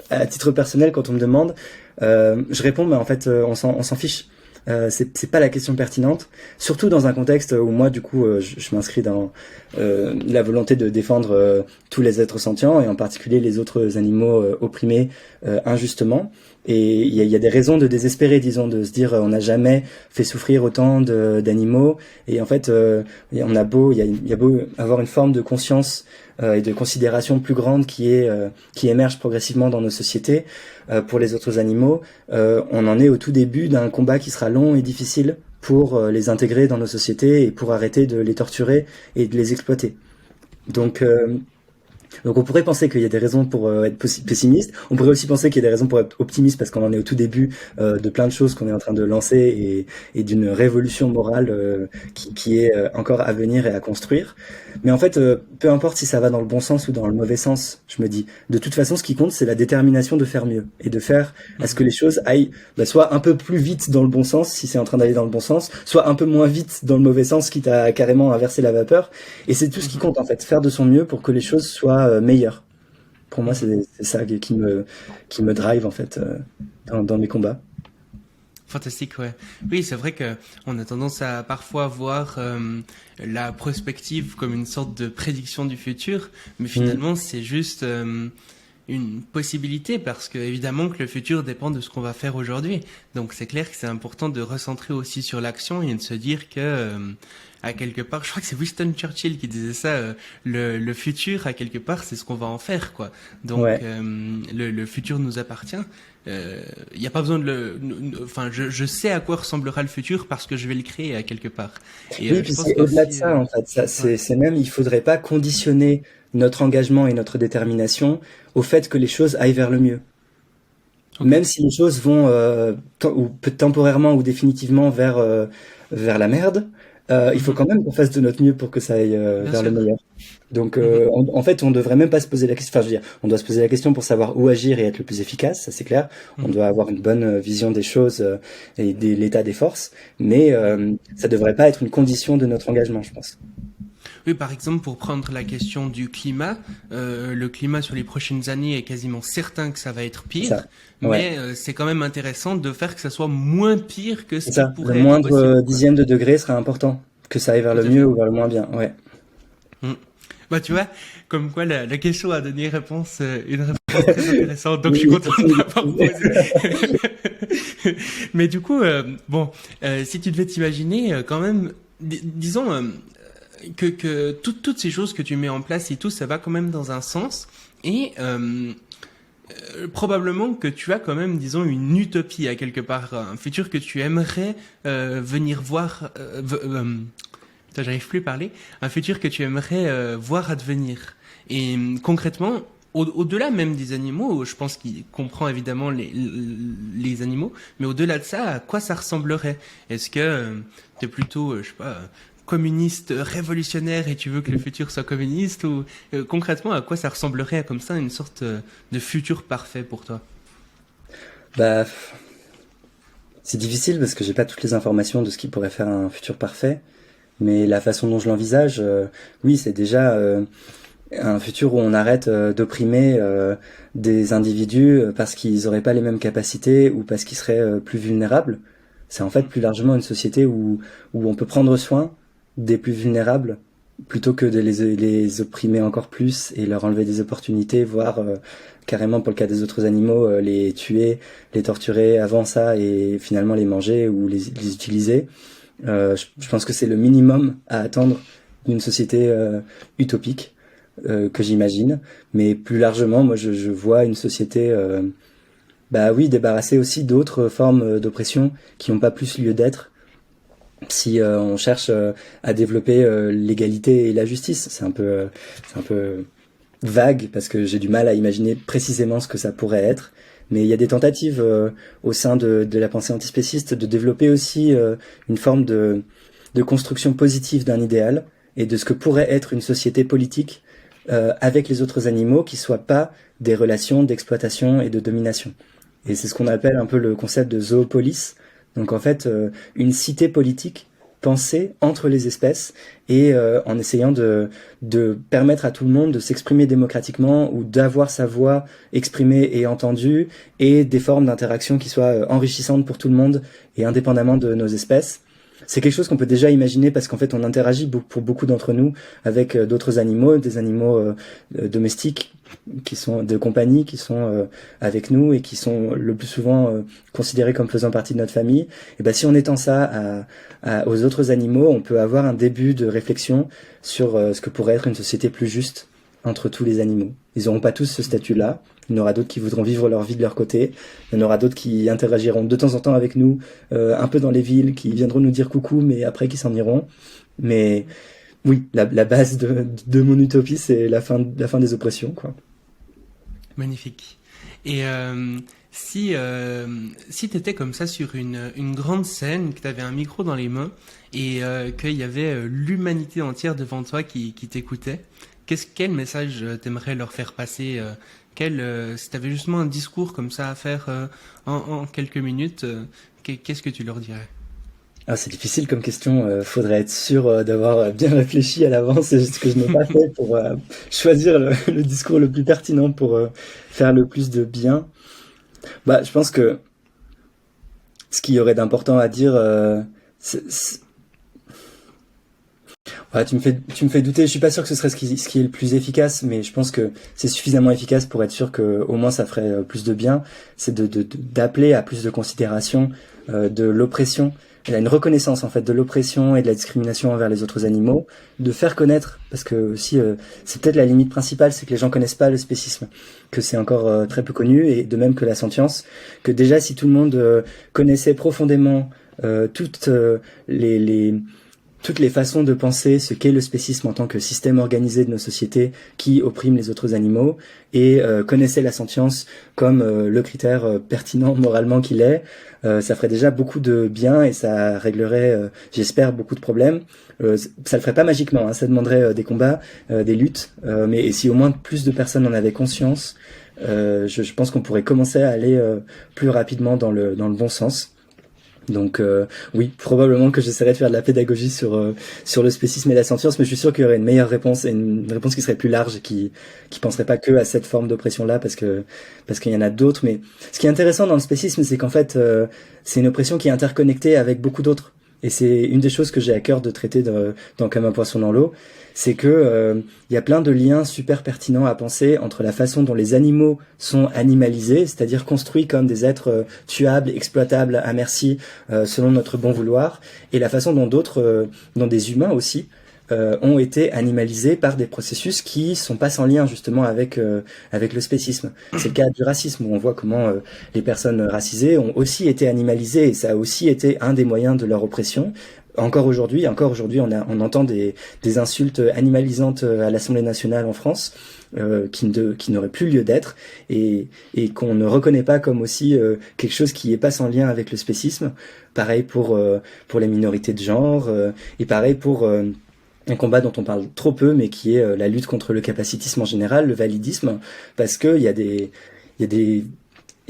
à titre personnel, quand on me demande, je réponds, mais en fait, on s'en fiche. C'est pas la question pertinente, surtout dans un contexte où moi, du coup, je m'inscris dans la volonté de défendre tous les êtres sentients et en particulier les autres animaux opprimés injustement. Et il y a des raisons de désespérer, disons, de se dire on n'a jamais fait souffrir autant d'animaux. Et en fait, il y a beau avoir une forme de conscience et de considération plus grande qui émerge progressivement dans nos sociétés pour les autres animaux. On en est au tout début d'un combat qui sera long et difficile pour les intégrer dans nos sociétés et pour arrêter de les torturer et de les exploiter. Donc, donc on pourrait penser qu'il y a des raisons pour être pessimiste. On pourrait aussi penser qu'il y a des raisons pour être optimiste parce qu'on en est au tout début de plein de choses qu'on est en train de lancer et d'une révolution morale qui est encore à venir et à construire. Mais en fait, peu importe si ça va dans le bon sens ou dans le mauvais sens, je me dis, de toute façon, ce qui compte, c'est la détermination de faire mieux et de faire à ce que les choses aillent soit un peu plus vite dans le bon sens si c'est en train d'aller dans le bon sens, soit un peu moins vite dans le mauvais sens quitte à carrément inverser la vapeur. Et c'est tout ce qui compte en fait, faire de son mieux pour que les choses soient meilleures. Pour moi, c'est ça qui me drive en fait dans mes combats. Fantastique, ouais. Oui, c'est vrai que on a tendance à parfois voir la prospective comme une sorte de prédiction du futur, mais finalement c'est juste une possibilité parce que évidemment que le futur dépend de ce qu'on va faire aujourd'hui. Donc c'est clair que c'est important de recentrer aussi sur l'action et de se dire que à quelque part, je crois que c'est Winston Churchill qui disait ça, le futur à quelque part c'est ce qu'on va en faire, quoi. Donc Ouais. le futur nous appartient. Il n'y a pas besoin enfin, je sais à quoi ressemblera le futur parce que je vais le créer à quelque part. Et Oui, je puis pense c'est au-delà de qu'aussi, ça en fait. ouais, C'est même, il faudrait pas conditionner notre engagement et notre détermination au fait que les choses aillent vers le mieux. ok, Même si les choses vont ou temporairement ou définitivement vers la merde, il faut quand même qu'on fasse de notre mieux pour que ça aille Bien vers le sûr. meilleur. Donc, Mhm. en fait, on devrait même pas se poser la question. Enfin, je veux dire, on doit se poser la question pour savoir où agir et être le plus efficace, ça c'est clair. On Mhm. doit avoir une bonne vision des choses et de l'état des forces, mais ça devrait pas être une condition de notre engagement, je pense. Oui, par exemple, pour prendre la question du climat, le climat sur les prochaines années est quasiment certain que ça va être C'est ça. pire, Ouais. mais c'est quand même intéressant de faire que ça soit moins pire que ce C'est qui ça. Le pourrait être moindre possible, quoi. dixième de degré sera important. Que ça aille vers Tout le à mieux fait. ou vers le moins bien. Ouais. Mm. Bah, tu vois, comme quoi la question a donné une réponse très intéressante, donc je suis Oui, content de l'avoir posée. Mais du coup, bon, si tu devais t'imaginer, quand même, disons que toutes ces choses que tu mets en place et tout, ça va quand même dans un sens, et probablement que tu as quand même, disons, une utopie à quelque part, un futur que tu aimerais venir voir. Putain, j'arrive plus à parler. Un futur que tu aimerais voir advenir. Et concrètement, au-delà même des animaux, je pense qu'il comprend évidemment les animaux, mais au-delà de ça, à quoi ça ressemblerait? Est-ce que tu es plutôt, je sais pas, communiste révolutionnaire et tu veux que le futur soit communiste ou concrètement à quoi ça ressemblerait comme ça une sorte de futur parfait pour toi? Bah, c'est difficile parce que j'ai pas toutes les informations de ce qui pourrait faire un futur parfait. Mais la façon dont je l'envisage, oui, c'est déjà un futur où on arrête d'opprimer des individus parce qu'ils auraient pas les mêmes capacités ou parce qu'ils seraient plus vulnérables. C'est en fait plus largement une société où on peut prendre soin des plus vulnérables plutôt que de les opprimer encore plus et leur enlever des opportunités, voire carrément pour le cas des autres animaux, les tuer, les torturer avant ça et finalement les manger ou les utiliser. Je pense que c'est le minimum à attendre d'une société utopique que j'imagine. Mais plus largement, moi, je vois une société, bah oui, débarrassée aussi d'autres formes d'oppression qui n'ont pas plus lieu d'être. Si on cherche à développer l'égalité et la justice, c'est un peu vague parce que j'ai du mal à imaginer précisément ce que ça pourrait être. Mais il y a des tentatives au sein de la pensée antispéciste de développer aussi une forme de construction positive d'un idéal et de ce que pourrait être une société politique avec les autres animaux qui soient pas des relations d'exploitation et de domination. Et c'est ce qu'on appelle un peu le concept de zoopolis. Donc en fait, une cité politique pensée entre les espèces et en essayant de permettre à tout le monde de s'exprimer démocratiquement ou d'avoir sa voix exprimée et entendue et des formes d'interaction qui soient enrichissantes pour tout le monde et indépendamment de nos espèces. C'est quelque chose qu'on peut déjà imaginer parce qu'en fait on interagit pour beaucoup d'entre nous avec d'autres animaux, des animaux domestiques qui sont de compagnie, qui sont avec nous et qui sont le plus souvent considérés comme faisant partie de notre famille. Et ben si on étend ça aux autres animaux, on peut avoir un début de réflexion sur ce que pourrait être une société plus juste entre tous les animaux. Ils n'auront pas tous ce statut-là. Il y en aura d'autres qui voudront vivre leur vie de leur côté. Il y en aura d'autres qui interagiront de temps en temps avec nous, un peu dans les villes, qui viendront nous dire coucou, mais après qui s'en iront. Mais oui, la base de mon utopie, c'est la fin des oppressions, quoi. Magnifique. Et si tu étais comme ça sur une grande scène, que tu avais un micro dans les mains et qu'il y avait l'humanité entière devant toi qui t'écoutait, quel message t'aimerais leur faire passer si tu avais justement un discours comme ça à faire en quelques minutes, qu'est-ce que tu leur dirais? Ah, c'est difficile comme question. Faudrait être sûr d'avoir bien réfléchi à l'avance. C'est juste que je n'ai pas fait pour choisir le discours le plus pertinent pour faire le plus de bien. Bah, je pense que ce qu'il y aurait d'important à dire, ouais, tu me fais douter. Je suis pas sûr que ce serait ce qui est le plus efficace, mais je pense que c'est suffisamment efficace pour être sûr que au moins ça ferait plus de bien. C'est d'appeler à plus de considération de l'oppression. Il y a une reconnaissance en fait de l'oppression et de la discrimination envers les autres animaux, de faire connaître, parce que aussi c'est peut-être la limite principale, c'est que les gens connaissent pas le spécisme, que c'est encore très peu connu, et de même que la sentience, que déjà si tout le monde connaissait profondément toutes les toutes les façons de penser ce qu'est le spécisme en tant que système organisé de nos sociétés qui opprime les autres animaux et connaissait la sentience comme le critère pertinent moralement qu'il est, ça ferait déjà beaucoup de bien et ça réglerait, j'espère, beaucoup de problèmes. Ça le ferait pas magiquement, hein, ça demanderait des combats, des luttes, mais et si au moins plus de personnes en avaient conscience, je pense qu'on pourrait commencer à aller plus rapidement dans le bon sens. Donc oui, probablement que j'essaierai de faire de la pédagogie sur le spécisme et la sentience, mais je suis sûr qu'il y aurait une meilleure réponse et une réponse qui serait plus large et qui penserait pas que à cette forme d'oppression là parce qu'il y en a d'autres. Mais ce qui est intéressant dans le spécisme, c'est qu'en fait c'est une oppression qui est interconnectée avec beaucoup d'autres. Et c'est une des choses que j'ai à cœur de traiter dans Comme un poisson dans l'eau, c'est que y a plein de liens super pertinents à penser entre la façon dont les animaux sont animalisés, c'est-à-dire construits comme des êtres tuables, exploitables à merci selon notre bon vouloir, et la façon dont dont des humains aussi ont été animalisés par des processus qui sont pas sans lien justement avec le spécisme. C'est le cas du racisme où on voit comment les personnes racisées ont aussi été animalisées et ça a aussi été un des moyens de leur oppression. Encore aujourd'hui, on entend des insultes animalisantes à l'Assemblée nationale en France qui n'auraient plus lieu d'être et qu'on ne reconnaît pas comme aussi quelque chose qui est pas sans lien avec le spécisme. Pareil pour les minorités de genre et pareil pour un combat dont on parle trop peu, mais qui est la lutte contre le capacitisme en général, le validisme, parce que il y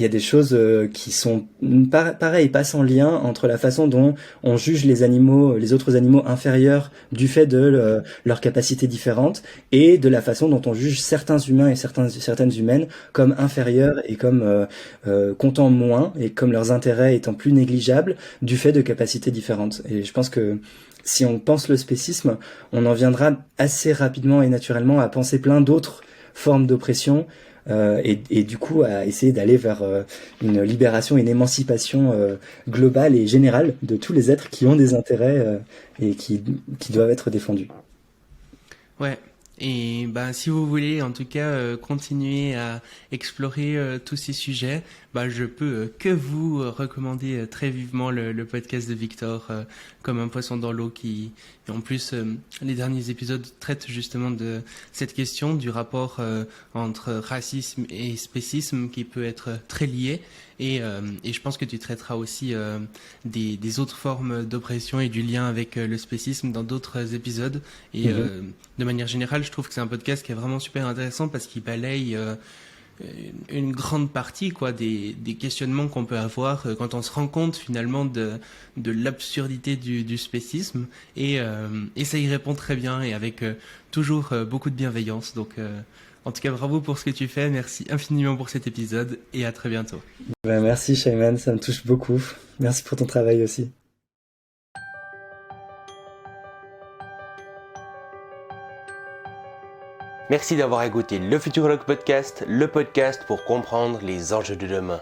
a des choses qui sont pareil, pas sans lien entre la façon dont on juge les autres animaux inférieurs du fait de leurs capacités différentes et de la façon dont on juge certains humains et certaines humaines comme inférieurs et comme comptant moins et comme leurs intérêts étant plus négligeables du fait de capacités différentes. Et je pense que si on pense le spécisme, on en viendra assez rapidement et naturellement à penser plein d'autres formes d'oppression et du coup à essayer d'aller vers une libération, une émancipation globale et générale de tous les êtres qui ont des intérêts et qui doivent être défendus. Ouais. Et bah, si vous voulez, en tout cas, continuer à explorer tous ces sujets, bah, je peux que vous recommander très vivement le podcast de Victor, Comme un poisson dans l'eau, qui, et en plus, les derniers épisodes traitent justement de cette question du rapport entre racisme et spécisme qui peut être très lié. Et je pense que tu traiteras aussi des autres formes d'oppression et du lien avec le spécisme dans d'autres épisodes. Et de manière générale, je trouve que c'est un podcast qui est vraiment super intéressant parce qu'il balaye une grande partie des questionnements qu'on peut avoir quand on se rend compte finalement de l'absurdité du spécisme. Et ça y répond très bien et avec toujours beaucoup de bienveillance. Donc en tout cas, bravo pour ce que tu fais, merci infiniment pour cet épisode et à très bientôt. Merci Shayman, ça me touche beaucoup. Merci pour ton travail aussi. Merci d'avoir écouté le Futurologue Podcast, le podcast pour comprendre les enjeux de demain.